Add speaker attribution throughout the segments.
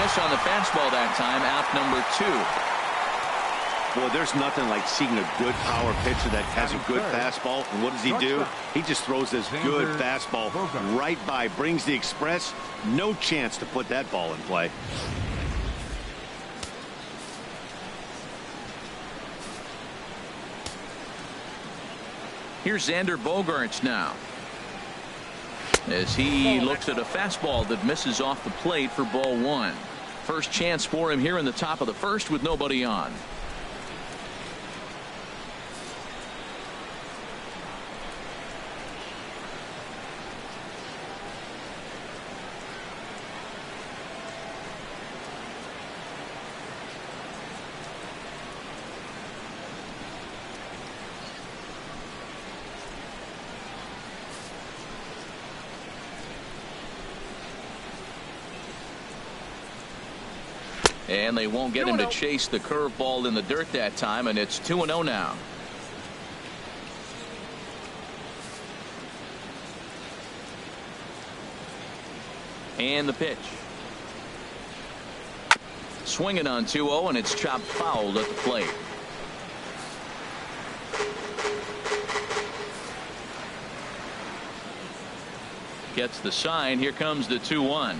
Speaker 1: miss on the fastball that time, out number 2.
Speaker 2: Boy, there's nothing like seeing a good power pitcher that has a good fastball. And what does he do? He just throws this good fastball right by, brings the express. No chance to put that ball in play.
Speaker 1: Here's Xander Bogaerts now, as he looks at a fastball that misses off the plate for ball 1. First chance for him here in the top of the first with nobody on. And they won't get him to chase the curveball in the dirt that time, and it's 2-0 now. And the pitch. Swinging on 2-0, and it's chopped foul at the plate. Gets the sign. Here comes the 2-1.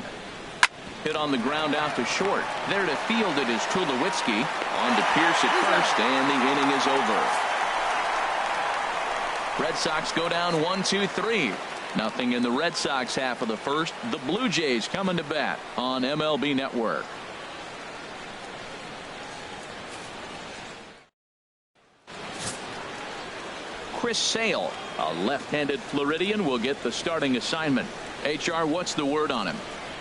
Speaker 1: Hit on the ground out to short. There to field it is Tulowitzki. On to Pierce at first, and the inning is over. Red Sox go down 1-2-3. Nothing in the Red Sox half of the first. The Blue Jays coming to bat on MLB Network. Chris Sale, a left-handed Floridian, will get the starting assignment. HR, what's the word on him?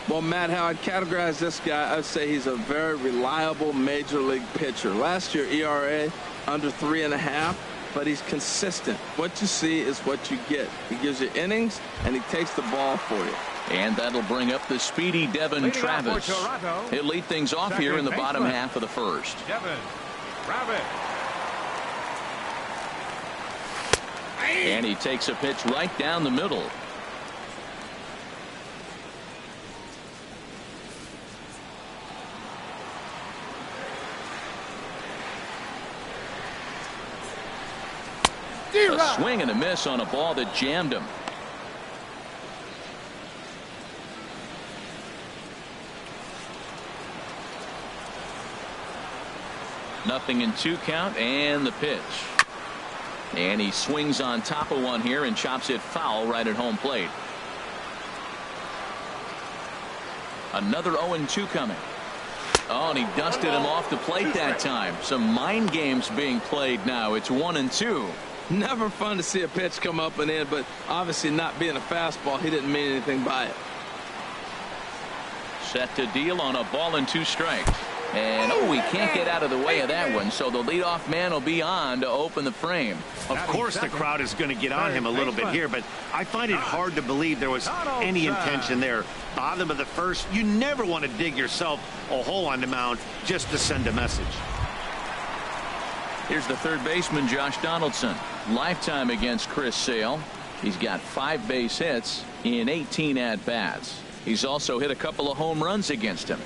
Speaker 3: Well, Matt, how I'd categorize this guy, I'd say he's a very reliable major league pitcher. Last year, ERA under 3.5, but he's consistent. What you see is what you get. He gives you innings, and he takes the ball for you.
Speaker 1: And that'll bring up the speedy Devin Travis. He'll lead things off here in the bottom half of the first.
Speaker 4: Devin Travis.
Speaker 1: And he takes a pitch right down the middle. A swing and a miss on a ball that jammed him. Nothing in 2 count, and the pitch. And he swings on top of one here and chops it foul right at home plate. Another 0-2 coming. Oh, and he dusted him off the plate that time. Some mind games being played now. It's 1-2.
Speaker 3: Never fun to see a pitch come up and in, but obviously not being a fastball, he didn't mean anything by it.
Speaker 1: Set to deal on a ball and 2 strikes. And he can't get out of the way of that one, so the leadoff man will be on to open the frame.
Speaker 2: Of course the crowd is going to get on him a little bit here, but I find it hard to believe there was any intention there. Bottom of the first, you never want to dig yourself a hole on the mound just to send a message.
Speaker 1: Here's the third baseman, Josh Donaldson. Lifetime against Chris Sale. He's got 5 base hits in 18 at-bats. He's also hit a couple of home runs against him.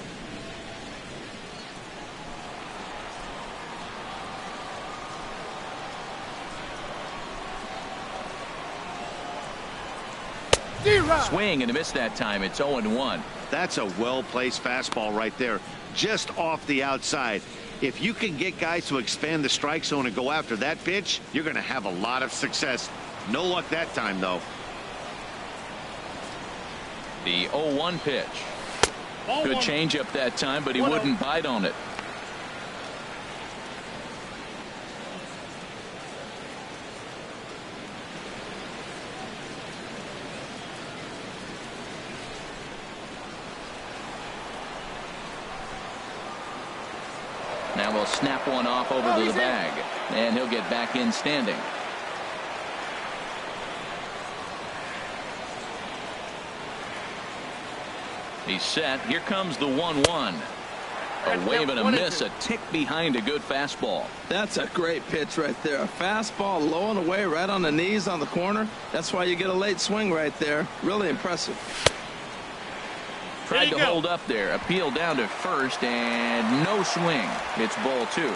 Speaker 1: Swing and a miss that time. It's 0-1.
Speaker 2: That's a well-placed fastball right there, just off the outside. If you can get guys to expand the strike zone and go after that pitch, you're going to have a lot of success. No luck that time, though.
Speaker 1: The 0-1 pitch. Good changeup that time, but he wouldn't bite on it. Now we'll snap one off over to the bag, and he'll get back in standing. He's set. Here comes the 1-1. A wave and a miss, a tick behind a good fastball.
Speaker 3: That's a great pitch right there. A fastball low and away right on the knees on the corner. That's why you get a late swing right there. Really impressive.
Speaker 1: Tried to hold up there. Appeal down to first, and no swing. It's ball 2.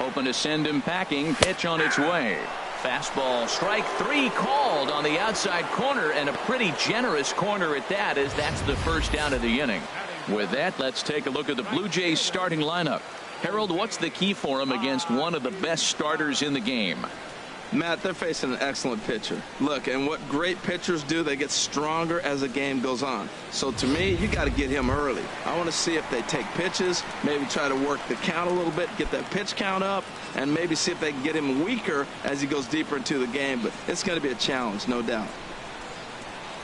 Speaker 1: Hoping to send him packing. Pitch on its way. Fastball, strike 3 called on the outside corner, and a pretty generous corner at that, as that's the first down of the inning. With that, let's take a look at the Blue Jays starting lineup. Harold, what's the key for them against one of the best starters in the game?
Speaker 3: Matt, they're facing an excellent pitcher. Look, and what great pitchers do, they get stronger as the game goes on. So to me, you got to get him early. I want to see if they take pitches, maybe try to work the count a little bit, get that pitch count up, and maybe see if they can get him weaker as he goes deeper into the game. But it's going to be a challenge, no doubt.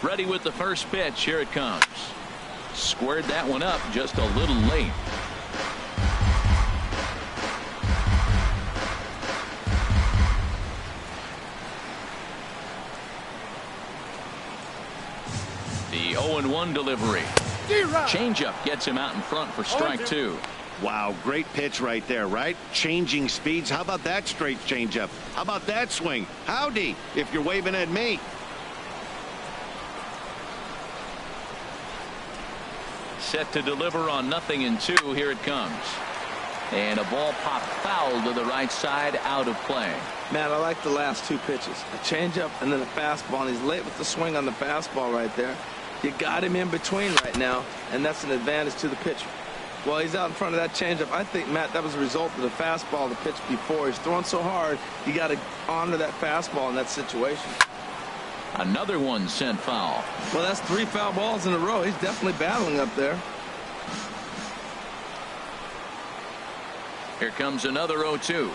Speaker 1: Ready with the first pitch. Here it comes. Squared that one up just a little late. The 0-1 delivery. Changeup gets him out in front for strike 2.
Speaker 2: Wow, great pitch right there, right? Changing speeds. How about that straight changeup? How about that swing? Howdy, if you're waving at me.
Speaker 1: Set to deliver on 0-2. Here it comes. And a ball popped foul to the right side, out of play.
Speaker 3: Matt, I like the last 2 pitches. A changeup and then a fastball, and he's late with the swing on the fastball right there. You got him in between right now, and that's an advantage to the pitcher. Well, he's out in front of that changeup. I think, Matt, that was a result of the fastball, the pitch before. He's throwing so hard, you got to honor that fastball in that situation.
Speaker 1: Another one sent foul.
Speaker 3: Well, that's 3 foul balls in a row. He's definitely battling up there.
Speaker 1: Here comes another 0-2.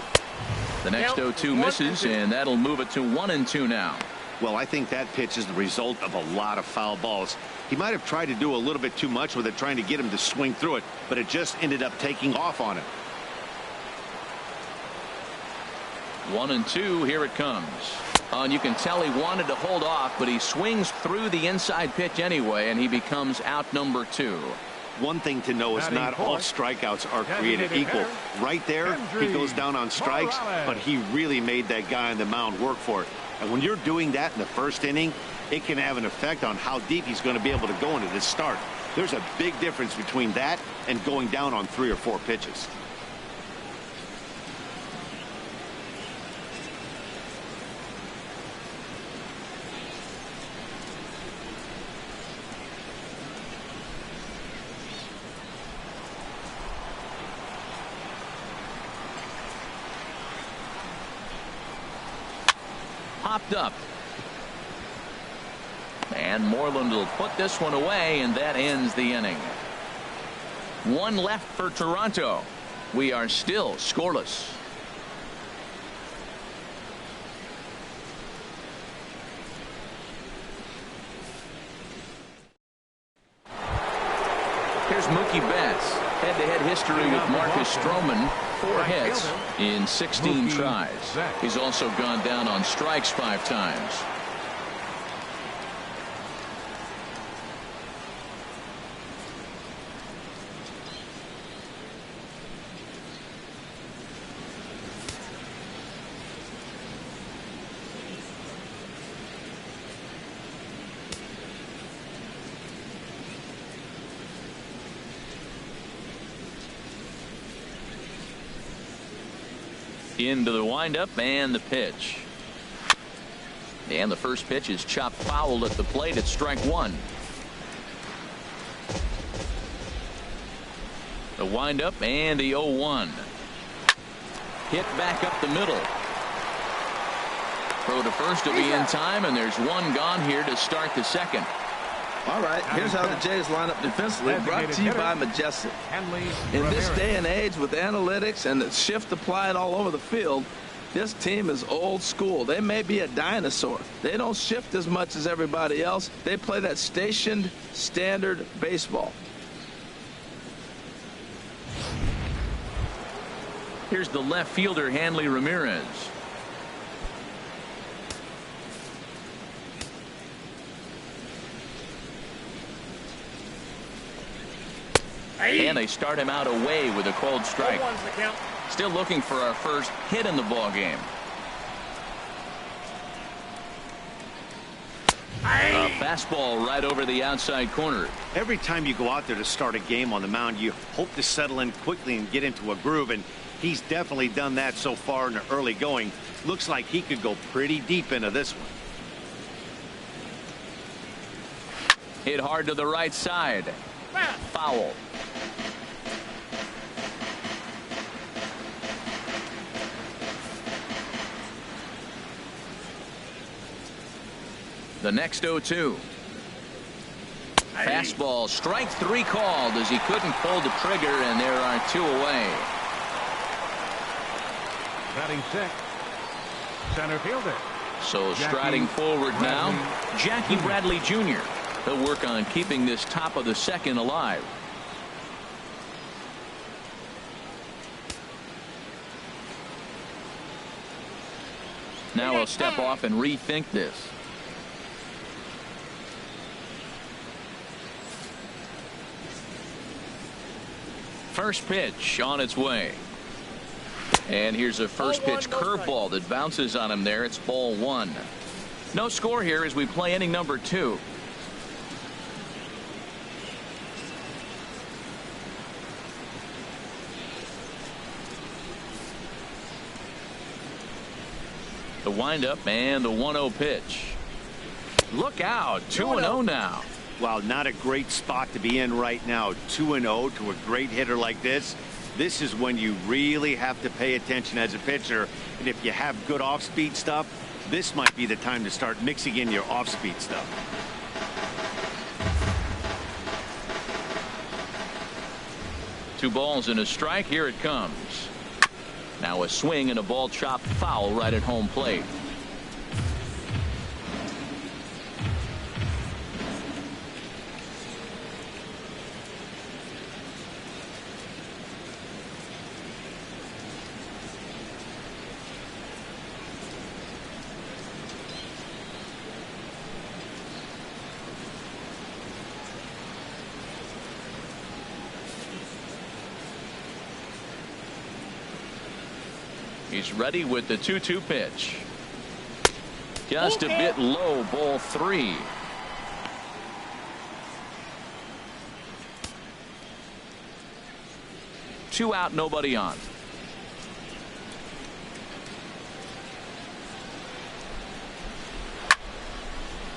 Speaker 1: The next 0-2 misses, and that'll move it to 1-2 now.
Speaker 2: Well, I think that pitch is the result of a lot of foul balls. He might have tried to do a little bit too much with it, trying to get him to swing through it, but it just ended up taking off on him.
Speaker 1: 1-2. Here it comes. And you can tell he wanted to hold off, but he swings through the inside pitch anyway, and he becomes out number 2.
Speaker 2: One thing to know is not all strikeouts are created equal. Right there, he goes down on strikes, but he really made that guy on the mound work for it. And when you're doing that in the first inning, it can have an effect on how deep he's going to be able to go into this start. There's a big difference between that and going down on 3 or 4 pitches.
Speaker 1: Popped up. And Moreland will put this one away, and that ends the inning. 1 left for Toronto. We are still scoreless. Here's Mookie Betts. Head-to-head history with Marcus Stroman. 4 hits in 16 tries. He's also gone down on strikes 5 times. Into the windup and the pitch. And the first pitch is chopped foul at the plate at strike 1. The windup and the 0-1. Hit back up the middle. Throw to first will be in time, and there's 1 gone here to start the second.
Speaker 3: All right, here's how the Jays line up defensively, brought to you by Majestic. In this day and age with analytics and the shift applied all over the field, this team is old school. They may be a dinosaur. They don't shift as much as everybody else. They play that stationed standard baseball.
Speaker 1: Here's the left fielder, Hanley Ramirez. And they start him out away with a cold strike. Still looking for our first hit in the ball game. A fastball right over the outside corner.
Speaker 2: Every time you go out there to start a game on the mound, you hope to settle in quickly and get into a groove, and he's definitely done that so far in the early going. Looks like he could go pretty deep into this one.
Speaker 1: Hit hard to the right side. Foul. The next 0-2. Fastball, strike 3 called as he couldn't pull the trigger, and there are 2 away.
Speaker 4: Batting six, center fielder.
Speaker 1: So striding forward now, Jackie Bradley Jr. He'll work on keeping this top of the second alive. Now he'll step off and rethink this. First pitch on its way. And here's a first pitch curveball that bounces on him there. It's ball 1. No score here as we play inning number 2. The windup and the 1-0 pitch. Look out, 2-0 now.
Speaker 2: Wow, not a great spot to be in right now. 2-0 to a great hitter like this. This is when you really have to pay attention as a pitcher. And if you have good off-speed stuff, this might be the time to start mixing in your off-speed stuff.
Speaker 1: Two balls and a strike. Here it comes. Now a swing and a ball chopped foul right at home plate. He's ready with the 2-2 pitch. Just a bit low, ball 3. Two out, nobody on.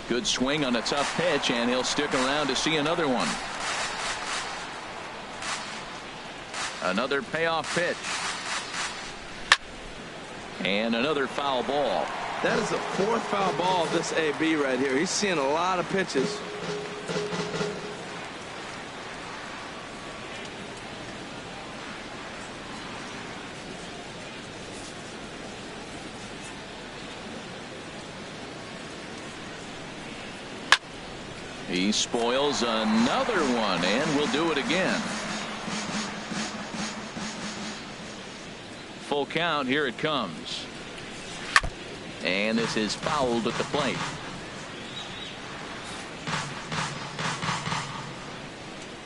Speaker 1: Good swing on a tough pitch, and he'll stick around to see another one. Another payoff pitch. And another foul ball.
Speaker 3: That is the 4th foul ball of this AB right here. He's seeing a lot of pitches.
Speaker 1: He spoils another one, and will do it again. Full count. Here it comes. And this is fouled at the plate.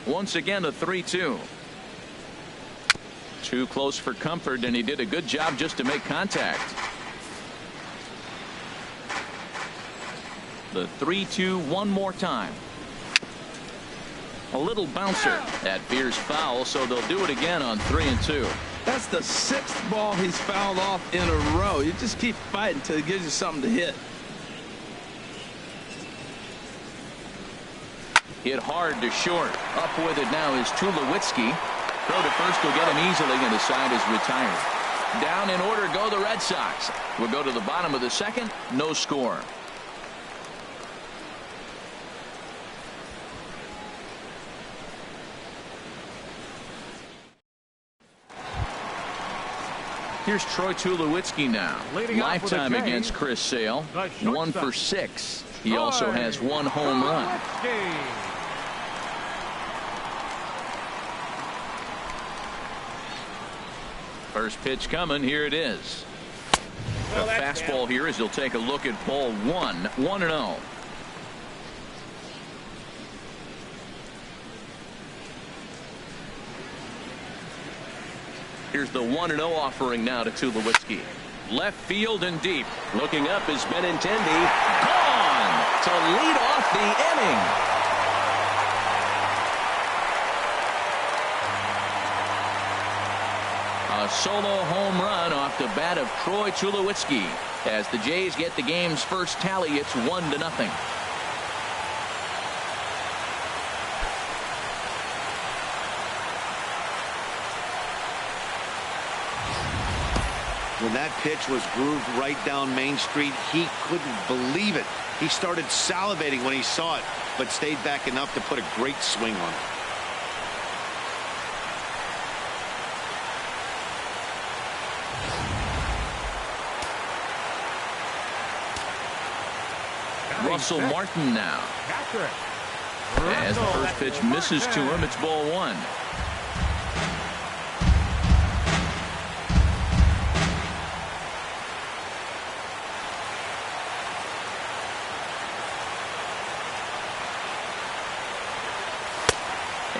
Speaker 1: Once again a 3-2. Too close for comfort, and he did a good job just to make contact. The 3-2 one more time. A little bouncer. That veers foul, so they'll do it again on 3-2.
Speaker 3: That's the 6th ball he's fouled off in a row. You just keep fighting until he gives you something to hit.
Speaker 1: Hit hard to short. Up with it now is Tulowitzki. Throw to first will get him easily, and the side is retired. Down in order go the Red Sox. We'll go to the bottom of the second. No score. Here's Troy Tulowitzki now. Lifetime against Chris Sale. 1 for 6. He also has 1 home run. First pitch coming. Here it is. The fastball here as he'll take a look at ball 1. 1-0. Here's the 1-0 offering now to Tulowitzki. Left field and deep. Looking up is Benintendi. Gone! to lead off the inning. A solo home run off the bat of Troy Tulowitzki. As the Jays get the game's first tally, it's 1-0.
Speaker 2: When that pitch was grooved right down Main Street, he couldn't believe it. He started salivating when he saw it, but stayed back enough to put a great swing on it.
Speaker 1: Russell Martin now. As the first pitch misses to him, it's ball 1.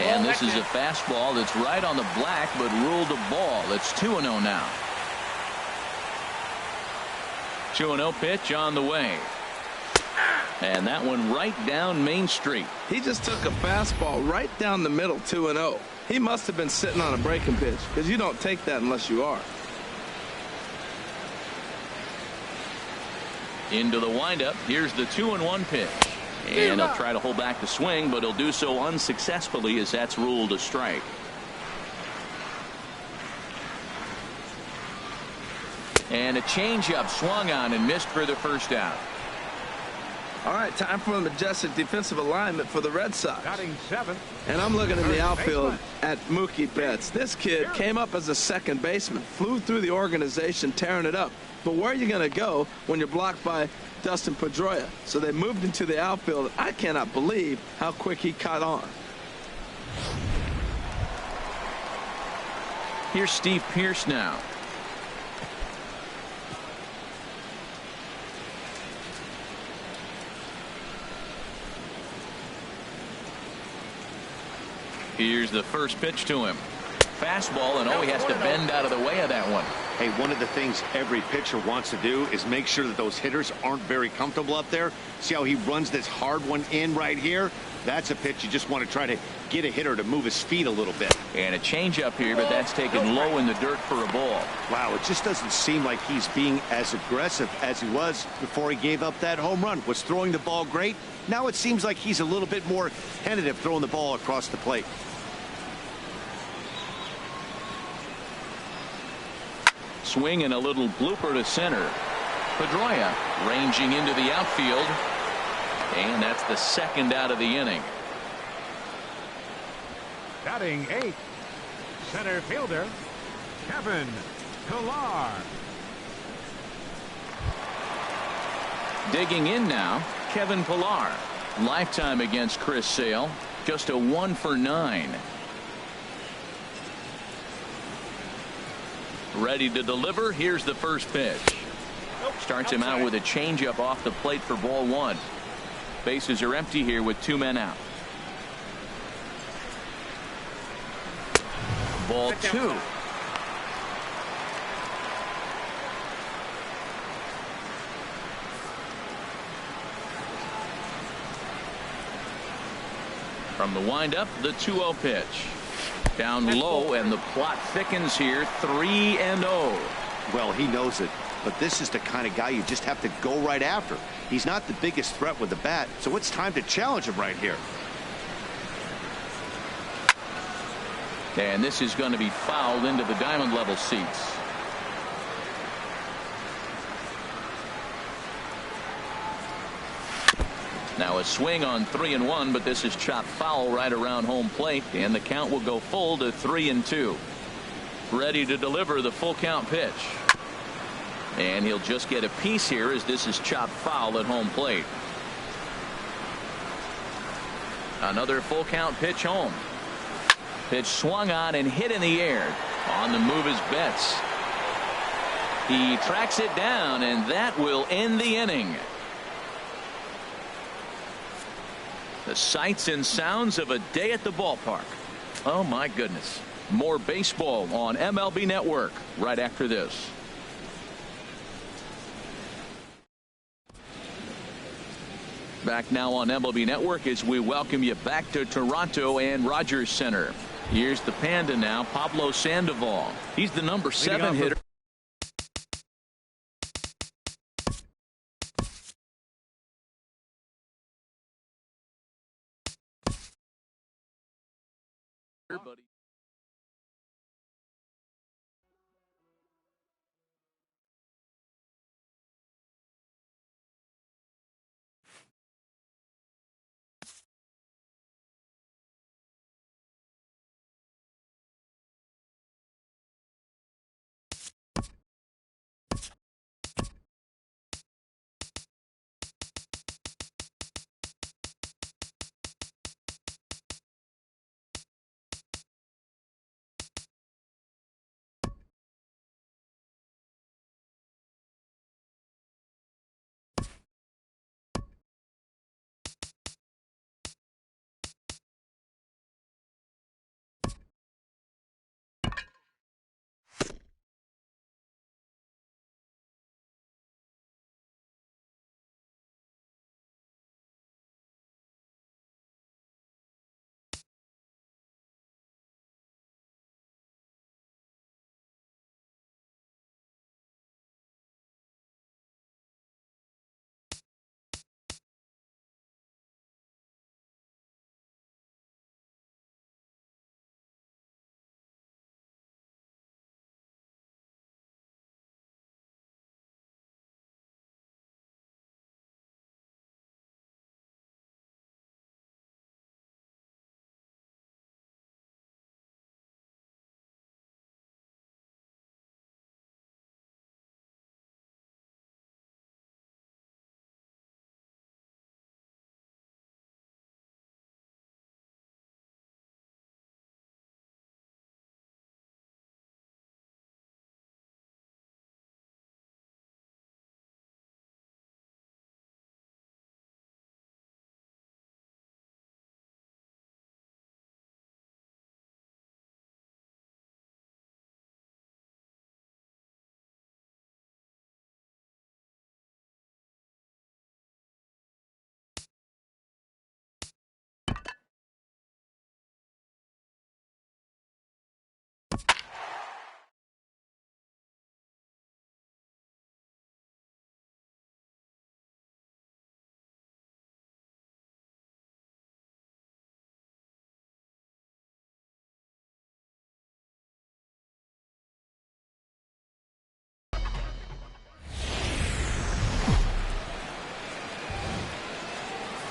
Speaker 1: And this is a fastball that's right on the black, but ruled a ball. It's 2-0 now. 2-0 pitch on the way. And that one right down Main Street.
Speaker 3: He just took a fastball right down the middle, 2-0. He must have been sitting on a breaking pitch, because you don't take that unless you are.
Speaker 1: Into the windup. Here's the 2-1 pitch. And he'll try to hold back the swing, but he'll do so unsuccessfully as that's ruled a strike. And a changeup swung on and missed for the first out.
Speaker 3: All right, time for a majestic defensive alignment for the Red Sox.
Speaker 4: Batting 7th.
Speaker 3: And I'm looking in the outfield at Mookie Betts. This kid came up as a second baseman, flew through the organization, tearing it up. But where are you going to go when you're blocked by Dustin Pedroia? So they moved into the outfield. I cannot believe how quick he caught on.
Speaker 1: Here's Steve Pearce now. Here's the first pitch to him. Fastball, and he has to bend out of the way of that one.
Speaker 2: Hey, one of the things every pitcher wants to do is make sure that those hitters aren't very comfortable up there. See how he runs this hard one in right here? That's a pitch you just want to try to get a hitter to move his feet a little bit.
Speaker 1: And a changeup here, but that's taken low in the dirt for a ball.
Speaker 2: Wow, it just doesn't seem like he's being as aggressive as he was before he gave up that home run. Was throwing the ball great. Now it seems like he's a little bit more tentative throwing the ball across the plate.
Speaker 1: Swing and a little blooper to center. Pedroia ranging into the outfield. And that's the second out of the inning.
Speaker 4: Batting 8th. Center fielder, Kevin Pillar.
Speaker 1: Digging in now, Kevin Pillar. Lifetime against Chris Sale. Just a 1 for 9. Ready to deliver. Here's the first pitch. Starts him out with a changeup off the plate for ball 1. Bases are empty here with 2 men out. Ball 2. From the windup, the 2-0 pitch. Down low, and the plot thickens here. 3-0.
Speaker 2: Well, he knows it, but this is the kind of guy you just have to go right after. He's not the biggest threat with the bat, so it's time to challenge him right here.
Speaker 1: And this is going to be fouled into the diamond level seats. Now a swing on 3-1, but this is chopped foul right around home plate, and the count will go full to 3-2. Ready to deliver the full count pitch. And he'll just get a piece here as this is chopped foul at home plate. Another full count pitch home. Pitch swung on and hit in the air. On the move is Betts. He tracks it down, and that will end the inning. The sights and sounds of a day at the ballpark. Oh my goodness. More baseball on MLB Network right after this. back now on MLB Network as we welcome you back to Toronto and Rogers Center. Here's the Panda now, Pablo Sandoval. He's the number 7 hitter. Everybody.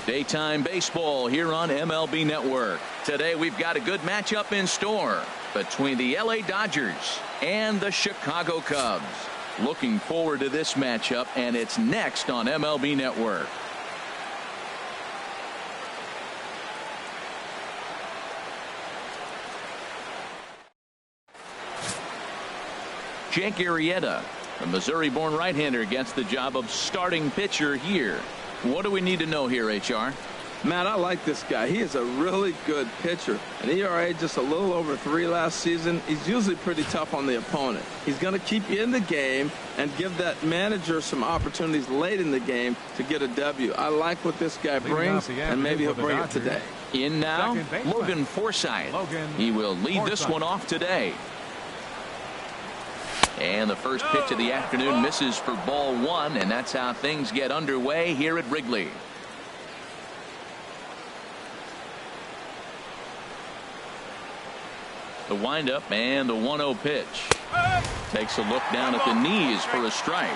Speaker 1: Daytime baseball here on MLB Network. Today we've got a good matchup in store between the LA Dodgers and the Chicago Cubs. Looking forward to this matchup, and it's next on MLB Network. Jake Arrieta, the Missouri-born right-hander, gets the job of starting pitcher here. What do we need to know here, HR?
Speaker 3: Matt, I like this guy. He is a really good pitcher. An ERA just a little over 3 last season. He's usually pretty tough on the opponent. He's going to keep you in the game and give that manager some opportunities late in the game to get a W. I like what this guy brings, and maybe he'll bring it today.
Speaker 1: In now, Logan Forsythe. He will lead this one off today. And the first pitch of the afternoon misses for ball 1, and that's how things get underway here at Wrigley. The windup and the 1-0 pitch. Takes a look down at the knees for a strike.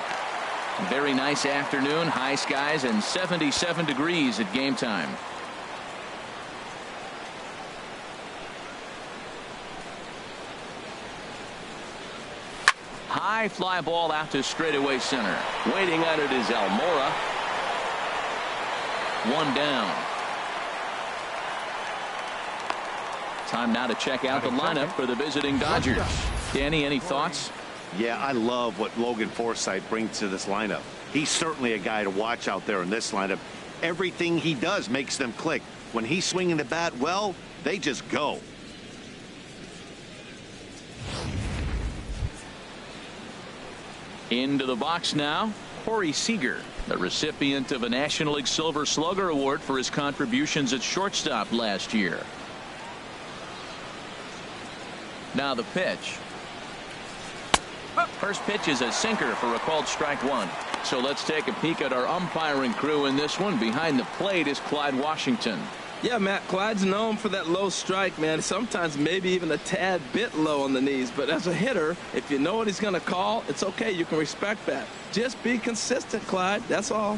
Speaker 1: Very nice afternoon, high skies and 77 degrees at game time. High fly ball out to straightaway center. Waiting at it is Almora. 1 down. Time now to check out the lineup for the visiting Dodgers. Danny, any thoughts?
Speaker 2: Yeah, I love what Logan Forsythe brings to this lineup. He's certainly a guy to watch out there in this lineup. Everything he does makes them click. When he's swinging the bat well, they just go.
Speaker 1: Into the box now, Corey Seager, the recipient of a National League Silver Slugger Award for his contributions at shortstop last year. Now the pitch. First pitch is a sinker for a called strike one. So let's take a peek at our umpiring crew in this one. Behind the plate is Clyde Washington.
Speaker 3: Yeah, Matt, Clyde's known for that low strike, man. Sometimes maybe even a tad bit low on the knees. But as a hitter, if you know what he's going to call, it's okay. You can respect that. Just be consistent, Clyde. That's all.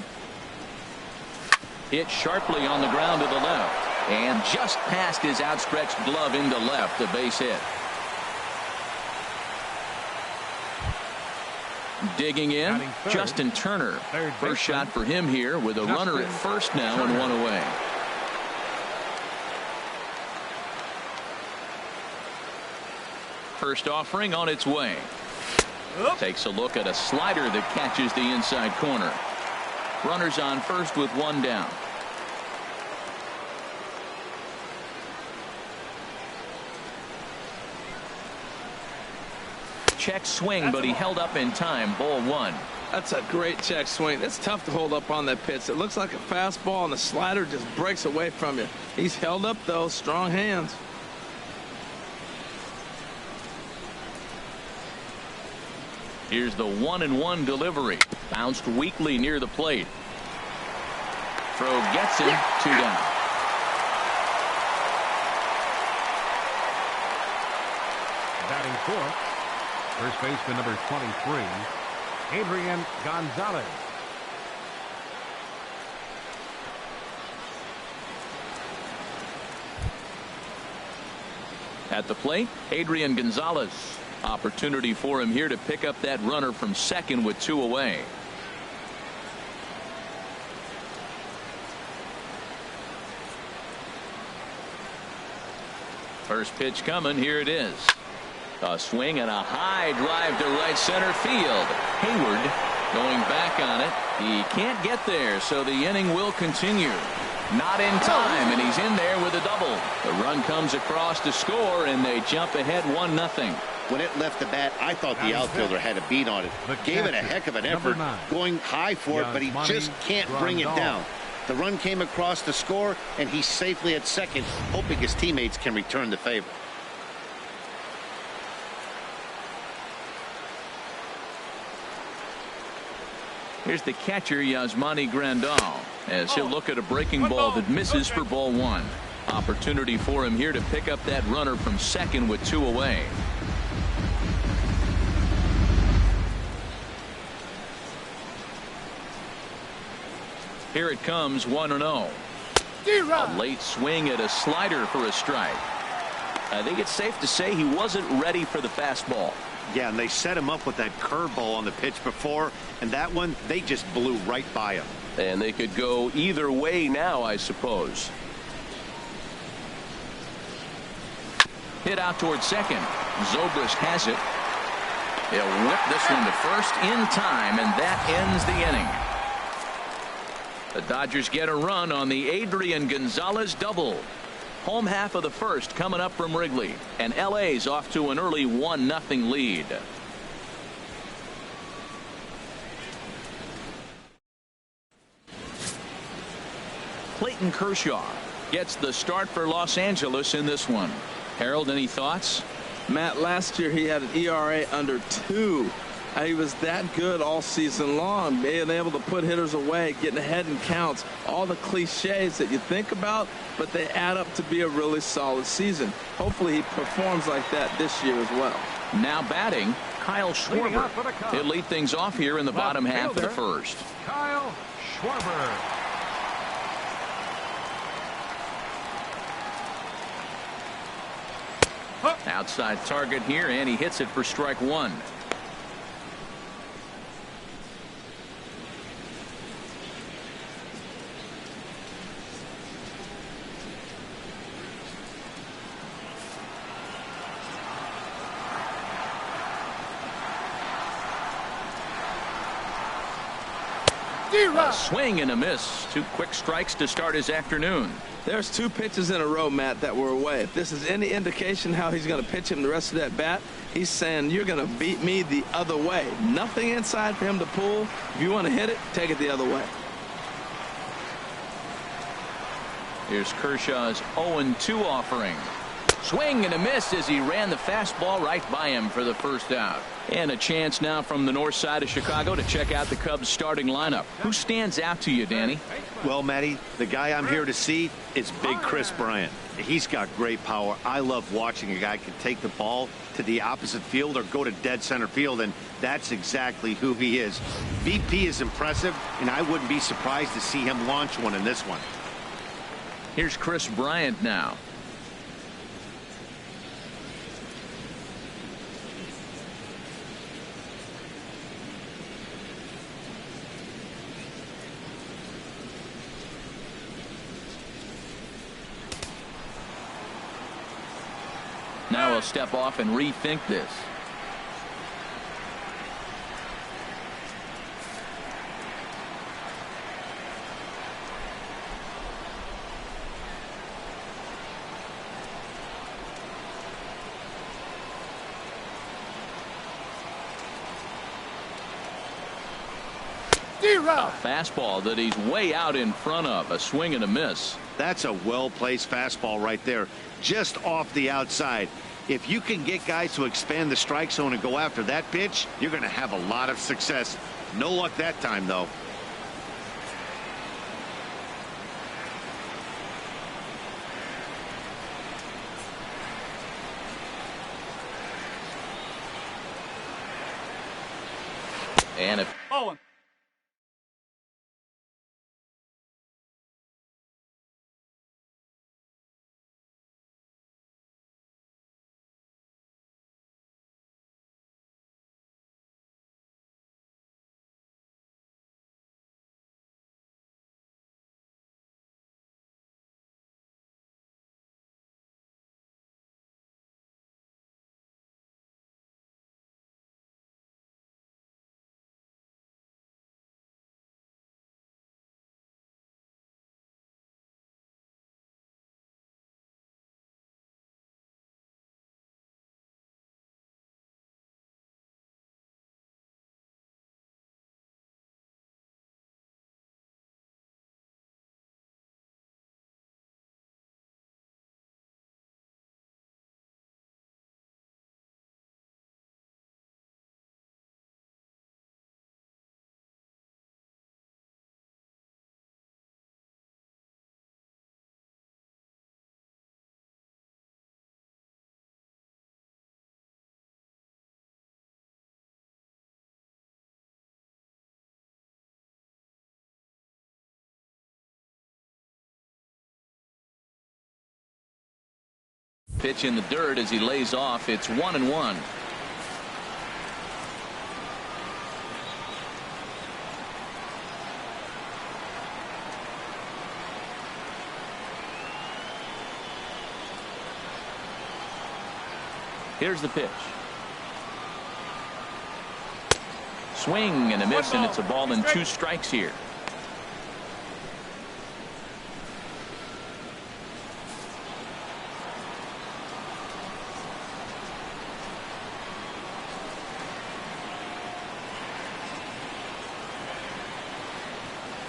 Speaker 1: Hit sharply on the ground to the left. And just past his outstretched glove into left, a base hit. Digging in, Justin Turner. First shot for him here with a runner at first now and one away. First offering on its way. Takes a look at a slider that catches the inside corner. Runners on first with one down. Check swing, but he held up in time. Ball one.
Speaker 3: That's a great check swing. It's tough to hold up on that pitch. It looks like a fastball, and the slider just breaks away from you. He's held up, though. Strong hands.
Speaker 1: Here's the 1-1 delivery. Bounced weakly near the plate. Throw gets him. 2 down.
Speaker 4: Batting fourth, first baseman number 23, Adrian Gonzalez.
Speaker 1: At the plate, Adrian Gonzalez. Opportunity for him here to pick up that runner from second with 2 away. First pitch coming. Here it is. A swing and a high drive to right center field. Hayward going back on it. He can't get there, so the inning will continue. Not in time, and he's in there with a double. The run comes across to score, and they jump ahead 1-0.
Speaker 2: When it left the bat, I thought the outfielder had a beat on it. Gave it a heck of an effort, going high for it, but he just can't bring it down. The run came across to score, and he's safely at second, hoping his teammates can return the favor.
Speaker 1: Here's the catcher, Yasmani Grandal, as he'll look at a breaking ball that misses for ball one. Opportunity for him here to pick up that runner from second with 2 away. Here it comes, 1-0. A late swing at a slider for a strike. I think it's safe to say he wasn't ready for the fastball.
Speaker 2: Yeah, and they set him up with that curveball on the pitch before, and that one, they just blew right by him.
Speaker 1: And they could go either way now, I suppose. Hit out towards second. Zobrist has it. He'll whip this one to first in time, and that ends the inning. The Dodgers get a run on the Adrian Gonzalez double. Home half of the first coming up from Wrigley, and LA's off to an early 1-0 lead. Clayton Kershaw gets the start for Los Angeles in this one. Harold, any thoughts?
Speaker 3: Matt, last year he had an ERA under 2. He was that good all season long, being able to put hitters away, getting ahead in counts, all the cliches that you think about, but they add up to be a really solid season. Hopefully he performs like that this year as well.
Speaker 1: Now batting, Kyle Schwarber. He'll lead things off here in the bottom half of the first.
Speaker 4: Kyle Schwarber.
Speaker 1: Outside target here, and he hits it for strike one. A swing and a miss. 2 quick strikes to start his afternoon.
Speaker 3: There's 2 pitches in a row, Matt, that were away. If this is any indication how he's going to pitch him the rest of that bat, he's saying you're going to beat me the other way. Nothing inside for him to pull. If you want to hit it, take it the other way.
Speaker 1: Here's Kershaw's 0-2 offering. Swing and a miss as he ran the fastball right by him for the first out. And a chance now from the north side of Chicago to check out the Cubs starting lineup. Who stands out to you, Danny?
Speaker 2: Well, Matty, the guy I'm here to see is Big Chris Bryant. He's got great power. I love watching a guy can take the ball to the opposite field or go to dead center field, and that's exactly who he is. VP is impressive, and I wouldn't be surprised to see him launch one in this one.
Speaker 1: Here's Chris Bryant now. Now he'll step off and rethink this. A fastball that he's way out in front of. A swing and a miss.
Speaker 2: That's a well-placed fastball right there, just off the outside. If you can get guys to expand the strike zone and go after that pitch, you're going to have a lot of success. No luck that time, though.
Speaker 1: And if pitch in the dirt as he lays off. It's 1-1. Here's the pitch. Swing and a miss, and it's a ball and 2 strikes here.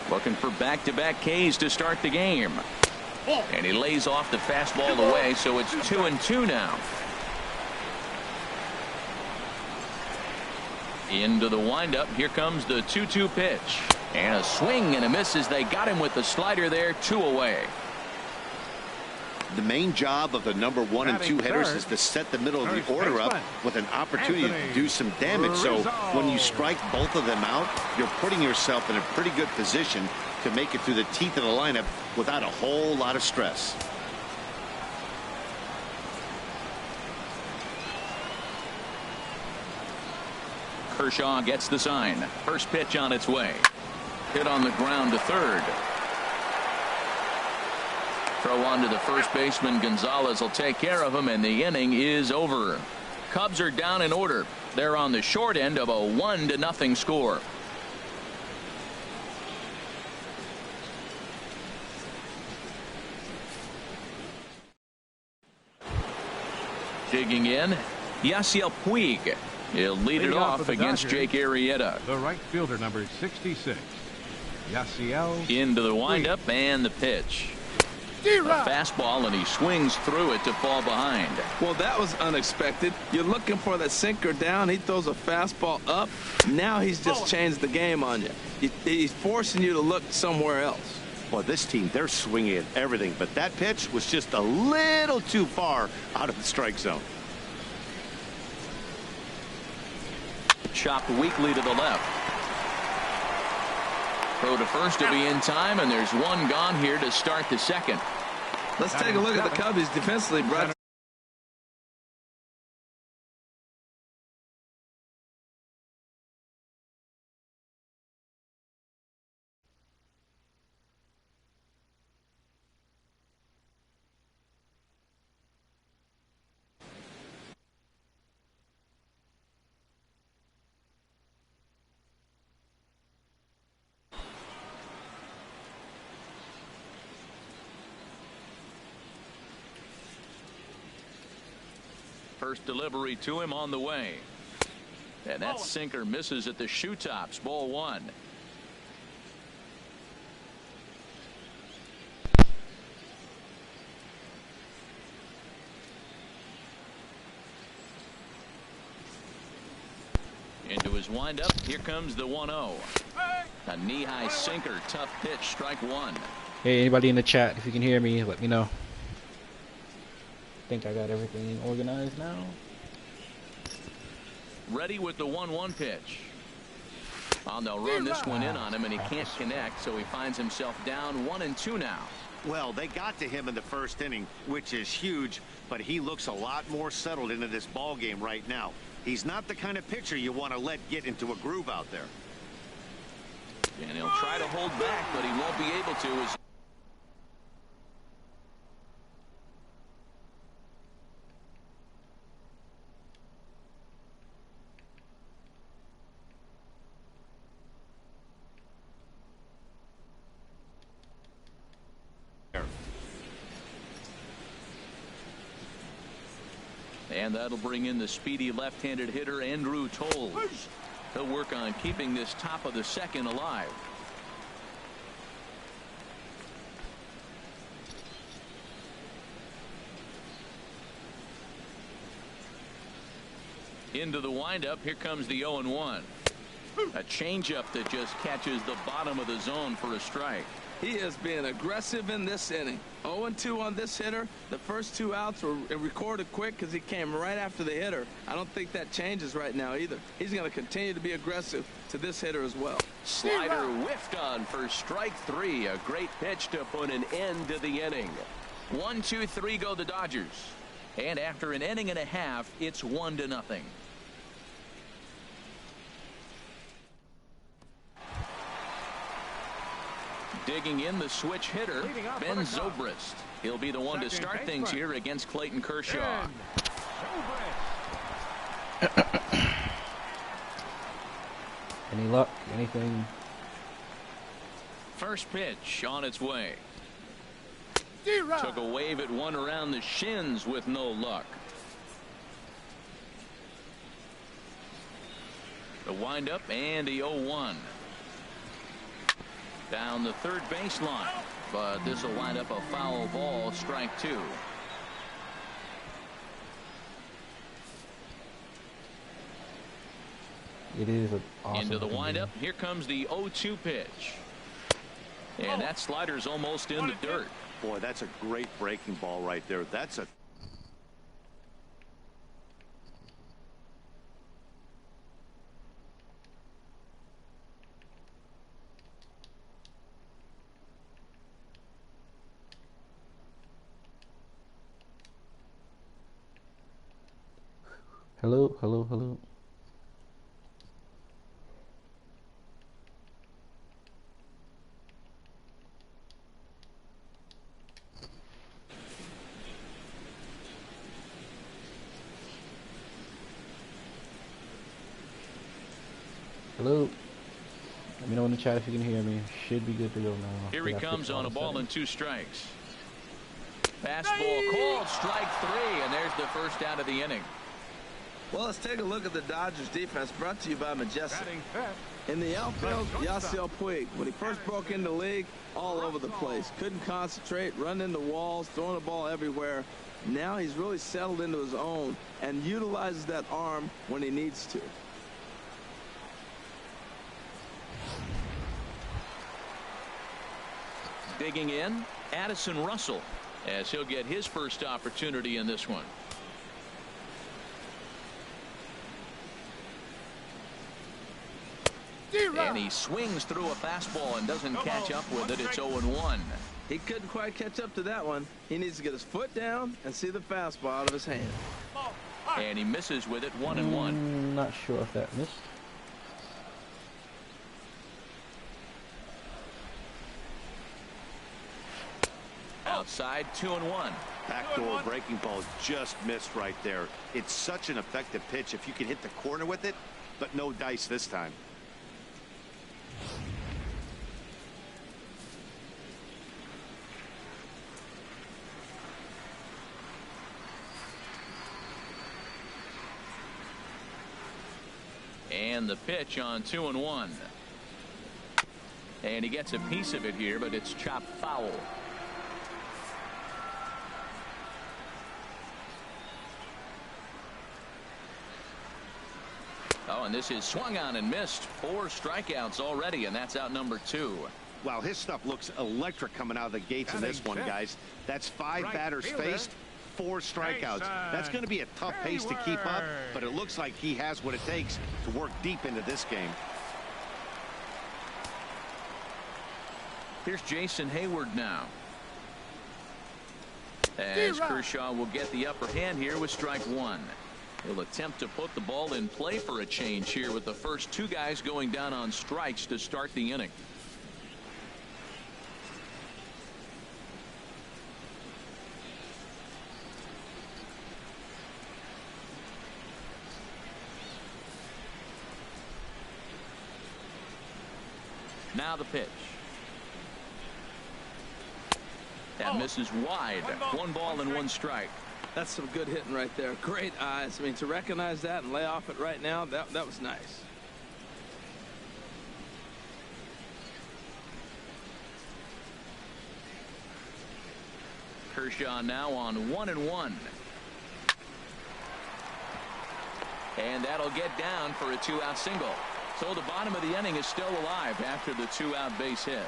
Speaker 1: Looking for back-to-back Ks to start the game. And he lays off the fastball away, so it's 2-2 now. Into the windup. Here comes the 2-2 pitch. And a swing and a miss as they got him with the slider there. 2 away.
Speaker 2: The main job of the number 1 and 2 hitters is to set the middle of the order up with an opportunity to do some damage. So when you strike both of them out, you're putting yourself in a pretty good position to make it through the teeth of the lineup without a whole lot of stress.
Speaker 1: Kershaw gets the sign. First pitch on its way. Hit on the ground to third. Throw on to the first baseman. Gonzalez will take care of him, and the inning is over. Cubs are down in order. They're on the short end of a 1-0 score. Digging in, Yasiel Puig. He'll lead it off against Jake Arrieta.
Speaker 4: The right fielder, number 66, Yasiel.
Speaker 1: Into the windup and the pitch. A fastball, and he swings through it to fall behind.
Speaker 3: Well, that was unexpected. You're looking for that sinker down. He throws a fastball up. Now he's just changed the game on you. He's forcing you to look somewhere else.
Speaker 2: Well, this team, they're swinging at everything, but that pitch was just a little too far out of the strike zone.
Speaker 1: Chopped weakly to the left. Throw to first to be in time, and there's one gone here to start the second.
Speaker 3: Let's take a look at the Cubbies defensively, Brett.
Speaker 1: First delivery to him on the way. And that sinker misses at the shoe tops. Ball one. Into his windup. Here comes the 1-0. A knee-high sinker. Tough pitch. Strike one.
Speaker 5: Hey, anybody in the chat, if you can hear me, let me know. Think I got everything organized now.
Speaker 1: Ready with the 1-1 pitch. Oh, they'll run this one in on him, and he can't connect, so he finds himself down 1-2 now.
Speaker 2: Well, they got to him in the first inning, which is huge, but he looks a lot more settled into this ball game right now. He's not the kind of pitcher you want to let get into a groove out there.
Speaker 1: And he'll try to hold back, but he won't be able to. As And that'll bring in the speedy left-handed hitter Andrew Toles. He'll work on keeping this top of the second alive. Into the windup. Here comes the 0-1. A changeup that just catches the bottom of the zone for a strike.
Speaker 3: He is being aggressive in this inning. 0-2 on this hitter. The first two outs were recorded quick because he came right after the hitter. I don't think that changes right now either. He's going to continue to be aggressive to this hitter as well.
Speaker 1: Slider whiffed on for strike three. A great pitch to put an end to the inning. 1-2-3 go the Dodgers. And after an inning and a half, it's 1-0. Digging in the switch hitter, Ben Zobrist. He'll be the one to start things here against Clayton Kershaw.
Speaker 5: Any luck? Anything?
Speaker 1: First pitch on its way. Took a wave at one around the shins with no luck. The windup and the 0-1. Down the third baseline, but this will wind up a foul ball. Strike two.
Speaker 5: It is an awesome
Speaker 1: Into the windup. Here comes the 0-2 pitch. And that slider's almost in the dirt.
Speaker 2: Boy, that's a great breaking ball right there. That's a
Speaker 5: Hello, hello, hello. Hello. Let me know in the chat if you can hear me. Should be good to go now.
Speaker 1: Here he comes on a ball and 2 strikes. Fastball called, strike 3, and there's the first out of the inning.
Speaker 3: Well, let's take a look at the Dodgers defense, brought to you by Majestic.
Speaker 4: Batting fifth.
Speaker 3: In the outfield, Yasiel Puig. When he first broke into the league, all over the place. Couldn't concentrate, run into walls, throwing the ball everywhere. Now he's really settled into his own and utilizes that arm when he needs to.
Speaker 1: Digging in, Addison Russell, as he'll get his first opportunity in this one. And he swings through a fastball and doesn't catch up with it. It's 0-1.
Speaker 3: He couldn't quite catch up to that one. He needs to get his foot down and see the fastball out of his hand.
Speaker 1: And he misses with it, 1-1.
Speaker 5: Not sure if that missed.
Speaker 1: Outside, 2-1.
Speaker 2: Backdoor breaking ball just missed right there. It's such an effective pitch if you can hit the corner with it, but no dice this time.
Speaker 1: And the pitch on 2-1. And he gets a piece of it here, but it's chopped foul. Oh, and this is swung on and missed. 4 strikeouts already, and that's out number 2.
Speaker 2: Wow, his stuff looks electric coming out of the gates in this one, guys. That's 5 batters faced, 4 strikeouts. That's going to be a tough pace to keep up, but it looks like he has what it takes to work deep into this game.
Speaker 1: Here's Jason Hayward now. As Kershaw will get the upper hand here with strike 1. He'll attempt to put the ball in play for a change here with the first 2 guys going down on strikes to start the inning. Now the pitch. That misses wide. 1 ball and 1 strike.
Speaker 3: That's some good hitting right there. Great eyes. I mean, to recognize that and lay off it right now, that was nice.
Speaker 1: Kershaw now on 1-1. And that'll get down for a 2-out single. So the bottom of the inning is still alive after the 2-out base hit.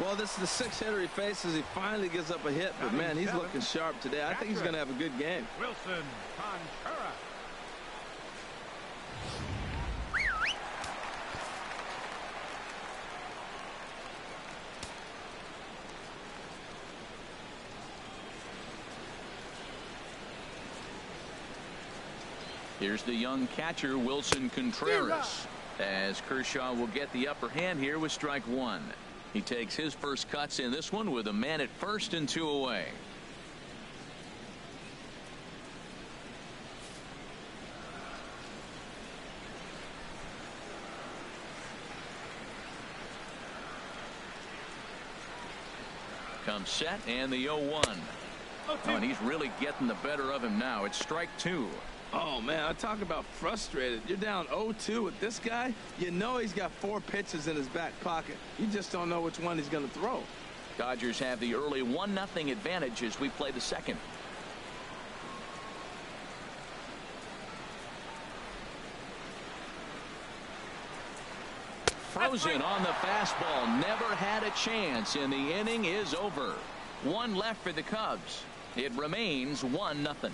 Speaker 3: Well, this is the 6th hitter he faces. He finally gives up a hit, but man, he's looking sharp today. I think he's going to have a good game.
Speaker 4: Wilson Contreras.
Speaker 1: Here's the young catcher, Wilson Contreras, as Kershaw will get the upper hand here with strike 1. He takes his first cuts in this one with a man at first and 2 away. Comes set and the 0-1. Oh, and he's really getting the better of him now. It's strike 2.
Speaker 3: Oh, man, I talk about frustrated. You're down 0-2 with this guy. You know he's got 4 pitches in his back pocket. You just don't know which one he's going to throw.
Speaker 1: Dodgers have the early 1-0 advantage as we play the second. Frozen on the fastball. Never had a chance, and the inning is over. 1 left for the Cubs. It remains 1-0.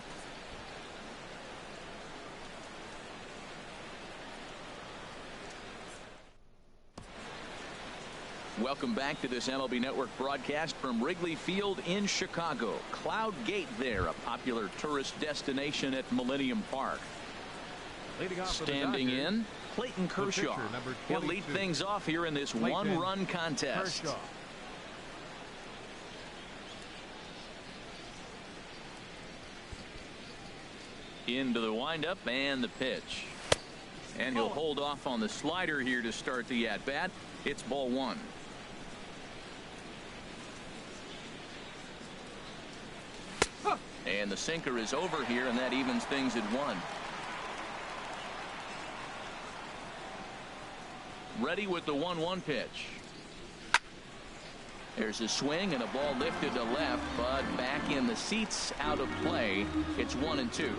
Speaker 1: Welcome back to this MLB Network broadcast from Wrigley Field in Chicago. Cloud Gate there, a popular tourist destination at Millennium Park. Standing in, Clayton Kershaw. He'll lead things off here in this 1-run contest. Into the windup and the pitch. And he'll hold off on the slider here to start the at-bat. It's ball 1. And the sinker is over here, and that evens things at 1. Ready with the 1-1 pitch. There's a swing and a ball lifted to left, but back in the seats, out of play. It's 1-2.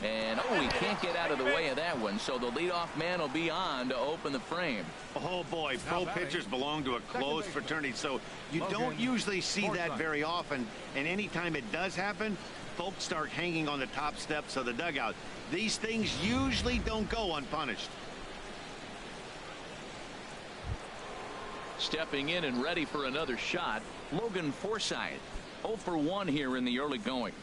Speaker 1: And he can't get out of the way of that one, so the leadoff man will be on to open the frame.
Speaker 2: Oh boy, pro pitchers belong to a closed fraternity, so you don't usually see that very often. And anytime it does happen, folks start hanging on the top steps of the dugout. These things usually don't go unpunished.
Speaker 1: Stepping in and ready for another shot, Logan Forsythe. 0 for 1 here in the early going.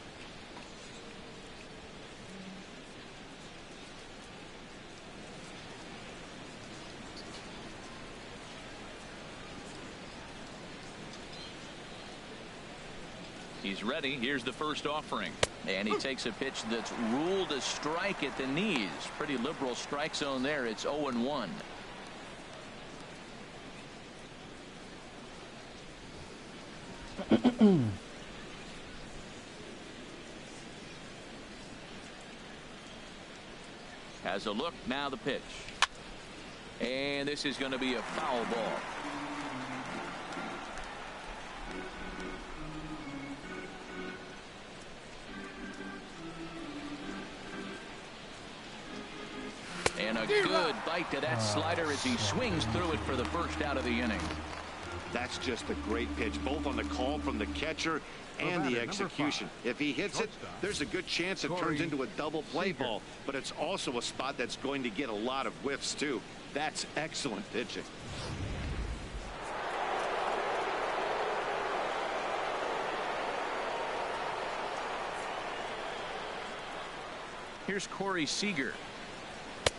Speaker 1: He's ready. Here's the first offering. And he takes a pitch that's ruled a strike at the knees. Pretty liberal strike zone there. It's 0-1. Has a look. Now the pitch. And this is going to be a foul ball. And a good bite to that slider as he swings through it for the first out of the inning.
Speaker 2: That's just a great pitch, both on the call from the catcher and the execution. If he hits it, there's a good chance it turns into a double play ball, but it's also a spot that's going to get a lot of whiffs too. That's excellent pitching.
Speaker 1: Here's Corey Seager.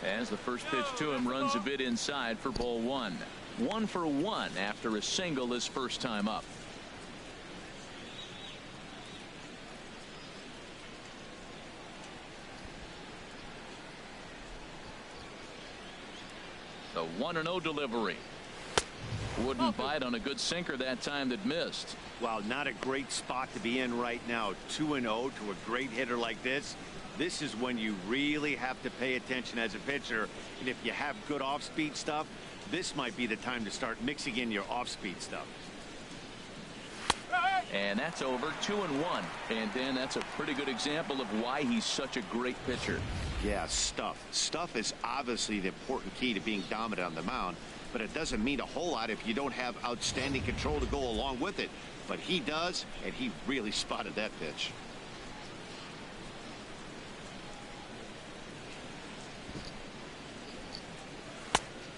Speaker 1: As the first pitch to him runs a bit inside for ball 1. 1 for 1 after a single his first time up. The 1-0 delivery. Wouldn't bite on a good sinker that time that missed.
Speaker 2: Wow, not a great spot to be in right now. 2-0 to a great hitter like this. This is when you really have to pay attention as a pitcher. And if you have good off-speed stuff, this might be the time to start mixing in your off-speed stuff.
Speaker 1: And that's over. 2-1. And then that's a pretty good example of why he's such a great pitcher.
Speaker 2: Yeah, stuff. Stuff is obviously the important key to being dominant on the mound, but it doesn't mean a whole lot if you don't have outstanding control to go along with it. But he does, and he really spotted that pitch.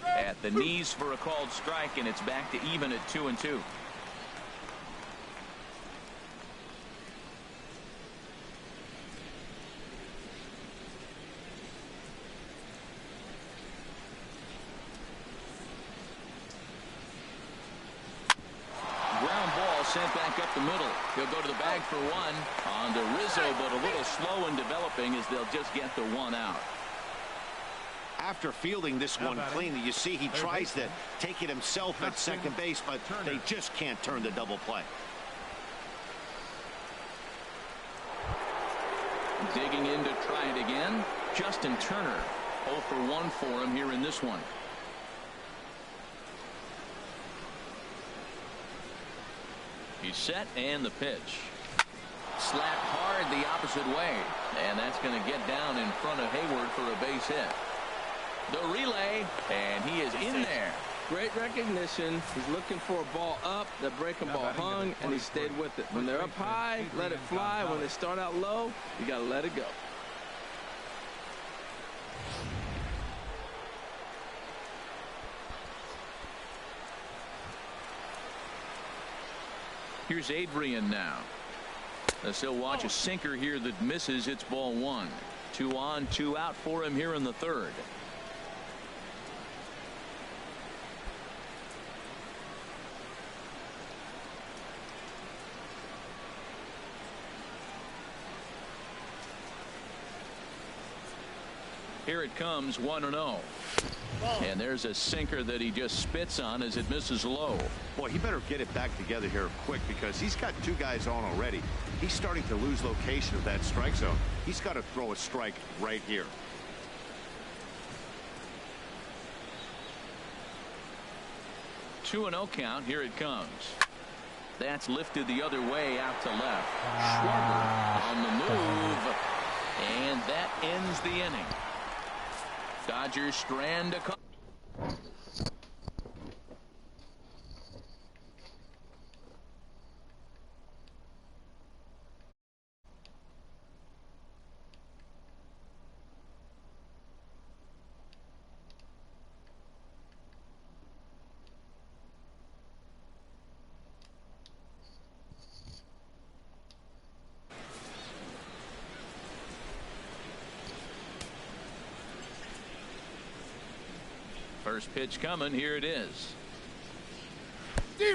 Speaker 1: At the knees for a called strike, and it's back to even at 2-2. Ground ball sent back up the middle. He'll go to the bag for 1. On to Rizzo, but a little slow in developing as they'll just get the 1 out.
Speaker 2: After fielding this one cleanly, you see he tries to take it himself at second base, but they just can't turn the double play.
Speaker 1: Digging in to try it again, Justin Turner. 0 for 1 for him here in this one. He's set, and the pitch. Slapped hard the opposite way, and that's going to get down in front of Hayward for a base hit. The relay, and he is in there.
Speaker 3: Great recognition. He's looking for a ball up. The breaking ball hung, and he stayed with it. When they're up high, let it fly. When they start out low, you got to let it go.
Speaker 1: Here's Adrian now. As he'll watch a sinker here that misses. It's ball 1. 2 on, 2 out for him here in the third. Here it comes, 1-0. And there's a sinker that he just spits on as it misses low.
Speaker 2: Boy, he better get it back together here quick because he's got two guys on already. He's starting to lose location of that strike zone. He's got to throw a strike right here.
Speaker 1: 2-0 count. Here it comes. That's lifted the other way out to left. Schwarber on the move. And that ends the inning. Dodgers strand a couple. First pitch coming. Here it is.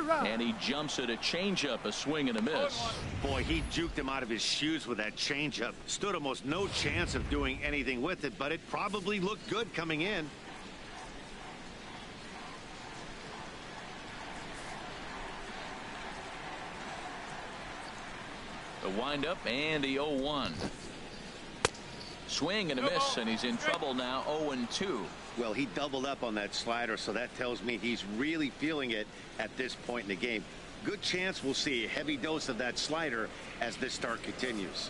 Speaker 1: And he jumps at a changeup, a swing and a miss.
Speaker 2: Boy, he juked him out of his shoes with that changeup. Stood almost no chance of doing anything with it, but it probably looked good coming in.
Speaker 1: The windup and the 0-1. Swing and a miss, and he's in trouble now. 0-2.
Speaker 2: Well, he doubled up on that slider, so that tells me he's really feeling it at this point in the game. Good chance we'll see a heavy dose of that slider as this start continues.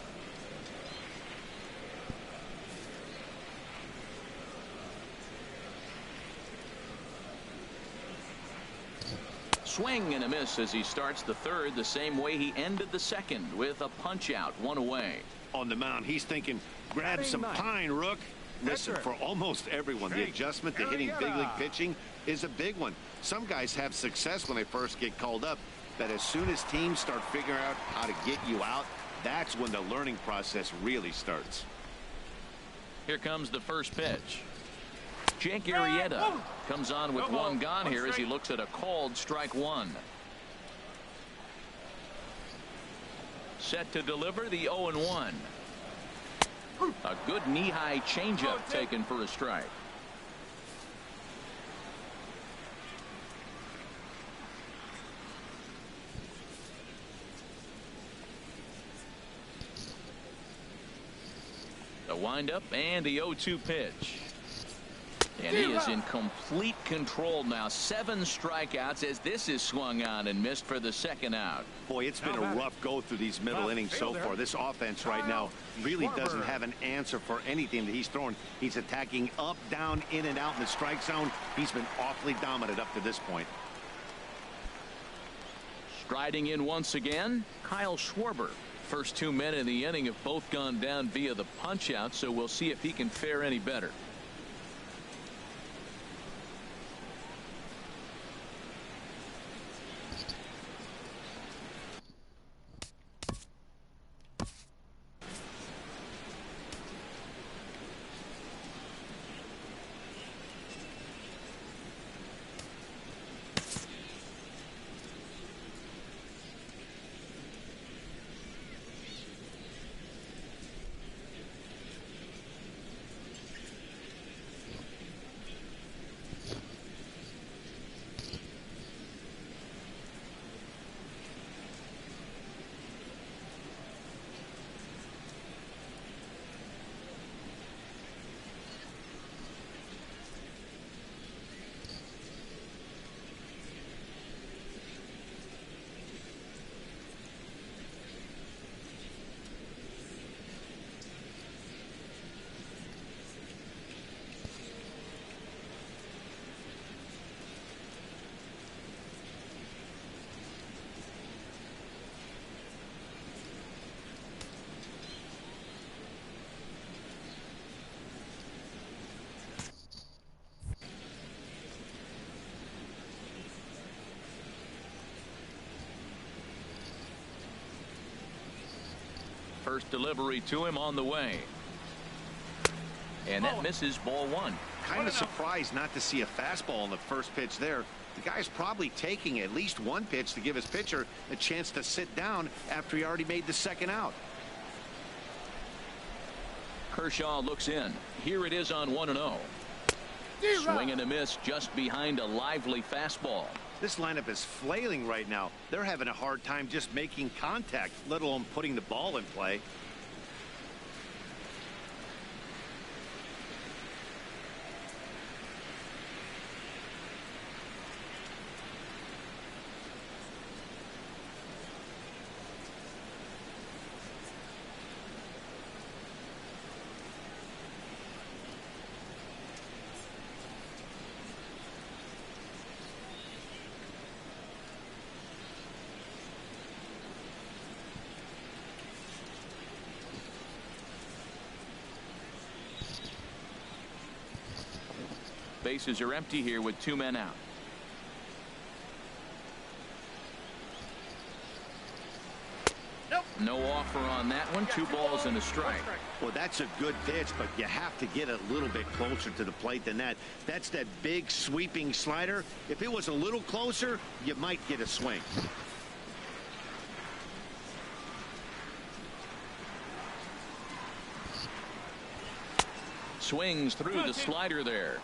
Speaker 1: Swing and a miss as he starts the third the same way he ended the second, with a punch out, one away.
Speaker 2: On the mound, he's thinking, grab some pine, Rook. Listen, for almost everyone, the adjustment to hitting big league pitching is a big one. Some guys have success when they first get called up, but as soon as teams start figuring out how to get you out, that's when the learning process really starts.
Speaker 1: Here comes the first pitch. Jake Arrieta comes on with one gone here as he looks at a called strike one. Set to deliver the 0-1. A good knee-high changeup taken for a strike. The windup and the 0-2 pitch. And he is in complete control now. 7 strikeouts as this is swung on and missed for the second out.
Speaker 2: Boy, it's been a rough go through these middle innings so far. This offense right now really doesn't have an answer for anything that he's throwing. He's attacking up, down, in and out in the strike zone. He's been awfully dominant up to this point.
Speaker 1: Striding in once again, Kyle Schwarber. First 2 men in the inning have both gone down via the punch out, so we'll see if he can fare any better. First delivery to him on the way. And that misses, ball 1.
Speaker 2: Kind of surprised not to see a fastball on the first pitch there. The guy's probably taking at least one pitch to give his pitcher a chance to sit down after he already made the second out.
Speaker 1: Kershaw looks in. Here it is on 1-0. Swing and a miss just behind a lively fastball.
Speaker 2: This lineup is flailing right now. They're having a hard time just making contact, let alone putting the ball in play.
Speaker 1: Bases are empty here with 2 men out. No offer on that one. 2 balls and a strike.
Speaker 2: Well, that's a good pitch, but you have to get a little bit closer to the plate than that. That's that big sweeping slider. If it was a little closer, you might get a swing.
Speaker 1: Swings through the slider there.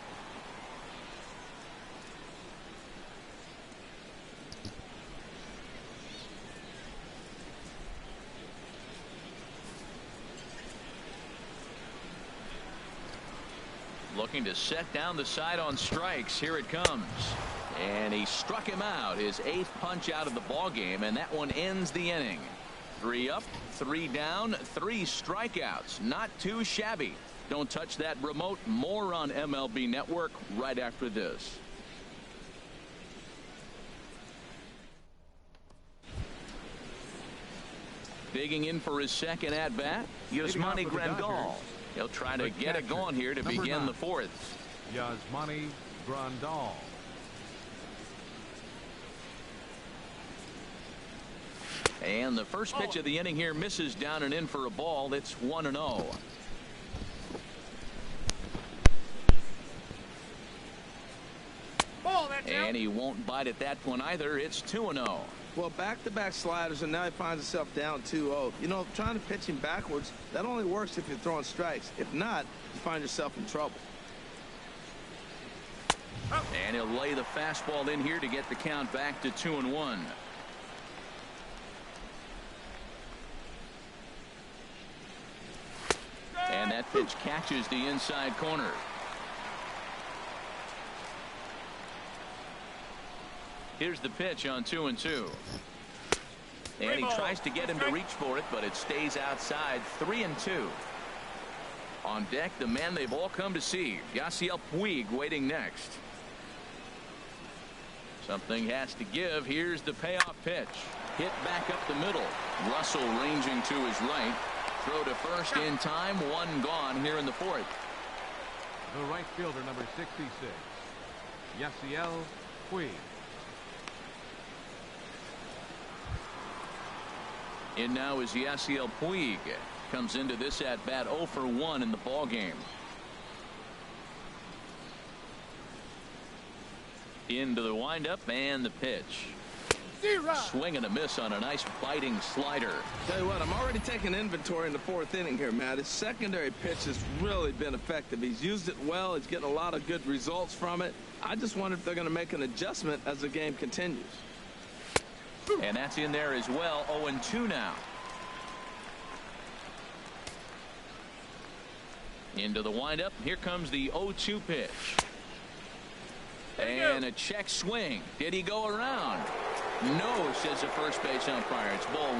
Speaker 1: Looking to set down the side on strikes. Here it comes. And he struck him out. His 8th punch out of the ball game, and that one ends the inning. 3 up, 3 down, 3 strikeouts. Not too shabby. Don't touch that remote. More on MLB Network right after this. Digging in for his second at bat, Yasmani Grandal. He'll try to get it going here to begin the 4th.
Speaker 4: Yasmani Grandal.
Speaker 1: And the first pitch of the inning here misses down and in for a ball. It's 1-0. And he won't bite at that one either. It's 2-0.
Speaker 3: Well, back-to-back sliders, and now he finds himself down 2-0. You know, trying to pitch him backwards, that only works if you're throwing strikes. If not, you find yourself in trouble.
Speaker 1: And he'll lay the fastball in here to get the count back to 2-1. And that pitch catches the inside corner. Here's the pitch on 2-2. And he tries to get him to reach for it, but it stays outside. 3-2. On deck, the man they've all come to see, Yasiel Puig, waiting next. Something has to give. Here's the payoff pitch. Hit back up the middle. Russell ranging to his right. Throw to first in time. 1 gone here in the 4th.
Speaker 4: The right fielder, number 66, Yasiel Puig.
Speaker 1: In now is Yasiel Puig. Comes into this at bat 0 for 1 in the ball game. Into the windup and the pitch. Swing and a miss on a nice biting slider.
Speaker 3: Tell you what, I'm already taking inventory in the 4th inning here, Matt. His secondary pitch has really been effective. He's used it well. He's getting a lot of good results from it. I just wonder if they're going to make an adjustment as the game continues.
Speaker 1: And that's in there as well. 0-2 now. Into the windup. Here comes the 0-2 pitch. And a check swing. Did he go around? No, says the first base umpire. It's ball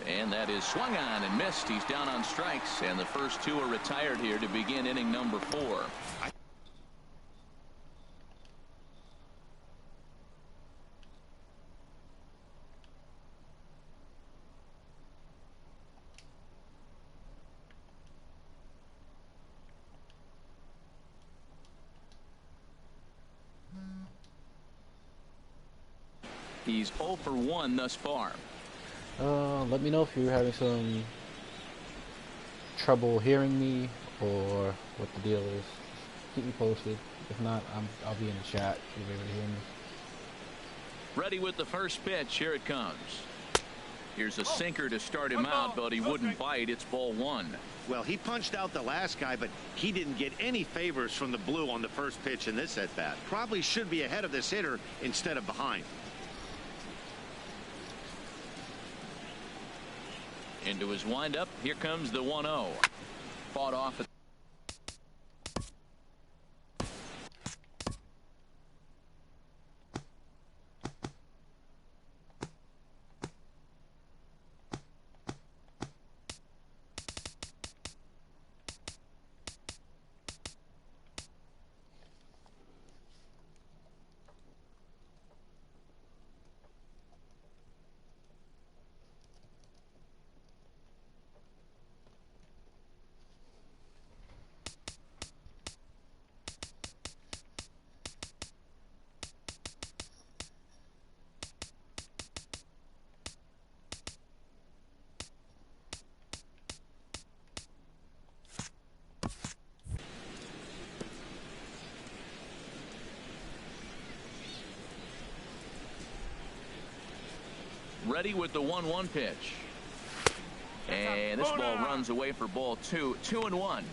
Speaker 1: 1. And that is swung on and missed. He's down on strikes, and the first 2 are retired here to begin inning number 4. He's 0 for 1 thus far.
Speaker 5: Let me know if you're having some trouble hearing me or what the deal is. Keep me posted. If not, I'll be in the chat. You'll be able to hear me.
Speaker 1: Ready with the first pitch. Here it comes. Here's a sinker to start him out, but he wouldn't bite. It's ball one.
Speaker 2: Well, he punched out the last guy, but he didn't get any favors from the blue on the first pitch in this at bat. Probably should be ahead of this hitter instead of behind.
Speaker 1: Into his windup. Here comes the 1-0. Fought off at ready with the 1-1 pitch. And this ball runs away for ball two. 2-1.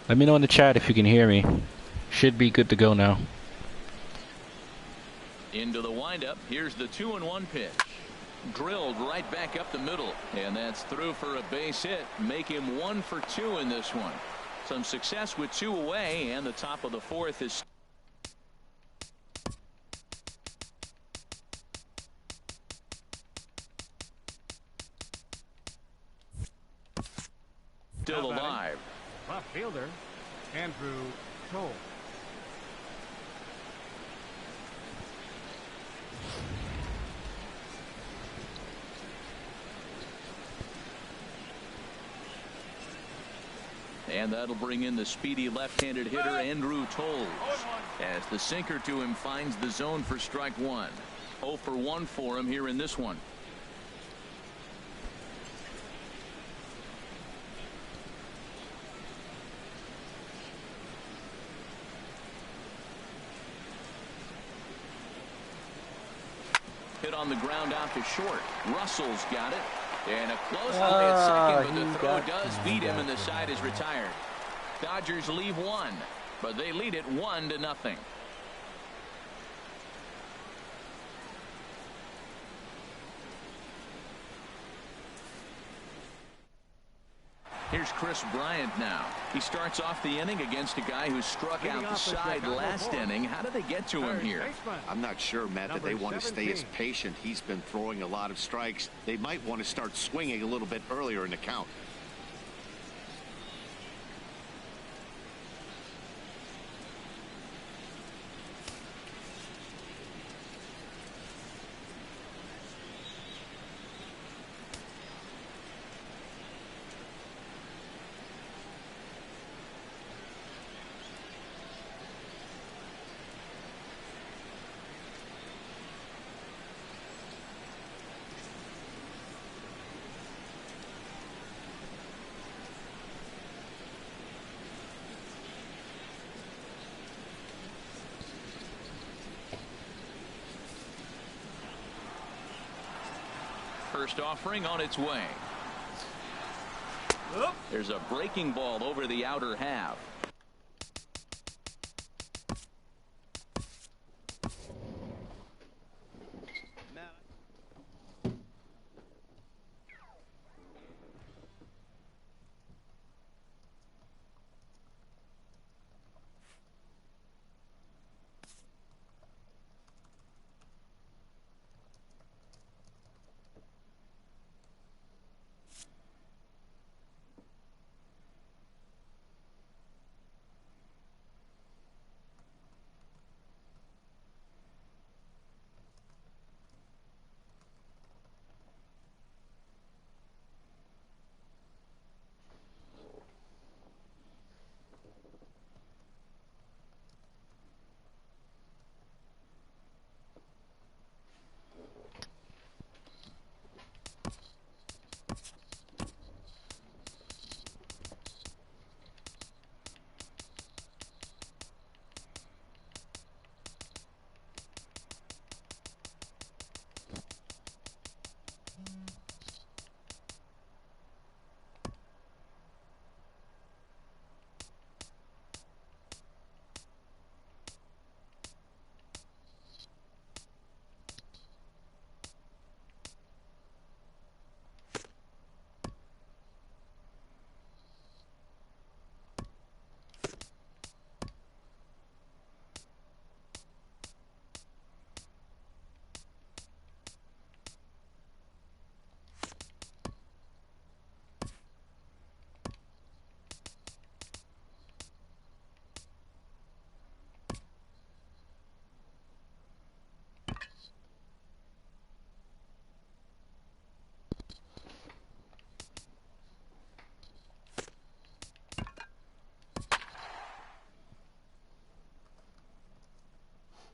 Speaker 5: Let me know in the chat if you can hear me. Should be good to go now.
Speaker 1: Into the windup. Here's the 2-1 pitch. Drilled right back up the middle. And that's through for a base hit. Make him 1 for 2 in this one. Some success with 2 away, and the top of the 4th is still alive.
Speaker 4: Left fielder, Andrew Cole.
Speaker 1: And that'll bring in the speedy left-handed hitter Andrew Toles, as the sinker to him finds the zone for strike 1. 0 for 1 for him here in this one. Hit on the ground out to short. Russell's got it. And a close play at second, but the throw does beat him, and the side is retired. Dodgers leave 1, but they lead it 1-0. Here's Chris Bryant now. He starts off the inning against a guy who struck out the side last inning. How did they get to him here?
Speaker 2: I'm not sure, Matt, that they want to stay as patient. He's been throwing a lot of strikes. They might want to start swinging a little bit earlier in the count.
Speaker 1: First offering on its way. There's a breaking ball over the outer half.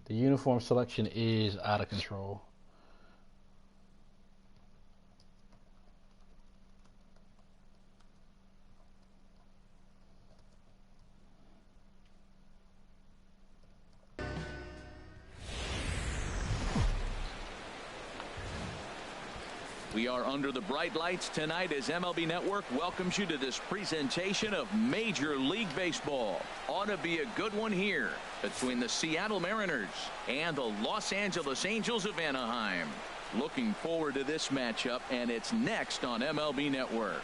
Speaker 5: The uniform selection is out of control.
Speaker 1: We are under the bright lights tonight as MLB Network welcomes you to this presentation of Major League Baseball. Ought to be a good one here between the Seattle Mariners and the Los Angeles Angels of Anaheim. Looking forward to this matchup, and it's next on MLB Network.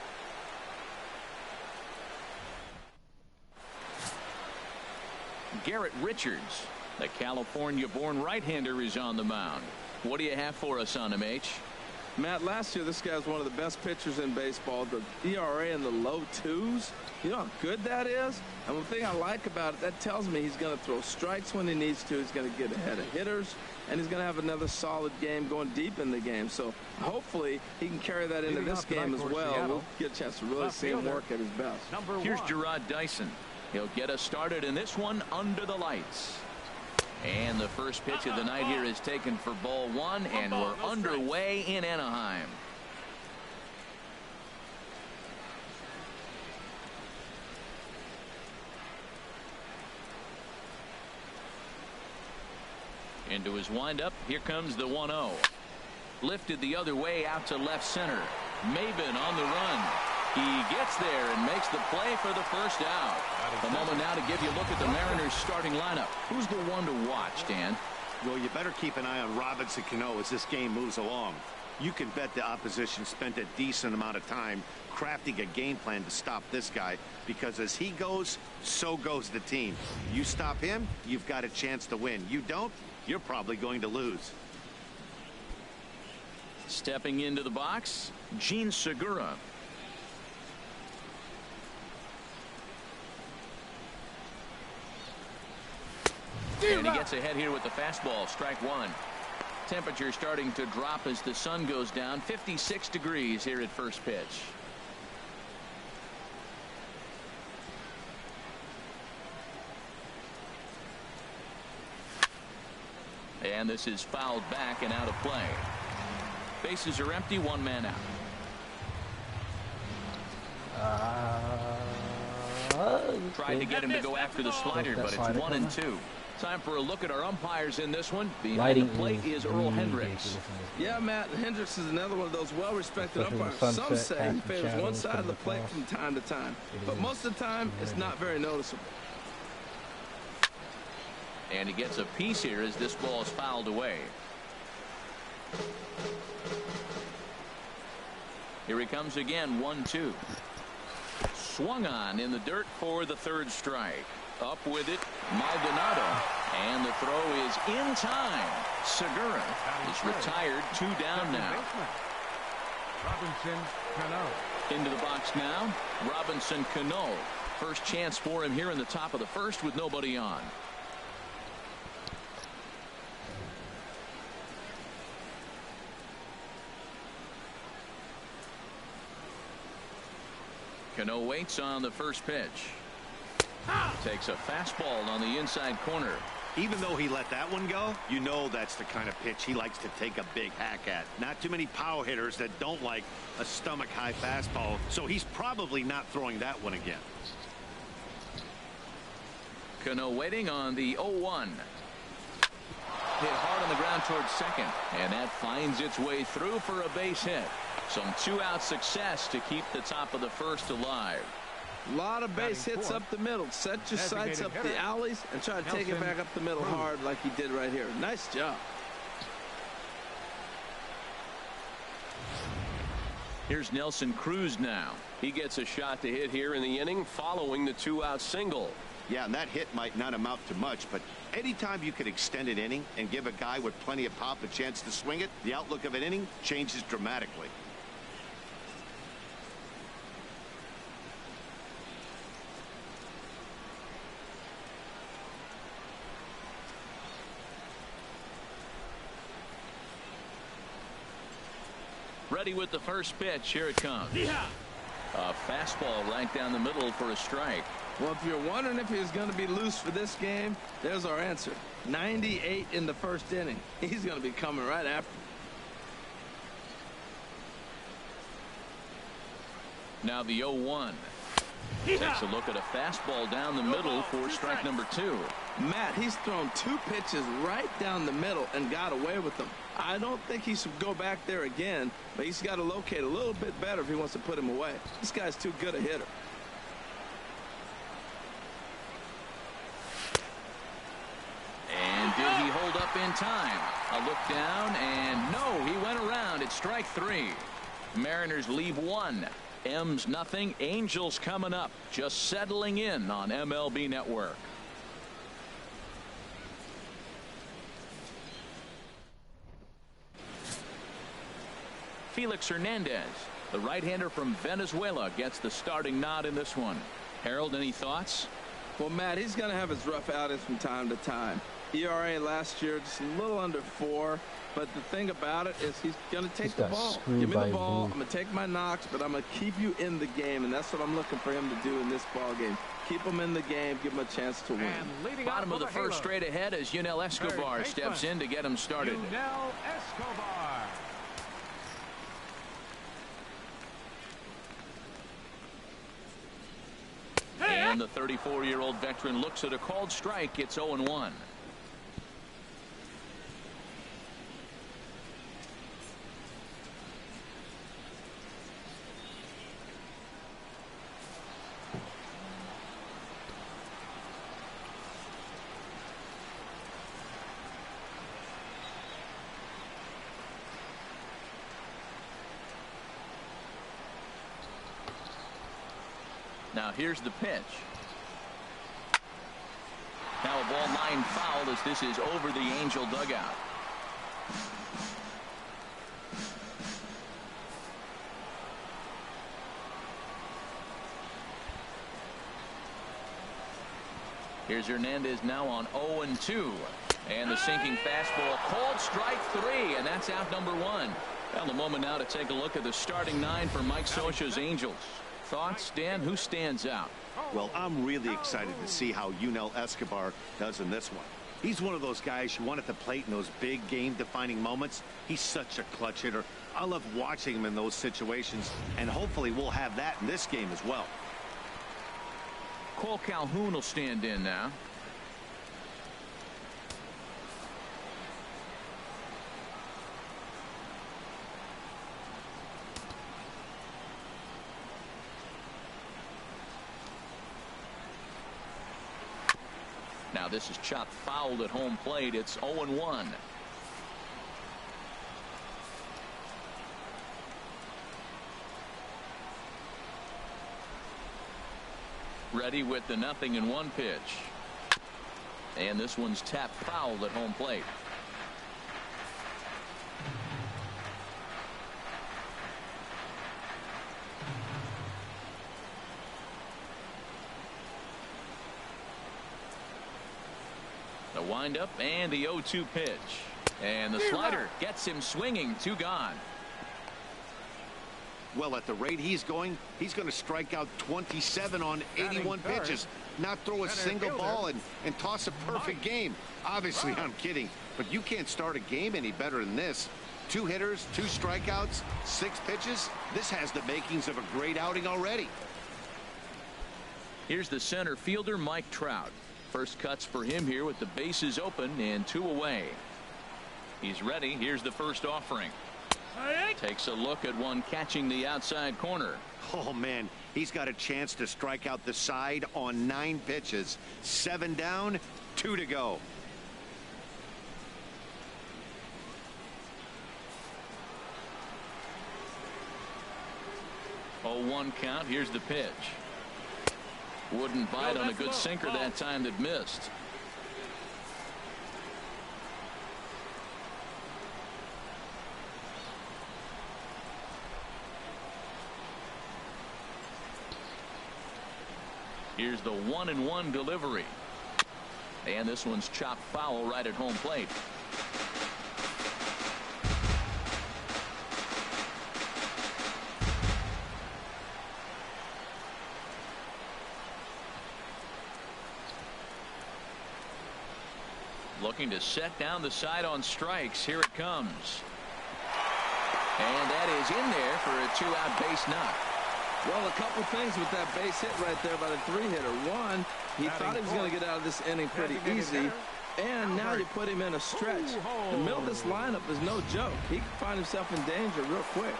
Speaker 1: Garrett Richards, the California-born right-hander, is on the mound. What do you have for us on him, H?
Speaker 3: Matt, last year this guy's one of the best pitchers in baseball. The ERA in the low 2s. You know how good that is? And one thing I like about it, that tells me he's going to throw strikes when he needs to. He's going to get ahead of hitters, and he's going to have another solid game going deep in the game. So hopefully he can carry that into this game as well. We'll get a chance to really see him work at his best.
Speaker 1: Here's Gerard Dyson. He'll get us started in this one under the lights. And the first pitch of the night here is taken for ball one, and we're underway in Anaheim. Into his windup, here comes the 1-0. Lifted the other way out to left center. Maybin on the run. He gets there and makes the play for the first out. A moment now to give you a look at the Mariners starting lineup. Who's the one to watch, Dan?
Speaker 2: Well, you better keep an eye on Robinson Cano as this game moves along. You can bet the opposition spent a decent amount of time crafting a game plan to stop this guy, because as he goes, so goes the team. You stop him, you've got a chance to win. You don't, you're probably going to lose.
Speaker 1: Stepping into the box, Jean Segura. And he gets ahead here with the fastball. Strike one. Temperature starting to drop as the sun goes down. 56 degrees here at first pitch. And this is fouled back and out of play. Bases are empty. One man out. Tried to get him to go after the slider, but it's 1-2. Time for a look at our umpires in this one. Behind the plate is Earl Hendricks.
Speaker 3: Yeah, Matt, Hendricks is another one of those well-respected umpires. Some say he favors one side of the plate from time to time, but most of the time it's not very noticeable.
Speaker 1: And he gets a piece here as this ball is fouled away. Here he comes again, 1-2. Swung on in the dirt for the third strike. Up with it, Maldonado, and the throw is in time. Segura is retired, 2 down now.
Speaker 4: Robinson Cano.
Speaker 1: Into the box now, Robinson Cano. First chance for him here in the top of the first with nobody on. Cano waits on the first pitch. Takes a fastball on the inside corner.
Speaker 2: Even though he let that one go, you know that's the kind of pitch he likes to take a big hack at. Not too many power hitters that don't like a stomach-high fastball, so he's probably not throwing that one again.
Speaker 1: Cano waiting on the 0-1. Hit hard on the ground towards second, and that finds its way through for a base hit. Some 2-out success to keep the top of the first alive.
Speaker 3: A lot of base hits up the middle. Set your sights up the alleys and try to take it back up the middle hard like he did right here. Nice job.
Speaker 1: Here's Nelson Cruz now. He gets a shot to hit here in the inning following the 2-out single.
Speaker 2: Yeah, and that hit might not amount to much, but anytime you can extend an inning and give a guy with plenty of pop a chance to swing it, the outlook of an inning changes dramatically.
Speaker 1: Ready with the first pitch. Here it comes. A fastball right down the middle for a strike.
Speaker 3: Well, if you're wondering if he's going to be loose for this game, there's our answer. 98 in the first inning. He's going to be coming right after.
Speaker 1: Now the 0-1. Takes a look at a fastball down the middle for strike number 2.
Speaker 3: Matt, he's thrown 2 pitches right down the middle and got away with them. I don't think he should go back there again, but he's got to locate a little bit better if he wants to put him away. This guy's too good a hitter.
Speaker 1: And did he hold up in time? A look down, and no, he went around. It's strike 3. Mariners leave 1. M's nothing. Angels coming up. Just settling in on MLB Network. Felix Hernandez, the right-hander from Venezuela, gets the starting nod in this one. Harold, any thoughts?
Speaker 3: Well, Matt, he's going to have his rough outings from time to time. ERA last year just a little under 4. But the thing about it is he's going to take the ball. Give me the ball. I'm going to take my knocks, but I'm going to keep you in the game, and that's what I'm looking for him to do in this ball game. Keep him in the game, give him a chance to win.
Speaker 1: Bottom of the first straight ahead as Yunel Escobar steps in to get him started.
Speaker 4: Yunel Escobar.
Speaker 1: And the 34-year-old veteran looks at a called strike. It's 0-1. Now here's the pitch. Now a ball line foul as this is over the Angel dugout. Here's Hernandez now on 0-2. And the sinking fastball called strike 3, and that's out number 1. Well, the moment now to take a look at the starting 9 for Mike Scioscia's Angels. Thoughts, Dan? Who stands out?
Speaker 2: Well, I'm really excited to see how Yunel Escobar does in this one. He's one of those guys you want at the plate in those big game-defining moments. He's such a clutch hitter. I love watching him in those situations, and hopefully we'll have that in this game as well.
Speaker 1: Cole Calhoun will stand in now. Now this is chopped fouled at home plate. It's 0-1. Ready with the 0-1 pitch. And this one's tapped fouled at home plate. The windup and the 0-2 pitch. And the slider gets him swinging. 2 gone.
Speaker 2: Well, at the rate he's going to strike out 27 on 81 pitches, not throw a single ball and toss a perfect game. Obviously, I'm kidding, but you can't start a game any better than this. 2 hitters, 2 strikeouts, 6 pitches. This has the makings of a great outing already.
Speaker 1: Here's the center fielder, Mike Trout. First cuts for him here with the bases open and 2 away. He's ready. Here's the first offering. Takes a look at one catching the outside corner.
Speaker 2: Oh, man, he's got a chance to strike out the side on 9 pitches. 7 down, 2 to go.
Speaker 1: Oh, 1 count. Here's the pitch. Wouldn't bite on a good sinker that time that missed. Here's the 1-1 delivery. And this one's chopped foul right at home plate. Looking to set down the side on strikes. Here it comes. And that is in there for a 2-out base knock.
Speaker 3: Well, a couple things with that base hit right there by the 3-hitter. One, he thought he was going to get out of this inning pretty easy. And now you put him in a stretch. The middle of this lineup is no joke. He can find himself in danger real quick.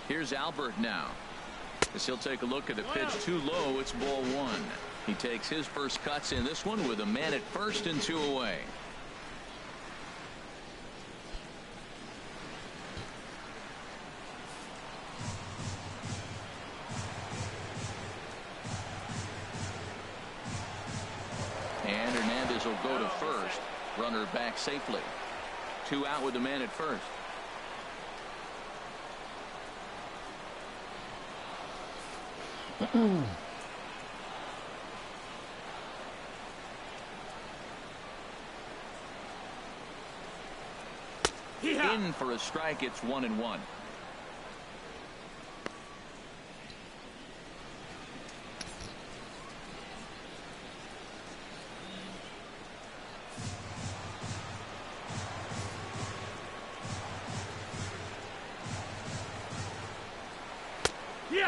Speaker 1: Here's Albert now. As he'll take a look at the pitch too low. It's ball 1. He takes his first cuts in this one with a man at first and 2 away. And Hernandez will go to first. Runner back safely. 2 out with the man at first. In for a strike. It's 1-1.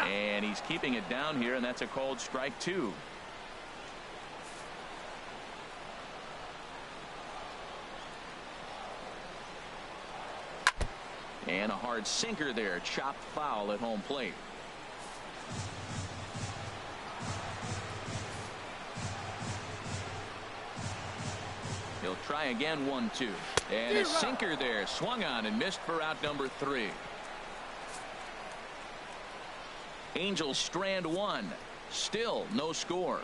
Speaker 1: And he's keeping it down here, and that's a called strike 2. And a hard sinker there, chopped foul at home plate. He'll try again, 1-2. And a sinker there, swung on and missed for out number 3. Angels strand 1. Still no score.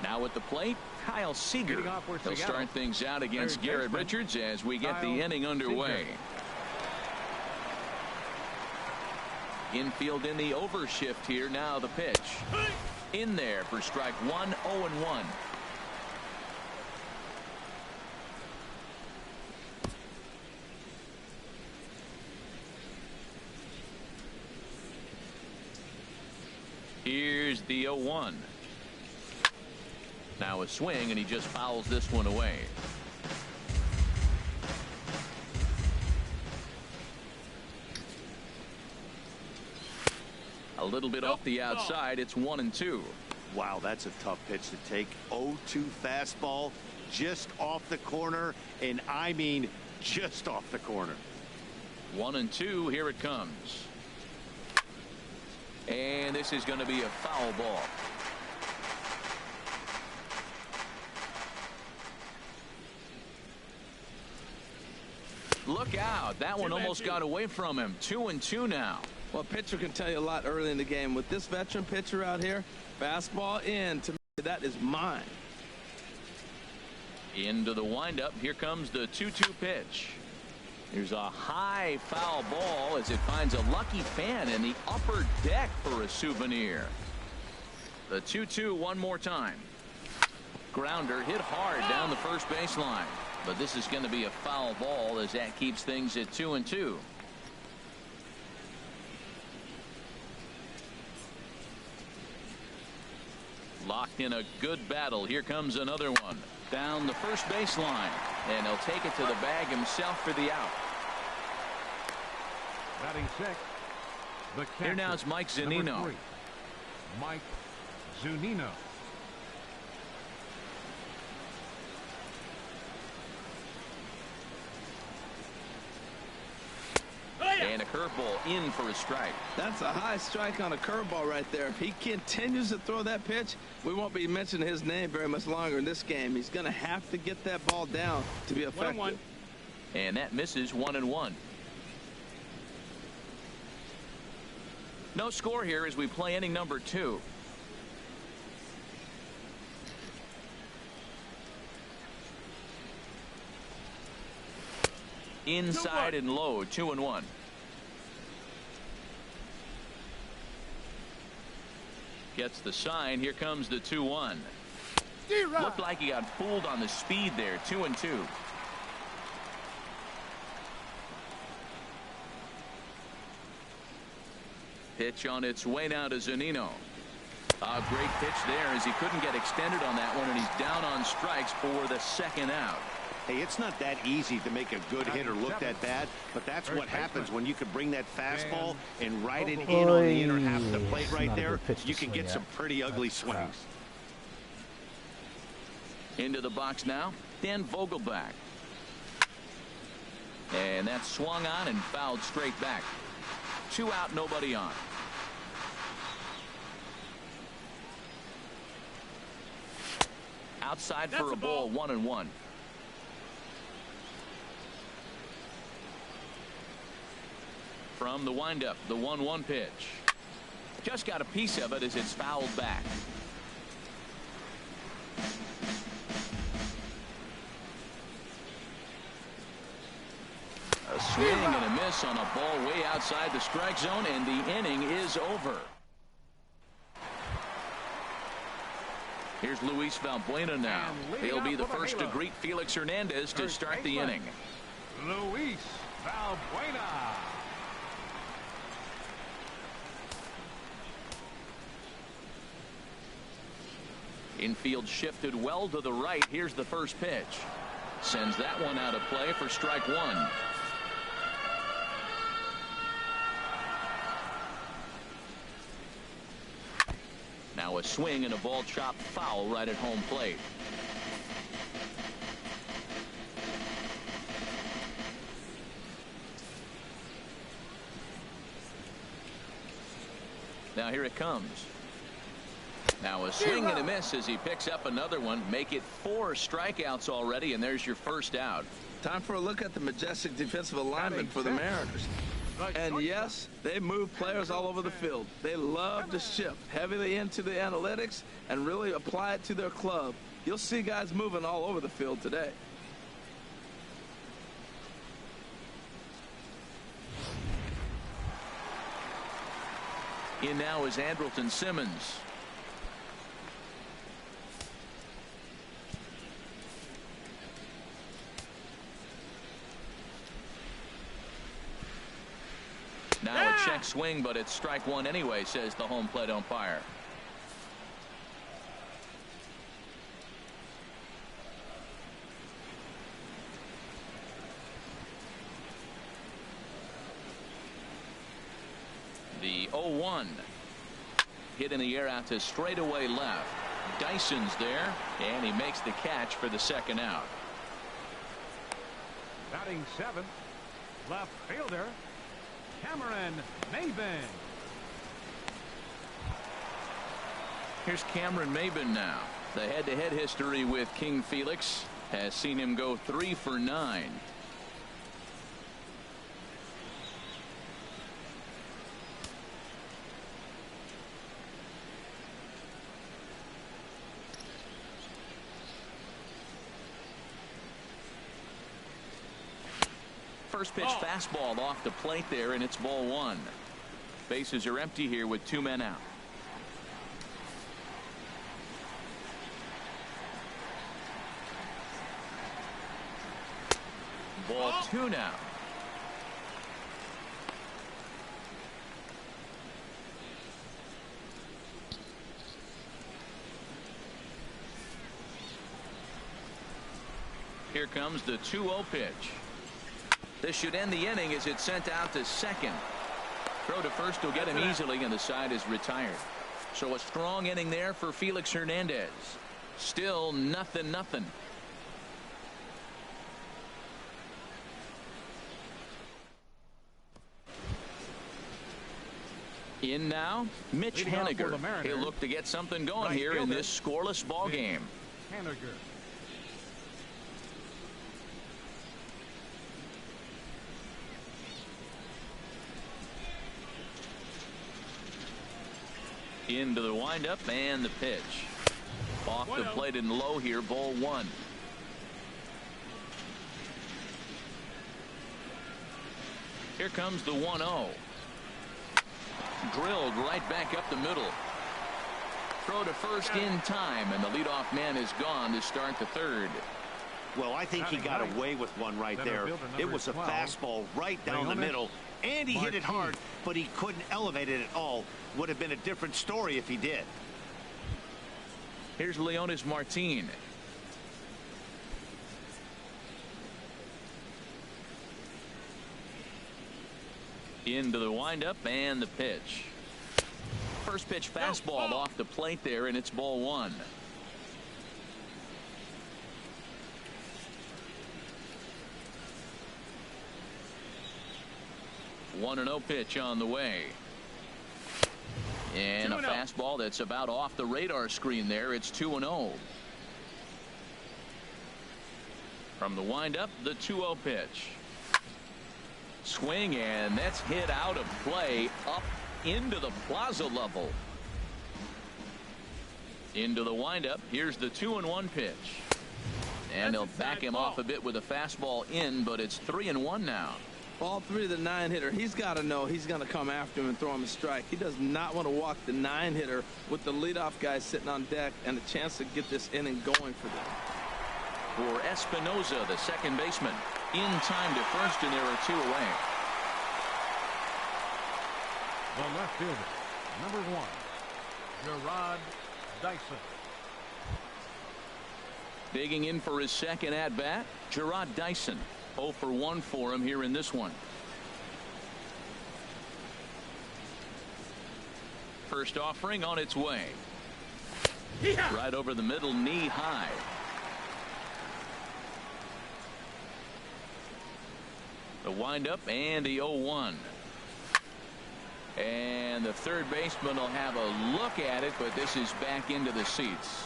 Speaker 1: Now at the plate, Kyle Seager. He'll start things out against Garrett Richards as we get the inning underway. Infield in the overshift here. Now the pitch. In there for strike 1, 0-1. Here's the 0-1. Now a swing, and he just fouls this one away. A little bit off the outside. It's 1-2.
Speaker 2: Wow, that's a tough pitch to take. 0-2 fastball just off the corner, and I mean just off the corner.
Speaker 1: 1-2. Here it comes. And this is going to be a foul ball. Look out. That one almost got away from him. 2-2 now.
Speaker 3: Well, a pitcher can tell you a lot early in the game. With this veteran pitcher out here, fastball in, to me, that is mine.
Speaker 1: Into the windup. Here comes the 2-2 pitch. Here's a high foul ball as it finds a lucky fan in the upper deck for a souvenir. The 2-2 one more time. Grounder hit hard down the first baseline. But this is going to be a foul ball as that keeps things at 2-2. Locked in a good battle. Here comes another one. Down the first baseline. And he'll take it to the bag himself for the out.
Speaker 4: Batting sixth, the catcher,
Speaker 1: here now is Mike Zunino.
Speaker 4: 3, Mike Zunino.
Speaker 1: And a curveball in for a strike.
Speaker 3: That's a high strike on a curveball right there. If he continues to throw that pitch, we won't be mentioning his name very much longer in this game. He's going to have to get that ball down to be effective.
Speaker 4: 1-1.
Speaker 1: And that misses. 1-1. No score here as we play inning number 2. Inside and low, 2-1. Gets the sign. Here comes the 2-1. Looked like he got fooled on the speed there. 2-2. Pitch on its way now to Zunino. A great pitch there as he couldn't get extended on that one, and he's down on strikes for the second out.
Speaker 2: Hey, it's not that easy to make a good hitter look that bad, but that's what happens when you can bring that fastball and ride it in on the inner half of the plate right there. You can get some pretty ugly swings.
Speaker 1: Into the box now, Dan Vogelbach. And that's swung on and fouled straight back. 2 out, nobody on. Outside for a ball, 1-1. From the windup, the 1-1 pitch. Just got a piece of it as it's fouled back. A swing and a miss on a ball way outside the strike zone, and the inning is over. Here's Luis Valbuena now. He'll be the first to greet Felix Hernandez to start the inning.
Speaker 4: Luis Valbuena.
Speaker 1: Infield shifted well to the right. Here's the first pitch. Sends that one out of play for strike 1. Now a swing and a ball chopped foul right at home plate. Now here it comes. Now a swing and a miss as he picks up another one. Make it 4 strikeouts already, and there's your first out.
Speaker 3: Time for a look at the majestic defensive alignment for the Mariners. And yes, they move players all over the field. They love to shift heavily into the analytics and really apply it to their club. You'll see guys moving all over the field today.
Speaker 1: In now is Andrelton Simmons. Now a check swing, but it's strike 1 anyway, says the home plate umpire. The 0-1. Hit in the air out to straightaway left. Dyson's there, and he makes the catch for the second out.
Speaker 4: Batting 7th, left fielder Cameron Maybin.
Speaker 1: Here's Cameron Maybin now. The head-to-head history with King Felix has seen him go 3 for 9. First pitch fastball off the plate there, and it's ball 1. Bases are empty here with 2 men out. Ball 2 now. Here comes the 2-0 pitch. This should end the inning as it's sent out to second. Throw to first will get him easily, and the side is retired. So a strong inning there for Felix Hernandez. Still 0-0. In now, Mitch Haniger. He'll look to get something going here in this scoreless ball game.
Speaker 4: Haniger.
Speaker 1: Into the windup and the pitch. Off the plate and low here, ball one. Here comes the 1-0. Drilled right back up the middle. Throw to first in time, and the leadoff man is gone to start the third.
Speaker 2: Well, I think he got away with one right there. It was a fastball right down the middle, and he hit it hard, but he couldn't elevate it at all. Would have been a different story if he did.
Speaker 1: Here's Leonys Martin. Into the windup and the pitch. First pitch fastball off the plate there, and it's ball one. One and 0 pitch on the way. And a fastball that's about off the radar screen there. It's 2-0. From the windup, the 2-0 pitch. Swing, and that's hit out of play up into the plaza level. Into the windup. Here's the 2-1 pitch. And they'll back him off a bit with a fastball in, but it's 3-1 now.
Speaker 3: Ball three to the 9-hitter. He's got to know he's going to come after him and throw him a strike. He does not want to walk the 9-hitter with the leadoff guy sitting on deck and a chance to get this inning going for them.
Speaker 1: For Espinoza, the second baseman, in time to first, and there are two away.
Speaker 4: The left fielder, number 1, Jarrod Dyson.
Speaker 1: Digging in for his second at-bat, Jarrod Dyson. 0 for 1 for him here in this one. First offering on its way. Right over the middle, knee high. The windup and the 0-1. And the third baseman will have a look at it, but this is back into the seats.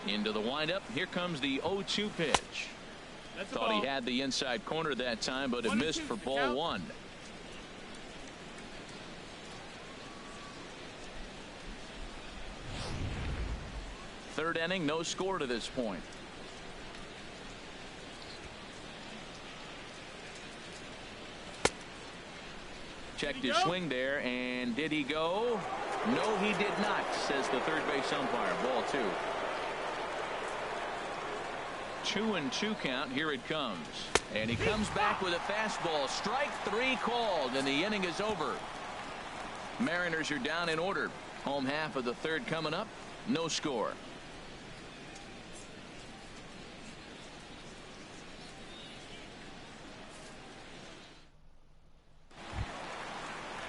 Speaker 1: Into the windup. Here comes the 0-2 pitch. Thought he had the inside corner that time, but it missed for ball one. Third inning, no score to this point. Checked his swing there, and did he go? No, he did not, says the third base umpire. Ball two. 2-2 count. Here it comes. And he comes back with a fastball. Strike three called, and the inning is over. Mariners are down in order. Home half of the third coming up. No score.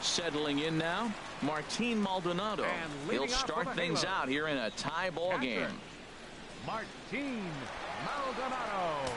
Speaker 1: Settling in now, Martin Maldonado. He'll start things out here in a tie ball game.
Speaker 4: Martin Maldonado.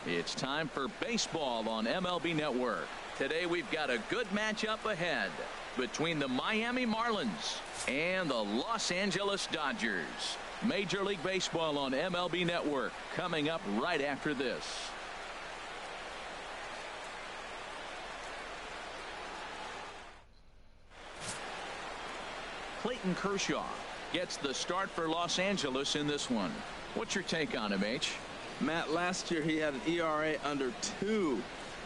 Speaker 1: It's time for baseball on MLB Network. Today we've got a good matchup ahead between the Miami Marlins and the Los Angeles Dodgers. Major League Baseball on MLB Network coming up right after this. Clayton Kershaw gets the start for Los Angeles in this one. What's your take on him, H?
Speaker 3: Matt, last year he had an ERA under 2.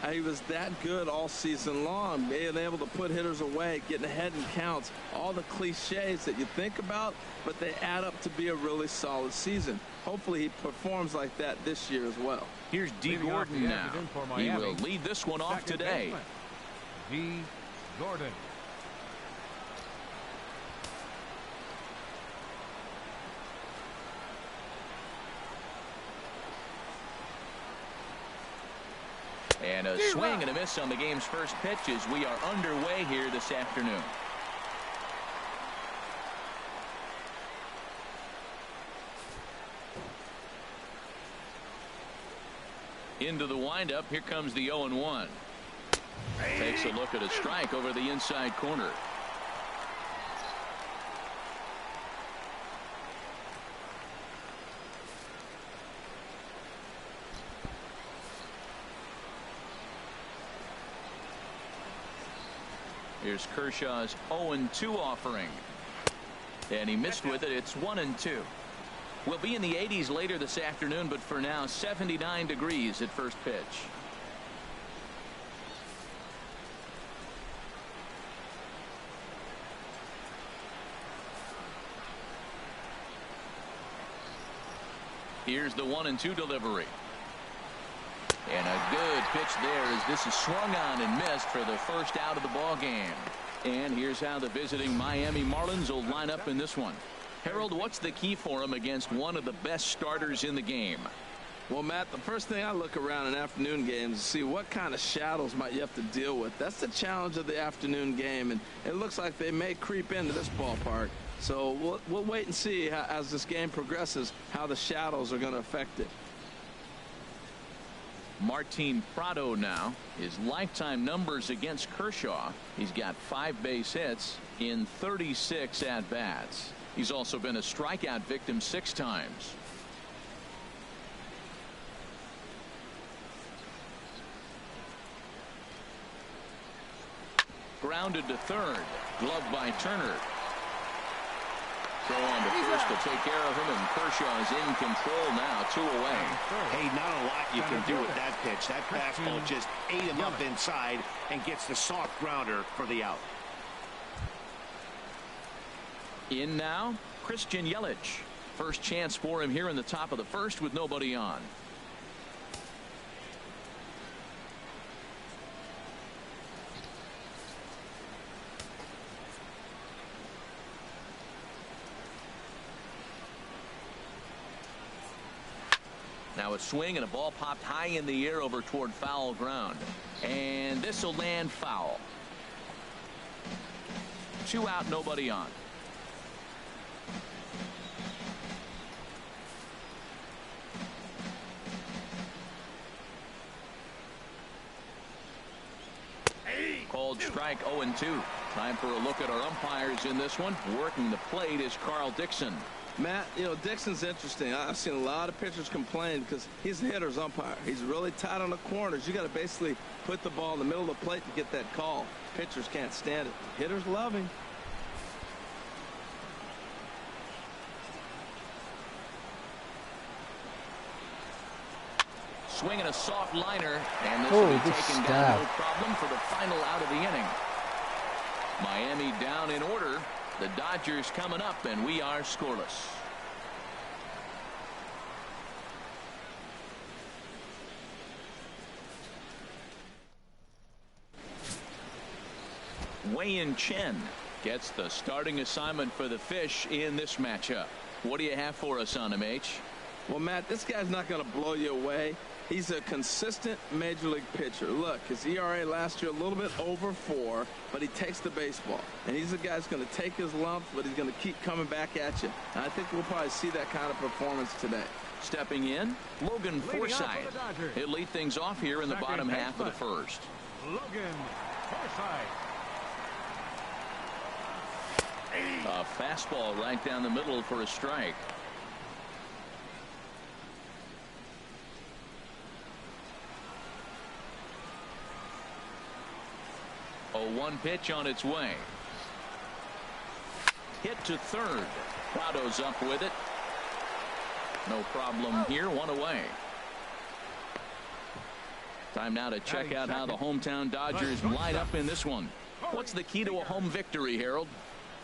Speaker 3: He was that good all season long, being able to put hitters away, getting ahead in counts, all the cliches that you think about, but they add up to be a really solid season. Hopefully he performs like that this year as well.
Speaker 1: Here's D. Gordon now. He will lead this one off today.
Speaker 4: D. Gordon.
Speaker 1: And a swing and a miss on the game's first pitch as we are underway here this afternoon. Into the windup. Here comes the 0-1. Takes a look at a strike over the inside corner. Here's Kershaw's 0-2 offering. And he missed with it. It's 1-2. We'll be in the 80s later this afternoon, but for now 79 degrees at first pitch. Here's the 1-2 delivery. And a good pitch there as this is swung on and missed for the first out of the ball game. And here's how the visiting Miami Marlins will line up in this one. Harold, what's the key for him against one of the best starters in the game?
Speaker 3: Well, Matt, the first thing I look around in afternoon games is see what kind of shadows might you have to deal with. That's the challenge of the afternoon game, and it looks like they may creep into this ballpark. So we'll wait and see how, as this game progresses, how the shadows are going to affect it.
Speaker 1: Martin Prado now. His lifetime numbers against Kershaw. He's got 5 base hits in 36 at-bats. He's also been a strikeout victim 6 times. Grounded to third. Gloved by Turner. Throw on to first to take care of him, and Kershaw is in control now, 2 away.
Speaker 2: Hey, not a lot you can do with that pitch. That fastball just ate him up inside and gets the soft grounder for the out.
Speaker 1: In now, Christian Yelich. First chance for him here in the top of the first with nobody on. Now a swing and a ball popped high in the air over toward foul ground. And this will land foul. 2 out, nobody on. Called strike 0-2. Time for a look at our umpires in this one. Working the plate is Carl Dixon.
Speaker 3: Matt, you know, Dixon's interesting. I've seen a lot of pitchers complain because he's a hitter's umpire. He's really tight on the corners. You got to basically put the ball in the middle of the plate to get that call. Pitchers can't stand it. Hitters love him.
Speaker 1: Swinging a soft liner, and this will be taken down no problem for the final out of the inning. Miami down in order. The Dodgers coming up, and we are scoreless. Wei-Yin Chen gets the starting assignment for the Fish in this matchup. What do you have for us on him, H?
Speaker 3: Well, Matt, this guy's not going to blow you away. He's a consistent major league pitcher. Look, his ERA last year a little bit over 4, but he takes the baseball. And he's the guy that's going to take his lumps, but he's going to keep coming back at you. And I think we'll probably see that kind of performance today.
Speaker 1: Stepping in, Logan Forsythe. He'll lead things off here in the bottom half of the first.
Speaker 4: Logan Forsythe.
Speaker 1: A fastball right down the middle for a strike. 0-1 pitch on its way. Hit to third. Prado's up with it. No problem here. 1 away. Time now to check out how the hometown Dodgers line up in this one. What's the key to a home victory, Harold?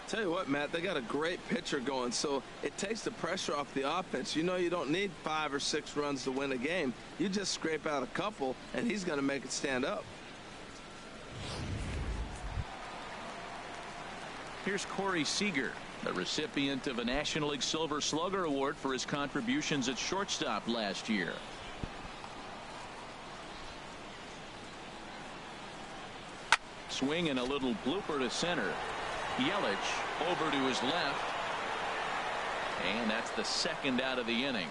Speaker 3: Tell you what, Matt, they got a great pitcher going, so it takes the pressure off the offense. You know you don't need 5 or 6 runs to win a game. You just scrape out a couple, and he's going to make it stand up.
Speaker 1: Here's Corey Seager, the recipient of a National League Silver Slugger Award for his contributions at shortstop last year. Swing and a little blooper to center. Yelich over to his left. And that's the second out of the inning.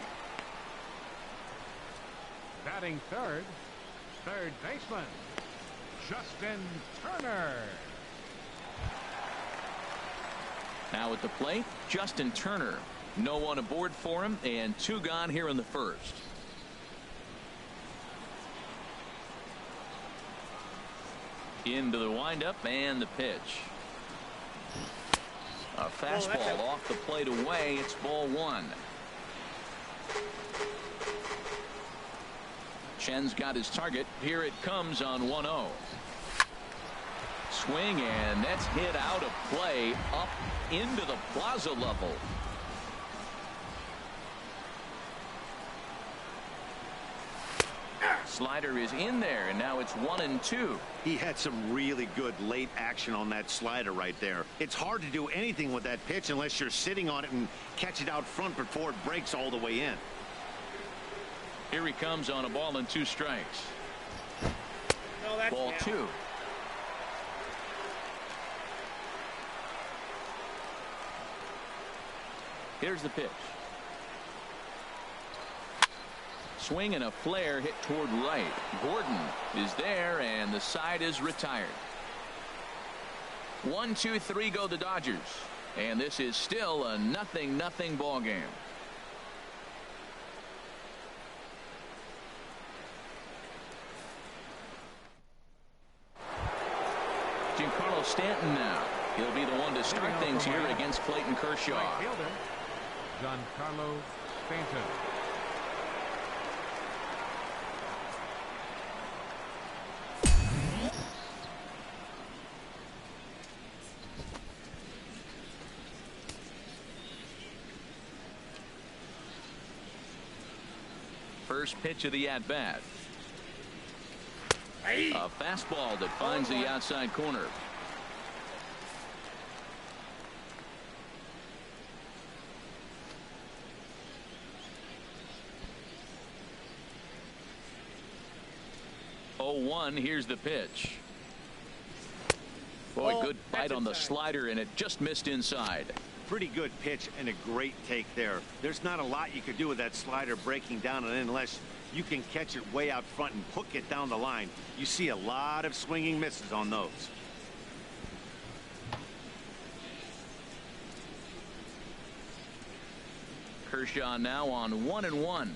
Speaker 4: Batting third, third baseman, Justin Turner.
Speaker 1: Now at the plate, Justin Turner. No one aboard for him, and 2 gone here in the first. Into the windup and the pitch. A fastball off the plate away. It's ball 1. Chen's got his target. Here it comes on 1-0. Swing, and that's hit out of play up into the plaza level. Slider is in there, and now it's 1-2.
Speaker 2: He had some really good late action on that slider right there. It's hard to do anything with that pitch unless you're sitting on it and catch it out front before it breaks all the way in.
Speaker 1: Here he comes on a ball and 2 strikes. Ball 2. Here's the pitch. Swing and a flare hit toward right. Gordon is there, and the side is retired. 1, 2, 3 go the Dodgers, and this is still a 0-0 ball game. Giancarlo Stanton now. He'll be the one to start things here against Clayton Kershaw.
Speaker 4: Right fielder, Giancarlo Stanton.
Speaker 1: First pitch of the at-bat. A fastball that finds the outside corner. Here's the pitch. Boy, good bite on the slider, and it just missed inside.
Speaker 2: Pretty good pitch and a great take there. There's not a lot you could do with that slider breaking down and in unless you can catch it way out front and hook it down the line. You see a lot of swinging misses on those.
Speaker 1: Kershaw now on 1-1.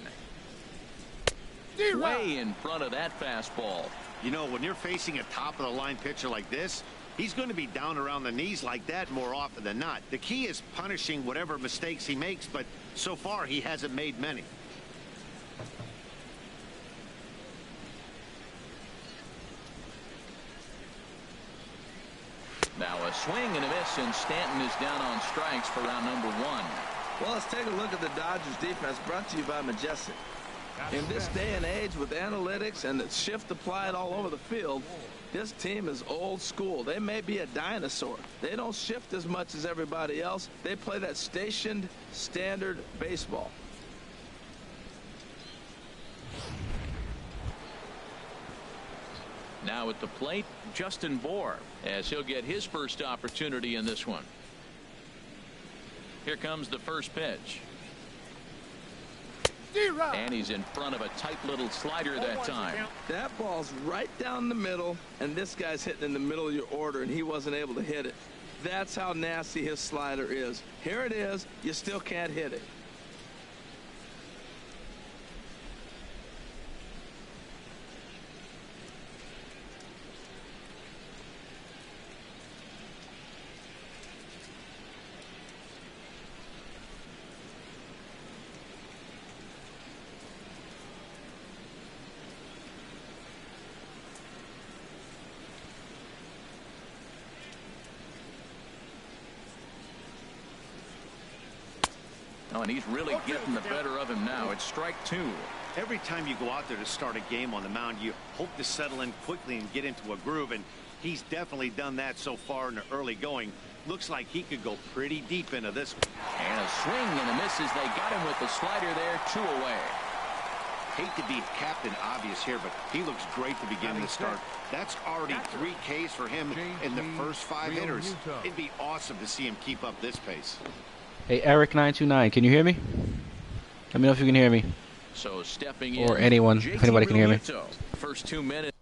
Speaker 1: Way in front of that fastball.
Speaker 2: You know, when you're facing a top of the line pitcher like this, he's going to be down around the knees like that more often than not. The key is punishing whatever mistakes he makes, but so far he hasn't made many.
Speaker 1: Now a swing and a miss, and Stanton is down on strikes for round number 1.
Speaker 3: Well, let's take a look at the Dodgers defense, brought to you by Majestic. In this day and age with analytics and the shift applied all over the field, this team is old school. They may be a dinosaur. They don't shift as much as everybody else. They play that stationed standard baseball.
Speaker 1: Now at the plate, Justin Bour, as he'll get his first opportunity in this one. Here comes the first pitch. And he's in front of a tight little slider that time.
Speaker 3: That ball's right down the middle, and this guy's hitting in the middle of your order, and he wasn't able to hit it. That's how nasty his slider is. Here it is. You still can't hit it.
Speaker 1: Oh, and he's really getting the better of him now. It's strike two.
Speaker 2: Every time you go out there to start a game on the mound, you hope to settle in quickly and get into a groove, and he's definitely done that so far in the early going. Looks like he could go pretty deep into this one.
Speaker 1: And a swing and a miss as they got him with the slider there, 2 away.
Speaker 2: Hate to be Captain Obvious here, but he looks great to begin the start. That's already 3 Ks for him in the first 5 hitters. It'd be awesome to see him keep up this pace.
Speaker 5: Hey, Eric929, can you hear me? Let me know if you can hear me.
Speaker 1: So stepping in,
Speaker 5: or anyone, if anybody can hear me.
Speaker 1: First 2 minutes.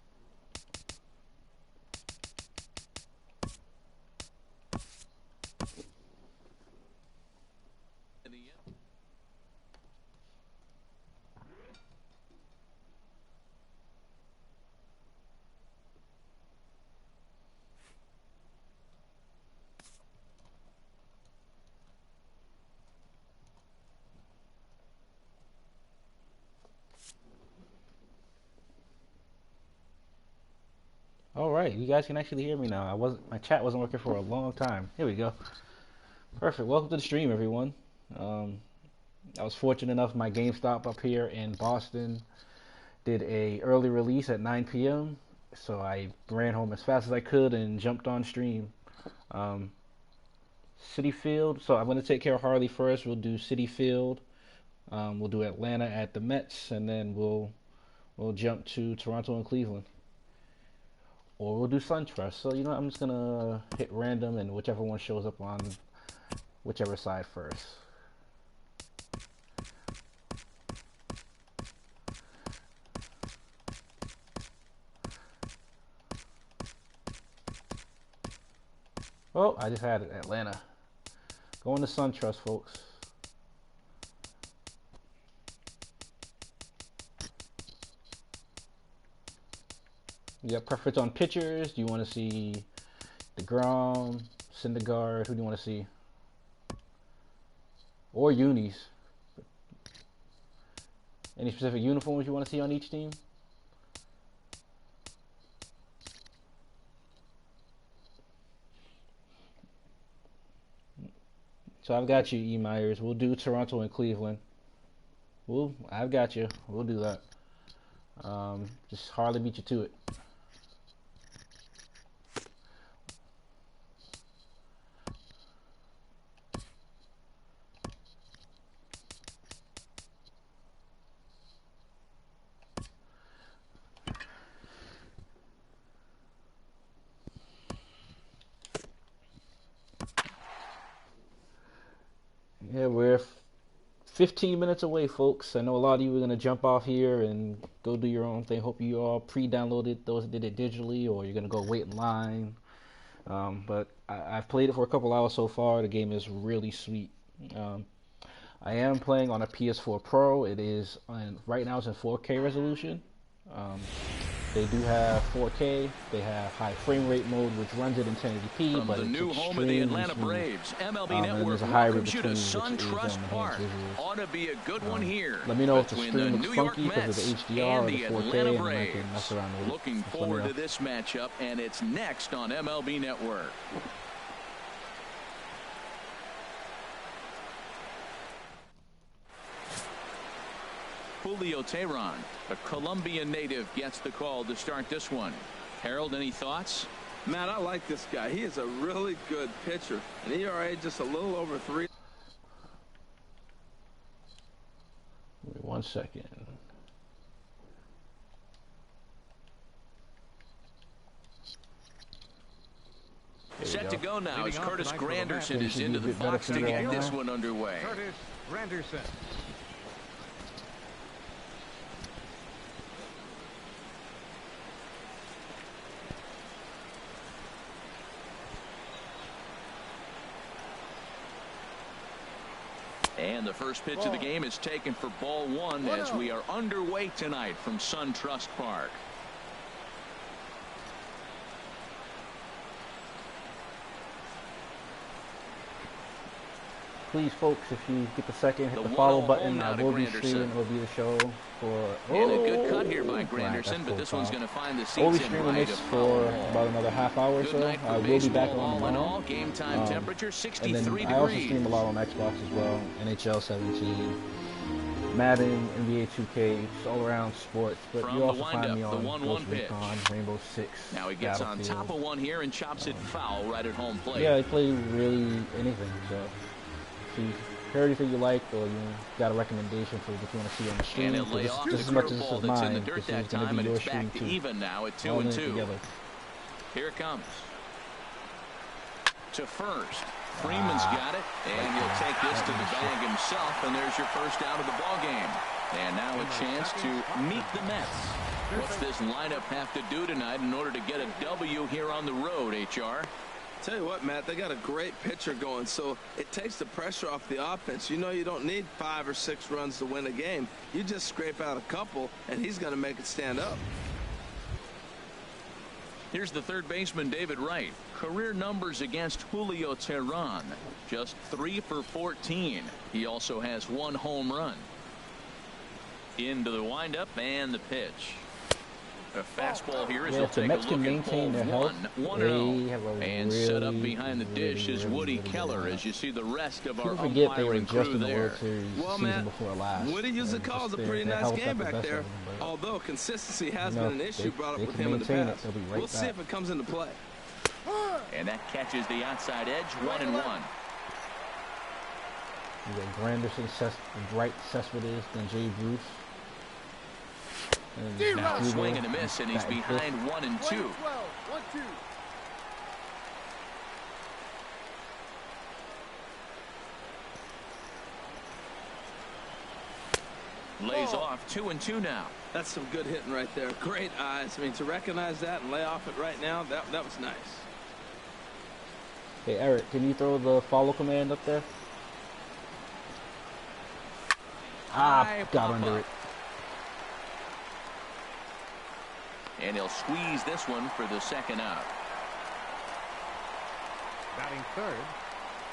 Speaker 5: All right, you guys can actually hear me now. My chat wasn't working for a long time. Here we go. Perfect. Welcome to the stream, everyone. I was fortunate enough, my GameStop up here in Boston did a early release at 9 p.m. So I ran home as fast as I could and jumped on stream. Citi Field. So I'm going to take care of Harley first. We'll do Citi Field. We'll do Atlanta at the Mets, and then we'll jump to Toronto and Cleveland. Or we'll do SunTrust. So, you know, I'm just going to hit random, and whichever one shows up on whichever side first. Oh, I just had it. Atlanta. Going to SunTrust, folks. You got preference on pitchers? Do you want to see DeGrom, Syndergaard? Who do you want to see? Or unis? Any specific uniforms you want to see on each team? So I've got you, E. Myers. We'll do Toronto and Cleveland. I've got you. We'll do that. Just hardly beat you to it. Yeah, we're 15 minutes away, folks. I know a lot of you are going to jump off here and go do your own thing. Hope you all pre-downloaded those that did it digitally, or you're going to go wait in line. But I've played it for a couple hours so far. The game is really sweet. I am playing on a PS4 Pro. It is, right now it's in 4K resolution. They do have 4K. They have high frame rate mode, which runs it in 1080p.
Speaker 1: From
Speaker 5: but
Speaker 1: the
Speaker 5: it's
Speaker 1: new home of the Atlanta Braves, MLB Network welcomes you to SunTrust Park. Ought to be a good one here.
Speaker 5: Let me know if the
Speaker 1: between
Speaker 5: stream
Speaker 1: the
Speaker 5: looks
Speaker 1: New York
Speaker 5: funky because
Speaker 1: Mets
Speaker 5: of the HDR or
Speaker 1: and
Speaker 5: the
Speaker 1: the
Speaker 5: 4K,
Speaker 1: Atlanta
Speaker 5: and I
Speaker 1: Braves.
Speaker 5: can mess around with it.
Speaker 1: Looking
Speaker 5: Just let me
Speaker 1: forward
Speaker 5: know.
Speaker 1: to this matchup, and it's next on MLB Network. Julio Teheran, a Colombian native, gets the call to start this one. Harold, any thoughts?
Speaker 3: Man, I like this guy. He is a really good pitcher. An ERA just a little over 3.
Speaker 5: Give me 1 second.
Speaker 1: Set to go now as
Speaker 4: Leading off
Speaker 1: Curtis
Speaker 4: tonight for the Mets.
Speaker 1: Granderson is into the box to get this one underway.
Speaker 4: Curtis Granderson.
Speaker 1: And the first pitch of the game is taken for ball one as we are underway tonight from SunTrust Park.
Speaker 5: Please, folks, if you get the second, hit
Speaker 1: The
Speaker 5: the follow
Speaker 1: 1-0
Speaker 5: button.
Speaker 1: home
Speaker 5: I
Speaker 1: now to
Speaker 5: will be
Speaker 1: Granderson.
Speaker 5: streaming. It will be the show for.
Speaker 1: And a good cut here by
Speaker 5: flag, that's
Speaker 1: Granderson, but this
Speaker 5: full
Speaker 1: one's
Speaker 5: foul.
Speaker 1: going to find the
Speaker 5: We'll be
Speaker 1: seats in
Speaker 5: streaming
Speaker 1: right
Speaker 5: this
Speaker 1: of
Speaker 5: for
Speaker 1: foul ball.
Speaker 5: about another half hour or
Speaker 1: Good
Speaker 5: so.
Speaker 1: night for
Speaker 5: I will be back
Speaker 1: baseball,
Speaker 5: on
Speaker 1: all in all.
Speaker 5: tomorrow.
Speaker 1: Game time temperature
Speaker 5: And
Speaker 1: 63
Speaker 5: then I also
Speaker 1: degrees.
Speaker 5: stream a lot on Xbox as well. NHL 17, Madden, NBA 2K, just all around sports. But
Speaker 1: From
Speaker 5: you
Speaker 1: the
Speaker 5: also find
Speaker 1: windup,
Speaker 5: me
Speaker 1: the
Speaker 5: on
Speaker 1: 1-1
Speaker 5: Ghost
Speaker 1: pitch.
Speaker 5: Recon, Rainbow Six.
Speaker 1: Now he gets on
Speaker 5: Battlefield.
Speaker 1: top of one here and chops it foul right at home plate.
Speaker 5: Yeah, I play really anything. So if you heard anything you liked or you got a recommendation for what you want to see on the stream,
Speaker 1: And he'll lay
Speaker 5: this
Speaker 1: off
Speaker 5: just
Speaker 1: the
Speaker 5: as much as this
Speaker 1: curveball
Speaker 5: is
Speaker 1: that's in the
Speaker 5: mine,
Speaker 1: dirt
Speaker 5: this
Speaker 1: that
Speaker 5: is going to
Speaker 1: time,
Speaker 5: be
Speaker 1: and
Speaker 5: your
Speaker 1: it's back
Speaker 5: stream
Speaker 1: to
Speaker 5: too.
Speaker 1: even now at
Speaker 5: All in it
Speaker 1: 2-2.
Speaker 5: together.
Speaker 1: Here it comes. To first. Freeman's got it, and he'll take this to the bag himself, and there's your first out of the ball game. And now a chance to meet the Mets. What's this lineup have to do tonight in order to get a W here on the road, HR?
Speaker 3: Tell you what, Matt, they got a great pitcher going, so it takes the pressure off the offense. You know you don't need 5 or 6 runs to win a game. You just scrape out a couple, and he's going to make it stand up.
Speaker 1: Here's the third baseman, David Wright. Career numbers against Julio Teheran, just 3 for 14. He also has 1 home run. Into the windup and the pitch. A fastball here as
Speaker 5: Yeah,
Speaker 1: he'll
Speaker 5: if the
Speaker 1: take
Speaker 5: Mets
Speaker 1: a
Speaker 5: can
Speaker 1: look at
Speaker 5: maintain
Speaker 1: ball
Speaker 5: their health,
Speaker 1: 1-0.
Speaker 5: they have a
Speaker 1: And
Speaker 5: really,
Speaker 1: set up behind the dish
Speaker 5: really,
Speaker 1: is
Speaker 5: really,
Speaker 1: Woody
Speaker 5: really
Speaker 1: Keller
Speaker 5: good
Speaker 1: as you see the rest of our
Speaker 5: People forget they were
Speaker 1: umpiring
Speaker 5: just
Speaker 1: crew
Speaker 5: in the
Speaker 1: there.
Speaker 5: World Series
Speaker 3: Well,
Speaker 5: season
Speaker 3: Matt,
Speaker 5: before last.
Speaker 3: Woody usually
Speaker 5: and
Speaker 3: calls a
Speaker 5: just
Speaker 3: pretty
Speaker 5: their
Speaker 3: nice
Speaker 5: health
Speaker 3: game
Speaker 5: got the
Speaker 3: back
Speaker 5: best
Speaker 3: there,
Speaker 5: of them, but,
Speaker 3: although consistency has
Speaker 5: you know,
Speaker 3: been an issue
Speaker 5: they-
Speaker 3: brought
Speaker 5: they
Speaker 3: up with
Speaker 5: can
Speaker 3: him in the
Speaker 5: maintain it.
Speaker 3: past.
Speaker 5: They'll be right
Speaker 3: We'll see
Speaker 5: back.
Speaker 3: if it comes into play.
Speaker 1: And that catches the outside edge, 1-1.
Speaker 5: You got Granderson, Bright, Cespedes, then Jay Bruce. And
Speaker 1: Now a
Speaker 5: Hugo,
Speaker 1: swing and a miss, and he's
Speaker 5: batting
Speaker 1: behind
Speaker 5: fifth.
Speaker 1: 1-2. Lays off 2-2 now.
Speaker 3: That's some good hitting right there. Great eyes. I mean, to recognize that and lay off it right now, that was nice.
Speaker 5: Hey, Eric, can you throw the follow command up there?
Speaker 1: High
Speaker 5: Got
Speaker 1: pop
Speaker 5: under
Speaker 1: up.
Speaker 5: it.
Speaker 1: And he'll squeeze this one for the second out.
Speaker 4: Batting third,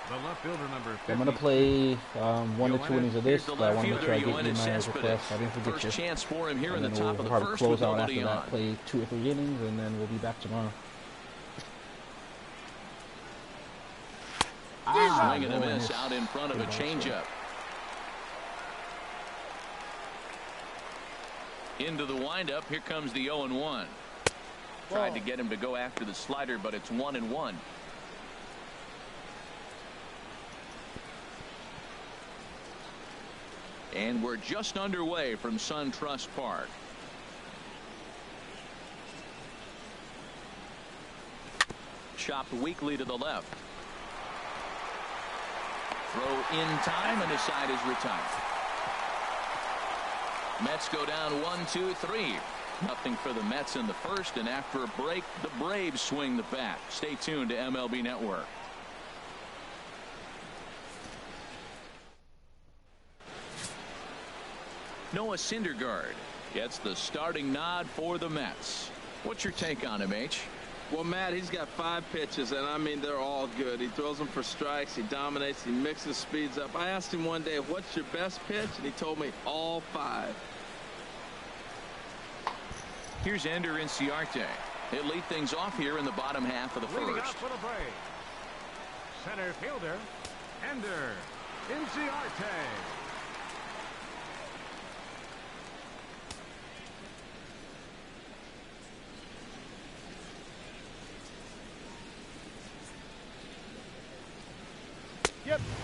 Speaker 4: the left fielder number 50.
Speaker 5: I'm going to play 1 to 2 innings of
Speaker 1: Here's
Speaker 5: this,
Speaker 1: the
Speaker 5: but I
Speaker 1: left
Speaker 5: want to make
Speaker 1: fielder,
Speaker 5: sure I get you
Speaker 1: Yoenis
Speaker 5: my
Speaker 1: Cespedes.
Speaker 5: request. I didn't forget
Speaker 1: First
Speaker 5: you.
Speaker 1: chance for him here in
Speaker 5: And
Speaker 1: the
Speaker 5: then
Speaker 1: top
Speaker 5: we'll
Speaker 1: of the
Speaker 5: probably
Speaker 1: first
Speaker 5: close
Speaker 1: with
Speaker 5: out
Speaker 1: nobody
Speaker 5: after
Speaker 1: on.
Speaker 5: that, play 2 or 3 innings, and then we'll be back tomorrow.
Speaker 1: Swing and a
Speaker 5: boy,
Speaker 1: miss
Speaker 5: miss.
Speaker 1: out in front of a
Speaker 5: Good ball,
Speaker 1: changeup. Into the windup. Here comes the 0-1. Tried to get him to go after the slider, but it's 1-1. And we're just underway from SunTrust Park. Chopped weakly to the left. Throw in time, and his side is retired. Mets go down 1-2-3. Nothing for the Mets in the first, and after a break, the Braves swing the bat. Stay tuned to MLB Network. Noah Syndergaard gets the starting nod for the Mets. What's your take on him, H?
Speaker 3: Well, Matt, he's got 5 pitches, and I mean, they're all good. He throws them for strikes. He dominates. He mixes speeds up. I asked him one day, what's your best pitch? And he told me all 5.
Speaker 1: Here's Ender Inciarte. He'll lead things off here in the bottom half of the
Speaker 4: Leading
Speaker 1: first.
Speaker 4: off for the Braves, center fielder, Ender Inciarte.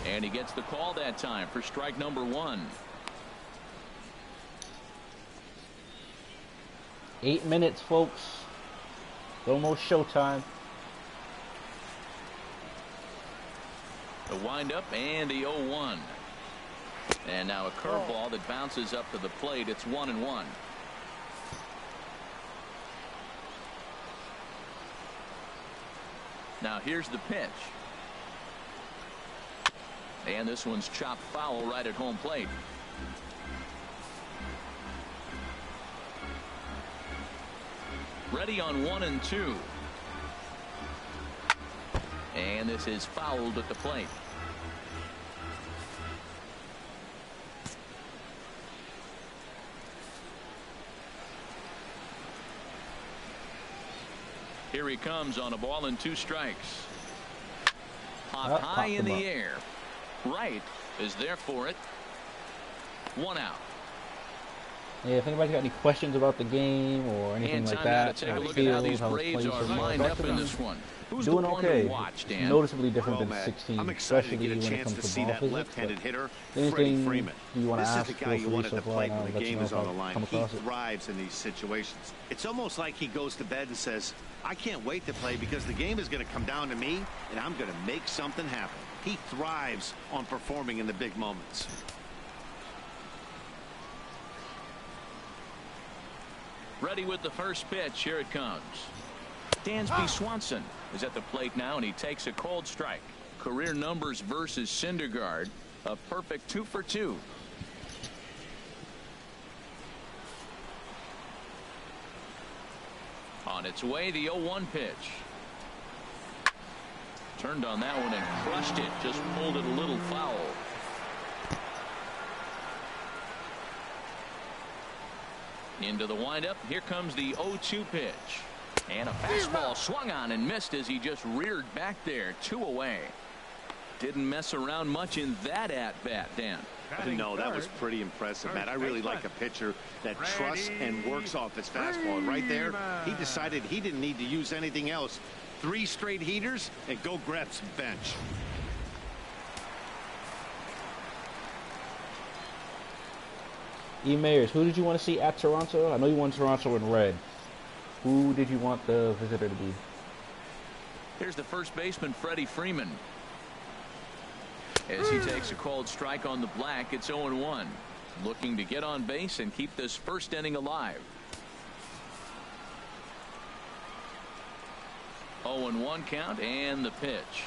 Speaker 1: And he gets the call that time for strike number 1.
Speaker 5: 8 minutes, folks. Almost showtime.
Speaker 1: The windup and the 0-1. And now a curveball that bounces up to the plate. It's 1-1. Now here's the pitch. And this one's chopped foul right at home plate. Ready on 1-2. And this is fouled at the plate. Here he comes on a ball and 2 strikes. Popped high in the air. Right is there for it. 1 out.
Speaker 5: Yeah, if anybody's got any questions about the game or anything like that,
Speaker 1: take a look at how these Braves are lined up in this one. Who's
Speaker 5: doing
Speaker 1: the one
Speaker 5: okay.
Speaker 1: to watch, Dan?
Speaker 5: Noticeably different
Speaker 2: Well,
Speaker 5: than
Speaker 2: Matt,
Speaker 5: 16,
Speaker 2: I'm excited to
Speaker 5: especially
Speaker 2: get a
Speaker 5: when it
Speaker 2: chance
Speaker 5: comes
Speaker 2: to
Speaker 5: to
Speaker 2: see
Speaker 5: ball
Speaker 2: that
Speaker 5: physics.
Speaker 2: left-handed hitter,
Speaker 5: Anything
Speaker 2: Freddie Freeman.
Speaker 5: you want to
Speaker 2: This is
Speaker 5: ask,
Speaker 2: the
Speaker 5: feel
Speaker 2: guy you
Speaker 5: free
Speaker 2: want at
Speaker 5: so
Speaker 2: the
Speaker 5: far,
Speaker 2: plate
Speaker 5: and I'll
Speaker 2: when the
Speaker 5: let you
Speaker 2: game
Speaker 5: know
Speaker 2: is
Speaker 5: if
Speaker 2: on the
Speaker 5: I
Speaker 2: line.
Speaker 5: come
Speaker 2: He
Speaker 5: across it.
Speaker 2: thrives in these situations. It's almost like he goes to bed and says, I can't wait to play because the game is going to come down to me and I'm going to make something happen. He thrives on performing in the big moments.
Speaker 1: Ready with the first pitch. Here it comes. Dansby Swanson is at the plate now, and he takes a cold strike. Career numbers versus Syndergaard. A perfect 2 for 2. On its way, the 0-1 pitch. Turned on that one and crushed it. Just pulled it a little foul. Into the windup. Here comes the 0-2 pitch. And a fastball swung on and missed as he just reared back there. 2 away. Didn't mess around much in that at-bat, Dan.
Speaker 2: No, that was pretty impressive, Matt. I really like a pitcher that trusts and works off his fastball. And right there, he decided he didn't need to use anything else. 3 straight heaters and go grab some bench.
Speaker 5: E. Mayers, who did you want to see at Toronto? I know you want Toronto in red. Who did you want the visitor to be?
Speaker 1: Here's the first baseman, Freddie Freeman. As he takes a cold strike on the black, it's 0-1. Looking to get on base and keep this first inning alive. 0-1 count and the pitch.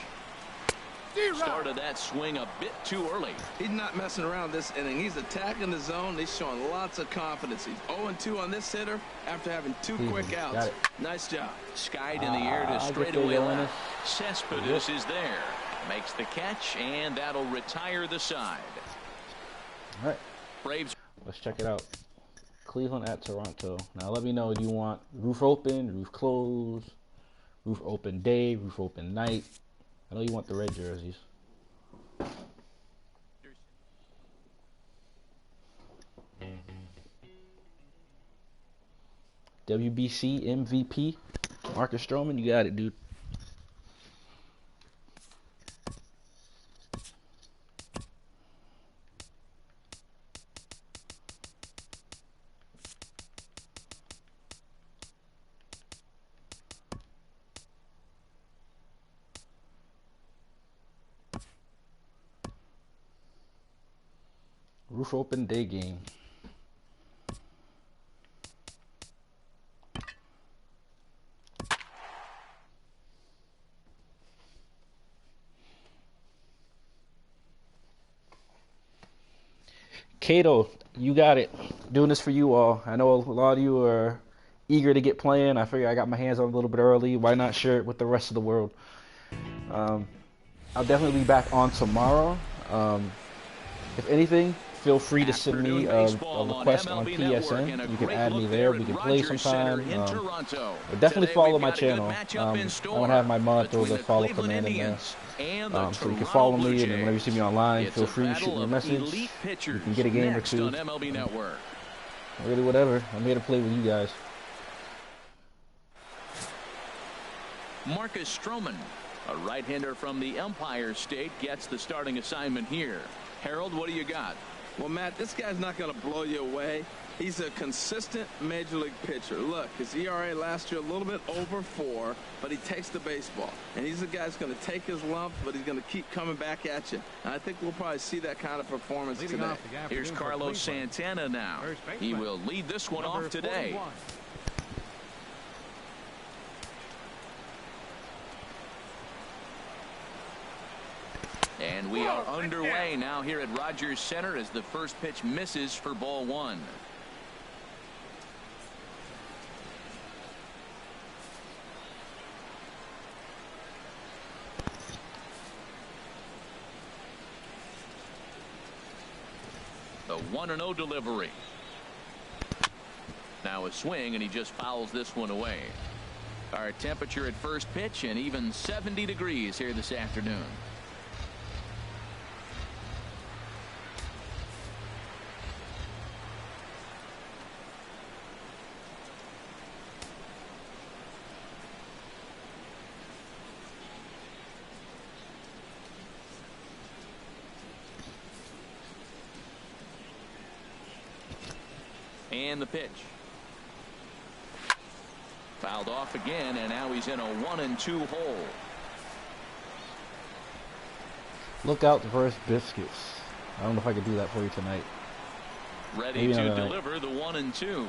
Speaker 1: Started that swing a bit too early.
Speaker 3: He's not messing around this inning. He's attacking the zone. He's showing lots of confidence. He's 0-2 on this hitter after having 2 quick outs. Nice job.
Speaker 1: Skied in the air to straightaway left. Cespedes is there. Makes the catch, and that'll retire the side.
Speaker 5: All right.
Speaker 1: Braves.
Speaker 5: Let's check it out. Cleveland at Toronto. Now let me know, do you want roof open, roof closed, roof open day, roof open night? I know you want the red jerseys. WBC MVP, Marcus Stroman, you got it, dude. Roof open day game. Cato, you got it. Doing this for you all. I know a lot of you are eager to get playing. I figure I got my hands on a little bit early. Why not share it with the rest of the world? I'll definitely be back on tomorrow. If anything, feel free to send me a request on PSN. You can add me there. We can play sometime. Definitely follow my channel. I'm going to have my mod throw the follow command in there. So you can follow me, and whenever you see me online, feel free to shoot me a message. You can get a game or two. Really, whatever. I'm here to play with you guys.
Speaker 1: Marcus Stroman, a right-hander from the Empire State, gets the starting assignment here. Harold, what do you got?
Speaker 3: Well, Matt, this guy's not going to blow you away. He's a consistent major league pitcher. Look, his ERA last year a little bit over 4, but he takes the baseball. And he's a guy that's going to take his lumps, but he's going to keep coming back at you. And I think we'll probably see that kind of performance
Speaker 4: Leading
Speaker 3: today.
Speaker 4: off the afternoon
Speaker 1: Here's
Speaker 4: for
Speaker 1: Carlos
Speaker 4: Cleveland.
Speaker 1: Santana now.
Speaker 4: First baseman,
Speaker 1: He will lead this one
Speaker 4: number
Speaker 1: off today.
Speaker 4: 41.
Speaker 1: And we are underway now here at Rogers Center as the first pitch misses for ball 1. The 1-0 delivery. Now a swing, and he just fouls this one away. Our temperature at first pitch, and even 70 degrees here this afternoon. And the pitch. Fouled off again, and now he's in a 1-2 hole.
Speaker 5: Look out for biscuits. I don't know if I could do that for you tonight.
Speaker 1: Ready
Speaker 5: Maybe
Speaker 1: to
Speaker 5: not tonight.
Speaker 1: deliver the 1-2.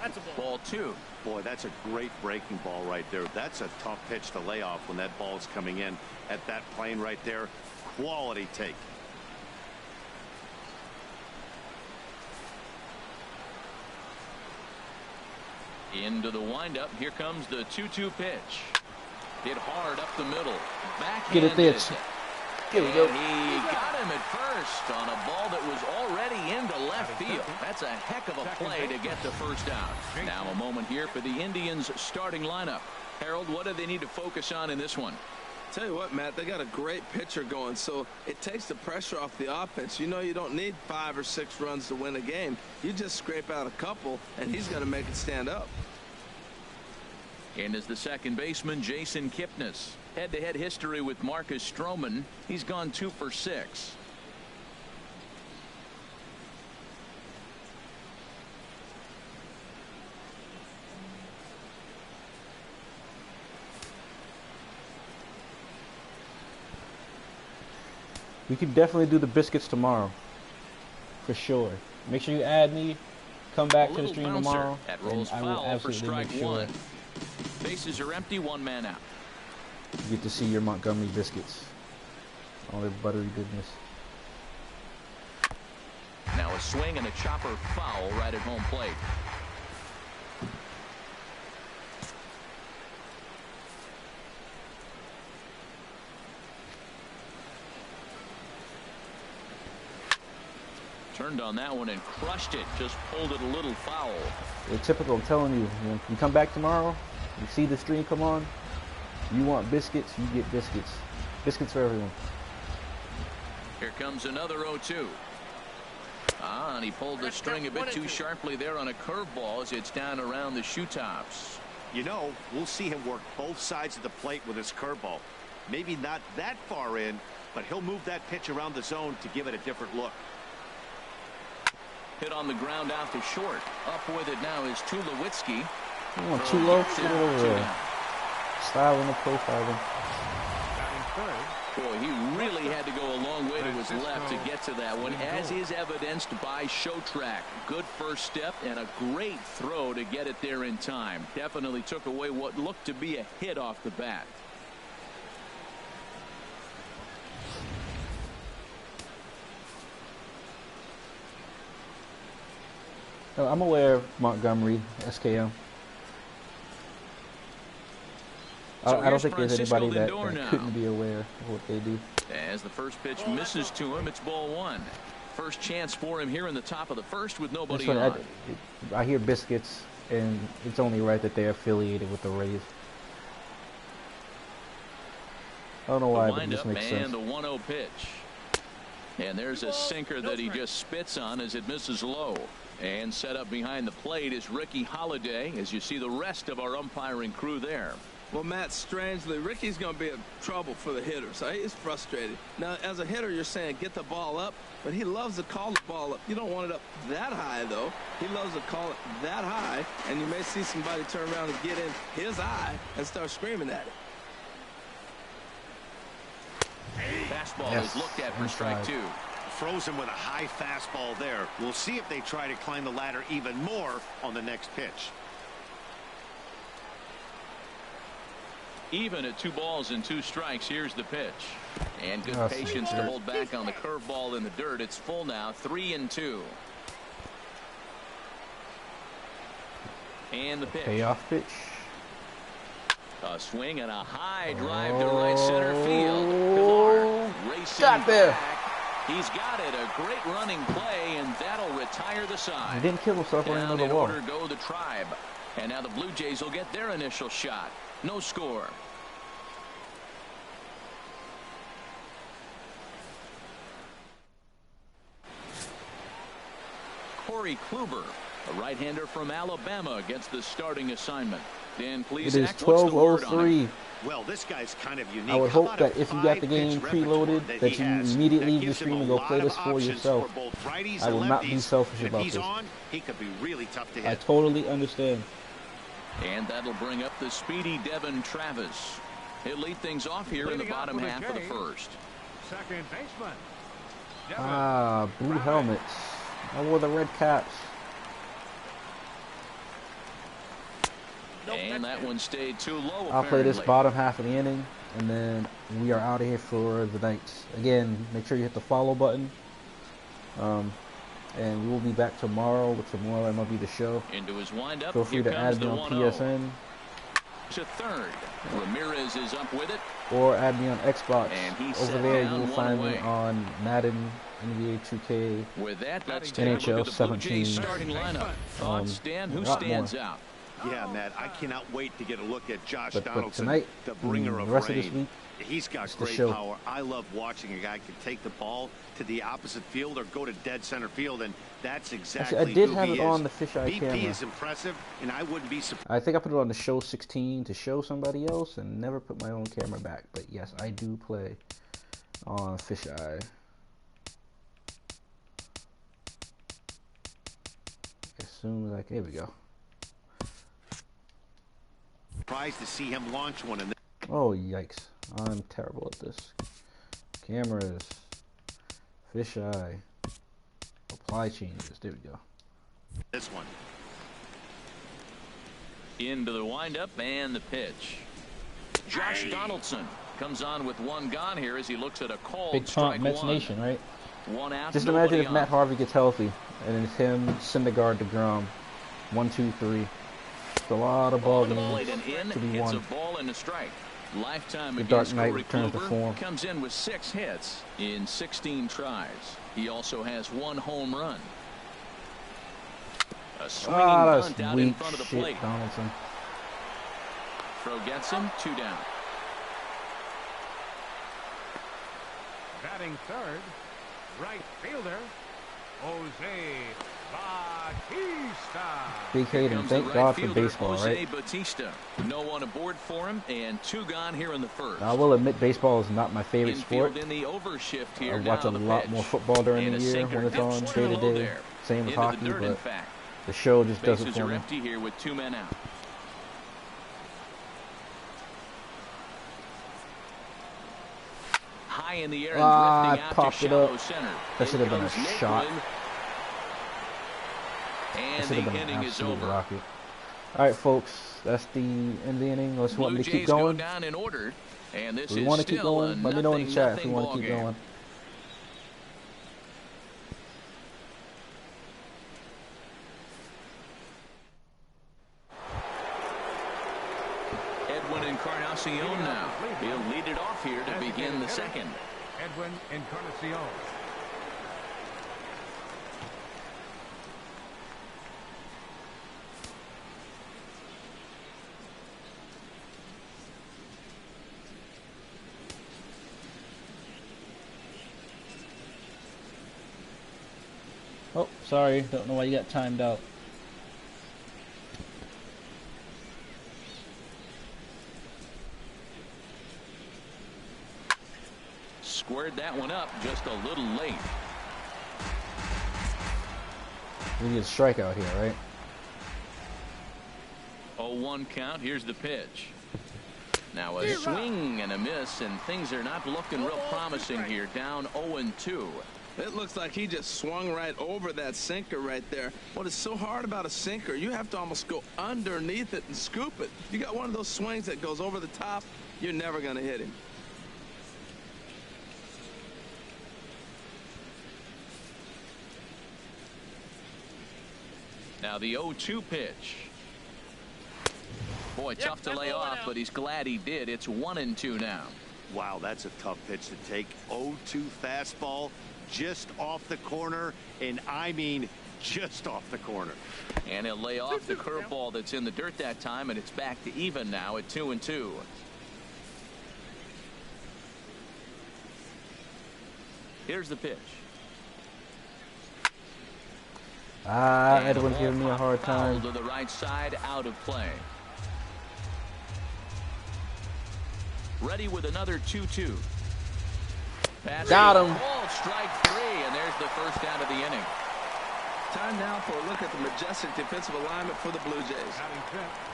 Speaker 1: That's a ball 2.
Speaker 2: Boy, that's a great breaking ball right there. That's a tough pitch to lay off when that ball's coming in at that plane right there. Quality take.
Speaker 1: Into the windup. Here comes the 2-2 pitch. Hit hard up the middle.
Speaker 5: Get it there.
Speaker 1: Backhanded.
Speaker 5: Here we go.
Speaker 1: And he got him at first on a ball that was already into left field. That's a heck of a play to get the first out. Now a moment here for the Indians starting lineup. Harold, what do they need to focus on in this one?
Speaker 3: Tell you what, Matt, they got a great pitcher going, so it takes the pressure off the offense. You know you don't need 5 or 6 runs to win a game. You just scrape out a couple, and he's going to make it stand up.
Speaker 1: And as the second baseman, Jason Kipnis. Head-to-head history with Marcus Stroman. He's gone 2 for 6.
Speaker 5: We can definitely do the biscuits tomorrow. For sure. Make sure you add me. Come back to the stream tomorrow.
Speaker 1: That rolls
Speaker 5: and I will
Speaker 1: foul for
Speaker 5: absolutely
Speaker 1: strike
Speaker 5: make sure
Speaker 1: 1. Bases are empty, 1 man out.
Speaker 5: you get to see your Montgomery biscuits. All their buttery goodness.
Speaker 1: Now a swing and a chopper foul right at home plate. Turned on that one and crushed it. Just pulled it a little foul.
Speaker 5: They're typical. I'm telling you, when you come back tomorrow, you see the stream come on, you want biscuits, you get biscuits. Biscuits for everyone.
Speaker 1: Here comes another 0-2. And he pulled the string a bit too sharply there on a curveball as it's down around the shoe tops.
Speaker 2: You know, we'll see him work both sides of the plate with his curveball. Maybe not that far in, but he'll move that pitch around the zone to give it a different look.
Speaker 1: Hit on the ground out to short. Up with it now is Tulowitzki.
Speaker 5: You want too low? Get it over there. Styling and profiling.
Speaker 1: Boy, he really had to go a long way to his left to get to that one, as is evidenced by Showtrack. Good first step and a great throw to get it there in time. Definitely took away what looked to be a hit off the bat.
Speaker 5: I'm aware of Montgomery, SKM. I don't think there's anybody that couldn't be aware of what they do.
Speaker 1: As the first pitch misses to him, it's ball 1. First chance for him here in the top of the first with nobody on.
Speaker 5: I hear biscuits, and it's only right that they're affiliated with the Rays. I don't know why, but it just makes sense.
Speaker 1: And the 1-0 pitch. And there's a sinker that he just spits on as it misses low. And set up behind the plate is Ricky Holiday, as you see the rest of our umpiring crew there.
Speaker 3: Well, Matt, strangely, Ricky's going to be in trouble for the hitter, so he's frustrated. Now, as a hitter, you're saying get the ball up, but he loves to call the ball up. You don't want it up that high, though. He loves to call it that high, and you may see somebody turn around and get in his eye and start screaming at it.
Speaker 1: Fastball is looked at for strike 2.
Speaker 2: Frozen with a high fastball there. We'll see if they try to climb the ladder even more on the next pitch.
Speaker 1: Even at 2 balls and 2 strikes. Here's the pitch. And good patience to hold back on the curveball in the dirt. It's full now, 3-2. And the pitch.
Speaker 5: Payoff pitch.
Speaker 1: A swing and a high drive to right center field. Pilar racing
Speaker 5: Got there.
Speaker 1: back. He's got it. A great running play, and that'll retire the side.
Speaker 5: He didn't kill himself running
Speaker 1: Down
Speaker 5: into
Speaker 1: in
Speaker 5: the wall.
Speaker 1: order go the Tribe. And now the Blue Jays will get their initial shot. No score. Corey Kluber, a right-hander from Alabama, gets the starting assignment. Dan, please.
Speaker 5: It is
Speaker 1: Zach, what's the word on him?
Speaker 5: 12:03.
Speaker 2: Well, this guy's kind of unique.
Speaker 5: I would
Speaker 2: How
Speaker 5: hope
Speaker 2: about
Speaker 5: that
Speaker 2: a
Speaker 5: if you got the
Speaker 2: 5-pitch
Speaker 5: game preloaded,
Speaker 2: repertoire
Speaker 5: that
Speaker 2: he
Speaker 5: you
Speaker 2: has?
Speaker 5: immediately
Speaker 2: That
Speaker 5: leave the
Speaker 2: gives him
Speaker 5: stream
Speaker 2: a
Speaker 5: and go
Speaker 2: lot
Speaker 5: play
Speaker 2: of
Speaker 5: this for
Speaker 2: options
Speaker 5: yourself.
Speaker 2: for both righties
Speaker 5: I
Speaker 2: and
Speaker 5: will not be
Speaker 2: lefties.
Speaker 5: selfish
Speaker 2: And if
Speaker 5: about
Speaker 2: he's
Speaker 5: this.
Speaker 2: on, he could be really tough to
Speaker 5: I
Speaker 2: hit.
Speaker 5: totally understand.
Speaker 1: And that'll bring up the speedy Devin Travis. He'll lead things off here in the
Speaker 4: Leading off
Speaker 1: bottom
Speaker 4: for the
Speaker 1: half of the
Speaker 4: Jays.
Speaker 1: first.
Speaker 4: Second baseman. Devin
Speaker 5: Ah, blue
Speaker 4: Travis.
Speaker 5: helmets. I wore the red caps.
Speaker 1: And that one stayed too low.
Speaker 5: I'll play this
Speaker 1: apparently.
Speaker 5: bottom half of the inning, and then we are out of here for the night. Again, make sure you hit the follow button. And we will be back tomorrow with some more MLB The Show.
Speaker 1: Into his windup.
Speaker 5: Feel free
Speaker 1: Here
Speaker 5: to
Speaker 1: comes
Speaker 5: add me
Speaker 1: the
Speaker 5: on
Speaker 1: 1-0.
Speaker 5: PSN
Speaker 1: To third. Ramirez is up with it.
Speaker 5: or add me on Xbox.
Speaker 1: And he's
Speaker 5: Over
Speaker 1: set
Speaker 5: there,
Speaker 1: down
Speaker 5: you will
Speaker 1: one
Speaker 5: find
Speaker 1: away.
Speaker 5: me on Madden, NBA 2K.
Speaker 1: With that, let's take a
Speaker 5: NHL
Speaker 1: look at the Blue Jays
Speaker 5: 17.
Speaker 1: starting lineup. Thoughts, Dan? Who
Speaker 5: a lot
Speaker 1: stands
Speaker 5: more.
Speaker 1: out?
Speaker 2: Yeah, Matt, I cannot wait to get a look at Josh
Speaker 5: But
Speaker 2: Donaldson,
Speaker 5: tonight,
Speaker 2: the bringer
Speaker 5: the
Speaker 2: of
Speaker 5: rest
Speaker 2: rain.
Speaker 5: of this week,
Speaker 2: He's got
Speaker 5: it's the
Speaker 2: great
Speaker 5: show.
Speaker 2: power. I love watching a guy can take the ball to the opposite field or go to dead center field, and that's exactly
Speaker 5: I did
Speaker 2: who
Speaker 5: have
Speaker 2: he
Speaker 5: it
Speaker 2: is.
Speaker 5: on the fisheye
Speaker 2: BP
Speaker 5: camera.
Speaker 2: is impressive, and I wouldn't be surprised.
Speaker 5: I think I put it on the show 16 to show somebody else and never put my own camera back. But yes, I do play on fisheye. As soon as I can, here we go.
Speaker 2: Surprised to see him launch one in
Speaker 5: Oh, yikes. I'm terrible at this. Cameras. Fisheye. Apply changes. There we go.
Speaker 2: this one.
Speaker 1: Into the windup and the pitch. Josh Donaldson comes on with one gone here as he looks at a called
Speaker 5: Big
Speaker 1: strike
Speaker 5: pump, Mets
Speaker 1: one.
Speaker 5: Nation, right?
Speaker 1: One out.
Speaker 5: Just
Speaker 1: nobody
Speaker 5: imagine if
Speaker 1: on.
Speaker 5: Matt Harvey gets healthy and it's him, Syndergaard, DeGrom. 1, 2, 3. It's a lot of ball
Speaker 1: Ball played
Speaker 5: games
Speaker 1: and in.
Speaker 5: to be
Speaker 1: It's
Speaker 5: won.
Speaker 1: a ball and a strike. Lifetime
Speaker 5: The Dark
Speaker 1: against
Speaker 5: Knight
Speaker 1: Corey
Speaker 5: returns to
Speaker 1: Kluber
Speaker 5: form.
Speaker 1: comes in with 6 hits in 16 tries. He also has 1 home run. A swinging
Speaker 5: Ah,
Speaker 1: bunt
Speaker 5: that's
Speaker 1: out in
Speaker 5: weak
Speaker 1: front of the
Speaker 5: shit,
Speaker 1: plate.
Speaker 5: Donaldson.
Speaker 1: Throw gets him. 2 down.
Speaker 4: Batting third, right fielder, Jose Bautista.
Speaker 5: Big Hayden,
Speaker 1: Comes the
Speaker 5: thank
Speaker 1: right
Speaker 5: God for
Speaker 1: fielder,
Speaker 5: baseball,
Speaker 1: Jose
Speaker 5: right?
Speaker 1: Bautista. No one aboard for him, and 2 gone here in the first.
Speaker 5: I will admit baseball is not my favorite sport.
Speaker 1: Infield in the overshift
Speaker 5: I
Speaker 1: here.
Speaker 5: watch
Speaker 1: now
Speaker 5: a
Speaker 1: the
Speaker 5: lot
Speaker 1: pitch.
Speaker 5: more football during
Speaker 1: And
Speaker 5: the
Speaker 1: a
Speaker 5: year
Speaker 1: sinker
Speaker 5: when it's
Speaker 1: dips
Speaker 5: on
Speaker 1: too
Speaker 5: day to
Speaker 1: low
Speaker 5: day.
Speaker 1: there.
Speaker 5: Same with
Speaker 1: Into the
Speaker 5: hockey,
Speaker 1: dirt, in
Speaker 5: but
Speaker 1: fact.
Speaker 5: the show just does it
Speaker 1: Bases
Speaker 5: for
Speaker 1: are
Speaker 5: me.
Speaker 1: empty here with 2 men out. High in the air and drifting out
Speaker 5: popped
Speaker 1: to
Speaker 5: it
Speaker 1: shallow
Speaker 5: up.
Speaker 1: center.
Speaker 5: That should have
Speaker 1: In
Speaker 5: been a
Speaker 1: comes
Speaker 5: shot.
Speaker 1: Lakeland.
Speaker 5: That
Speaker 1: And
Speaker 5: should have
Speaker 1: the
Speaker 5: been an
Speaker 1: inning is
Speaker 5: absolute
Speaker 1: over.
Speaker 5: rocket. All right, folks, that's the end of the inning. Let's want
Speaker 1: Blue
Speaker 5: me to
Speaker 1: Jays
Speaker 5: keep
Speaker 1: go
Speaker 5: going.
Speaker 1: down in order, and this
Speaker 5: We
Speaker 1: is
Speaker 5: want to keep
Speaker 1: still a
Speaker 5: going. Let me know in the chat if you
Speaker 1: nothing
Speaker 5: want to keep
Speaker 1: ball game.
Speaker 5: going.
Speaker 1: Edwin Encarnacion now. He'll lead it off here to begin the second.
Speaker 4: Edwin Encarnacion.
Speaker 5: Oh, sorry. Don't know why you got timed out.
Speaker 1: squared that one up just a little late.
Speaker 5: We need a strikeout here, right?
Speaker 1: 0-1 count. Here's the pitch. Now a swing and a miss, and things are not looking real promising here. Down 0-2.
Speaker 3: It looks like he just swung right over that sinker right there. What is so hard about a sinker, you have to almost go underneath it and scoop it. You got one of those swings that goes over the top, you're never going to hit him.
Speaker 1: Now the 0-2 pitch. Boy, tough to lay off, but he's glad he did. It's 1-2 now.
Speaker 2: Wow, that's a tough pitch to take. 0-2 fastball just off the corner, and I mean just off the corner.
Speaker 1: And he'll lay off the curveball that's in the dirt that time, and it's back to even now at 2-2. Here's the pitch.
Speaker 5: Edwin's giving me a hard time.
Speaker 1: To the right side, out of play. Ready with another 2-2.
Speaker 5: Got him.
Speaker 1: Ball, strike 3, and there's the first out of the inning.
Speaker 3: Time now for a look at the majestic defensive alignment for the Blue Jays.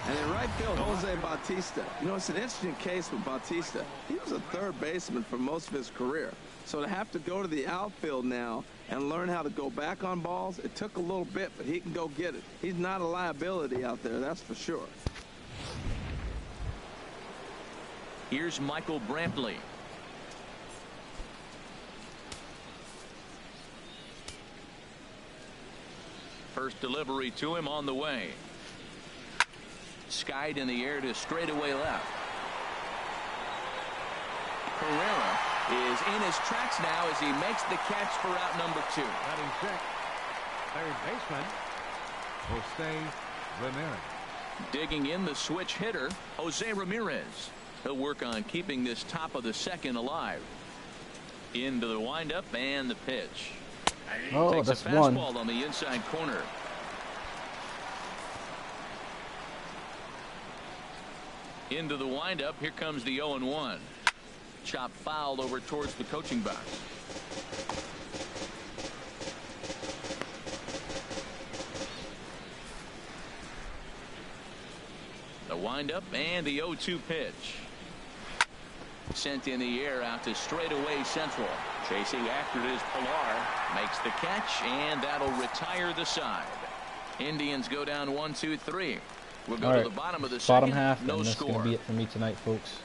Speaker 3: And in right field, Jose Bautista. You know, it's an interesting case with Bautista. He was a third baseman for most of his career. So to have to go to the outfield now and learn how to go back on balls, it took a little bit, but he can go get it. He's not a liability out there, that's for sure.
Speaker 1: Here's Michael Brantley. First delivery to him on the way. Skied in the air to straightaway left. Pereira is in his tracks now as he makes the catch for out number 2.
Speaker 4: Batting check. Third baseman will stay Ramirez.
Speaker 1: Digging in the switch hitter, Jose Ramirez. He'll work on keeping this top of the second alive. Into the windup and the pitch.
Speaker 5: Oh,
Speaker 1: Takes
Speaker 5: that's
Speaker 1: a fastball
Speaker 5: one.
Speaker 1: on the inside corner. Into the windup. Here comes the 0-1. Chop foul over towards the coaching box. The windup and the 0-2 pitch. Sent in the air out to straightaway central. Chasing after it is Pilar. Makes the catch, and that'll retire the side. Indians go down 1-2-3. We'll go to the bottom of the second.
Speaker 5: Bottom half,
Speaker 1: no
Speaker 5: and that's
Speaker 1: score.
Speaker 5: going to be it for me tonight, folks.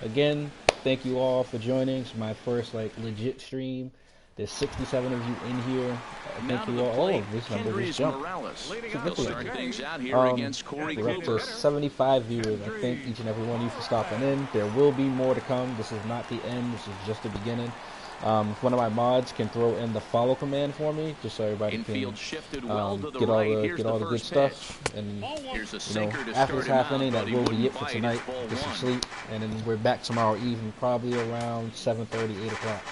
Speaker 5: Again, thank you all for joining. It's my first, legit stream. There's 67 of you in here. Thank you all. Oh, this number just jumped.
Speaker 1: Morales.
Speaker 4: Leading
Speaker 1: He'll
Speaker 4: off the
Speaker 1: start
Speaker 4: game.
Speaker 1: things out here against Corey
Speaker 5: We're up
Speaker 1: Kluber.
Speaker 5: to 75 viewers. I thank each and every one of you for stopping in. There will be more to come. This is not the end. This is just the beginning. If one of my mods can throw in the follow command for me, just so everybody
Speaker 1: Infield
Speaker 5: can
Speaker 1: shifted well to the
Speaker 5: get all
Speaker 1: right.
Speaker 5: the
Speaker 1: Here's
Speaker 5: get all the good
Speaker 1: first
Speaker 5: stuff.
Speaker 1: pitch.
Speaker 5: And
Speaker 1: Here's a
Speaker 5: you
Speaker 1: sinker
Speaker 5: know,
Speaker 1: to
Speaker 5: after
Speaker 1: start
Speaker 5: it's
Speaker 1: him out,
Speaker 5: happening,
Speaker 1: but
Speaker 5: that
Speaker 1: he
Speaker 5: will be
Speaker 1: wouldn't
Speaker 5: it for
Speaker 1: bite.
Speaker 5: tonight.
Speaker 1: It's ball
Speaker 5: Get some
Speaker 1: one.
Speaker 5: sleep, and then we're back tomorrow evening, probably around 7:30, 8 o'clock.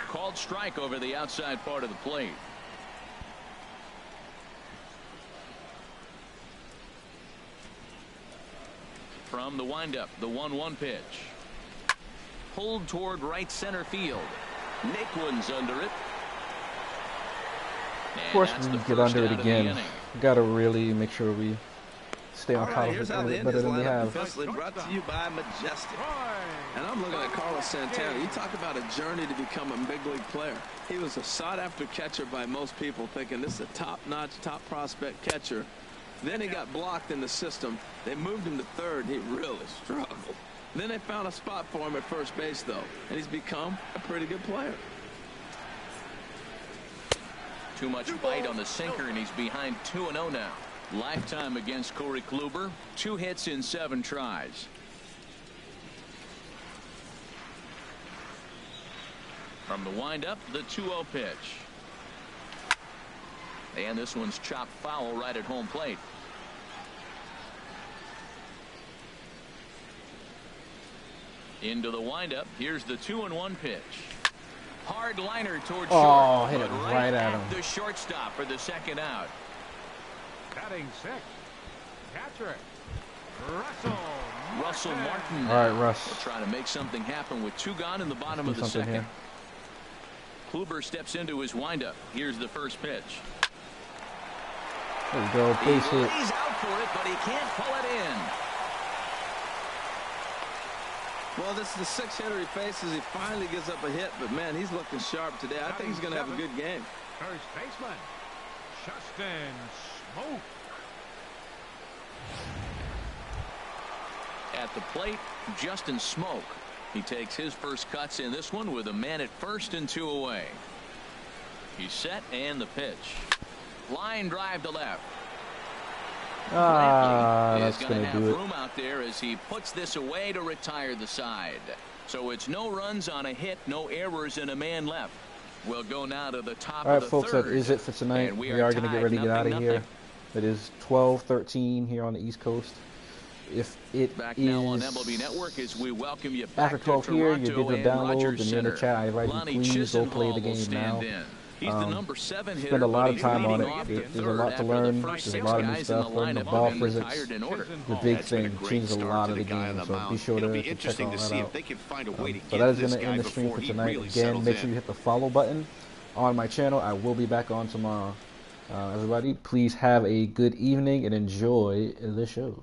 Speaker 1: Called strike over the outside part of the plate. From the windup, the 1-1 pitch. Pulled toward right center field. Naquin's under it.
Speaker 5: Of course, we get under it again. Got to really make sure we stay on
Speaker 3: All
Speaker 5: top
Speaker 3: right,
Speaker 5: of
Speaker 3: here's
Speaker 5: it a
Speaker 3: how the
Speaker 5: little bit better
Speaker 3: Indians
Speaker 5: than we
Speaker 3: line up
Speaker 5: have.
Speaker 3: defensively, brought to you by Majestic. And I'm looking at Carlos Santana. You talk about a journey to become a big league player. He was a sought-after catcher by most people, thinking this is a top-notch, top prospect catcher. Then he got blocked in the system. They moved him to third. He really struggled. Then they found a spot for him at first base, though, and he's become a pretty good player.
Speaker 1: Too much bite on the sinker, and he's behind 2-0 now. Lifetime against Corey Kluber. 2 hits in 7 tries. From the windup, the 2-0 pitch. And this one's chopped foul right at home plate. Into the windup. Here's the 2-1 pitch. Hard liner towards short.
Speaker 5: Oh, hit it
Speaker 1: but
Speaker 5: right at him.
Speaker 1: The shortstop for the second out.
Speaker 4: Batting sixth, catcher
Speaker 1: Russell Martin.
Speaker 5: All right, Russ.
Speaker 1: Will try to make something happen with 2 gone in the bottom of the second.
Speaker 5: Here.
Speaker 1: Kluber steps into his windup. Here's the first pitch.
Speaker 5: There we go. Base hit.
Speaker 1: He's out for it, but he can't pull it in.
Speaker 3: Well, this is the 6th hitter he faces. He finally gets up a hit, but man, he's looking sharp today. I think he's going to have a good game.
Speaker 4: First baseman, Justin Smoak.
Speaker 1: At the plate, Justin Smoak. He takes his first cuts in this one with a man at first and 2 away. He's set and the pitch. Line drive to left.
Speaker 5: That's
Speaker 1: going to have
Speaker 5: do it.
Speaker 1: room out there as he puts this away to retire the side. So it's no runs on a hit, no errors, and a man left. We'll go now to the top
Speaker 5: All right,
Speaker 1: of the
Speaker 5: folks,
Speaker 1: third.
Speaker 5: that is it for tonight.
Speaker 1: And
Speaker 5: We are going to get ready to get out of here. It is 12:13 here on the East Coast. If it
Speaker 1: back
Speaker 5: is
Speaker 1: now on MLB Network as we welcome you back
Speaker 5: after 12
Speaker 1: to
Speaker 5: here,
Speaker 1: Toronto
Speaker 5: you did your
Speaker 1: and
Speaker 5: download,
Speaker 1: Rogers
Speaker 5: and you're in the
Speaker 1: Center.
Speaker 5: chat. I invite you,
Speaker 1: Lonnie
Speaker 5: please go play
Speaker 1: Chisenhall
Speaker 5: the
Speaker 1: will
Speaker 5: game now.
Speaker 1: stand in. He's the number 7 hitter.
Speaker 5: Spend a lot
Speaker 1: but
Speaker 5: of
Speaker 1: he's
Speaker 5: time on
Speaker 1: leading
Speaker 5: it.
Speaker 1: off the
Speaker 5: There's a
Speaker 1: third
Speaker 5: lot to
Speaker 1: after
Speaker 5: learn.
Speaker 1: the first
Speaker 5: There's a
Speaker 1: 6
Speaker 5: lot of new
Speaker 1: guys in
Speaker 5: stuff.
Speaker 1: the
Speaker 5: Learn the
Speaker 1: lineup
Speaker 5: ball
Speaker 1: have been
Speaker 5: physics.
Speaker 1: retired in order.
Speaker 5: The big
Speaker 2: That's been a
Speaker 5: thing
Speaker 2: great
Speaker 5: changes a
Speaker 2: start
Speaker 5: lot
Speaker 2: to
Speaker 5: of the
Speaker 2: guy on
Speaker 5: game,
Speaker 2: the
Speaker 5: so be
Speaker 2: mound.
Speaker 5: sure
Speaker 2: It'll be
Speaker 5: to check
Speaker 2: interesting
Speaker 5: all
Speaker 2: to
Speaker 5: that
Speaker 2: see
Speaker 5: out.
Speaker 2: if they can find a way to
Speaker 5: So
Speaker 2: get
Speaker 5: that is
Speaker 2: this
Speaker 5: going to
Speaker 2: guy
Speaker 5: end the stream
Speaker 2: before
Speaker 5: for
Speaker 2: he
Speaker 5: tonight.
Speaker 2: really
Speaker 5: Again,
Speaker 2: settles
Speaker 5: make sure
Speaker 2: in.
Speaker 5: you hit the follow button on my channel. I will be back on tomorrow. Everybody, please have a good evening and enjoy the show.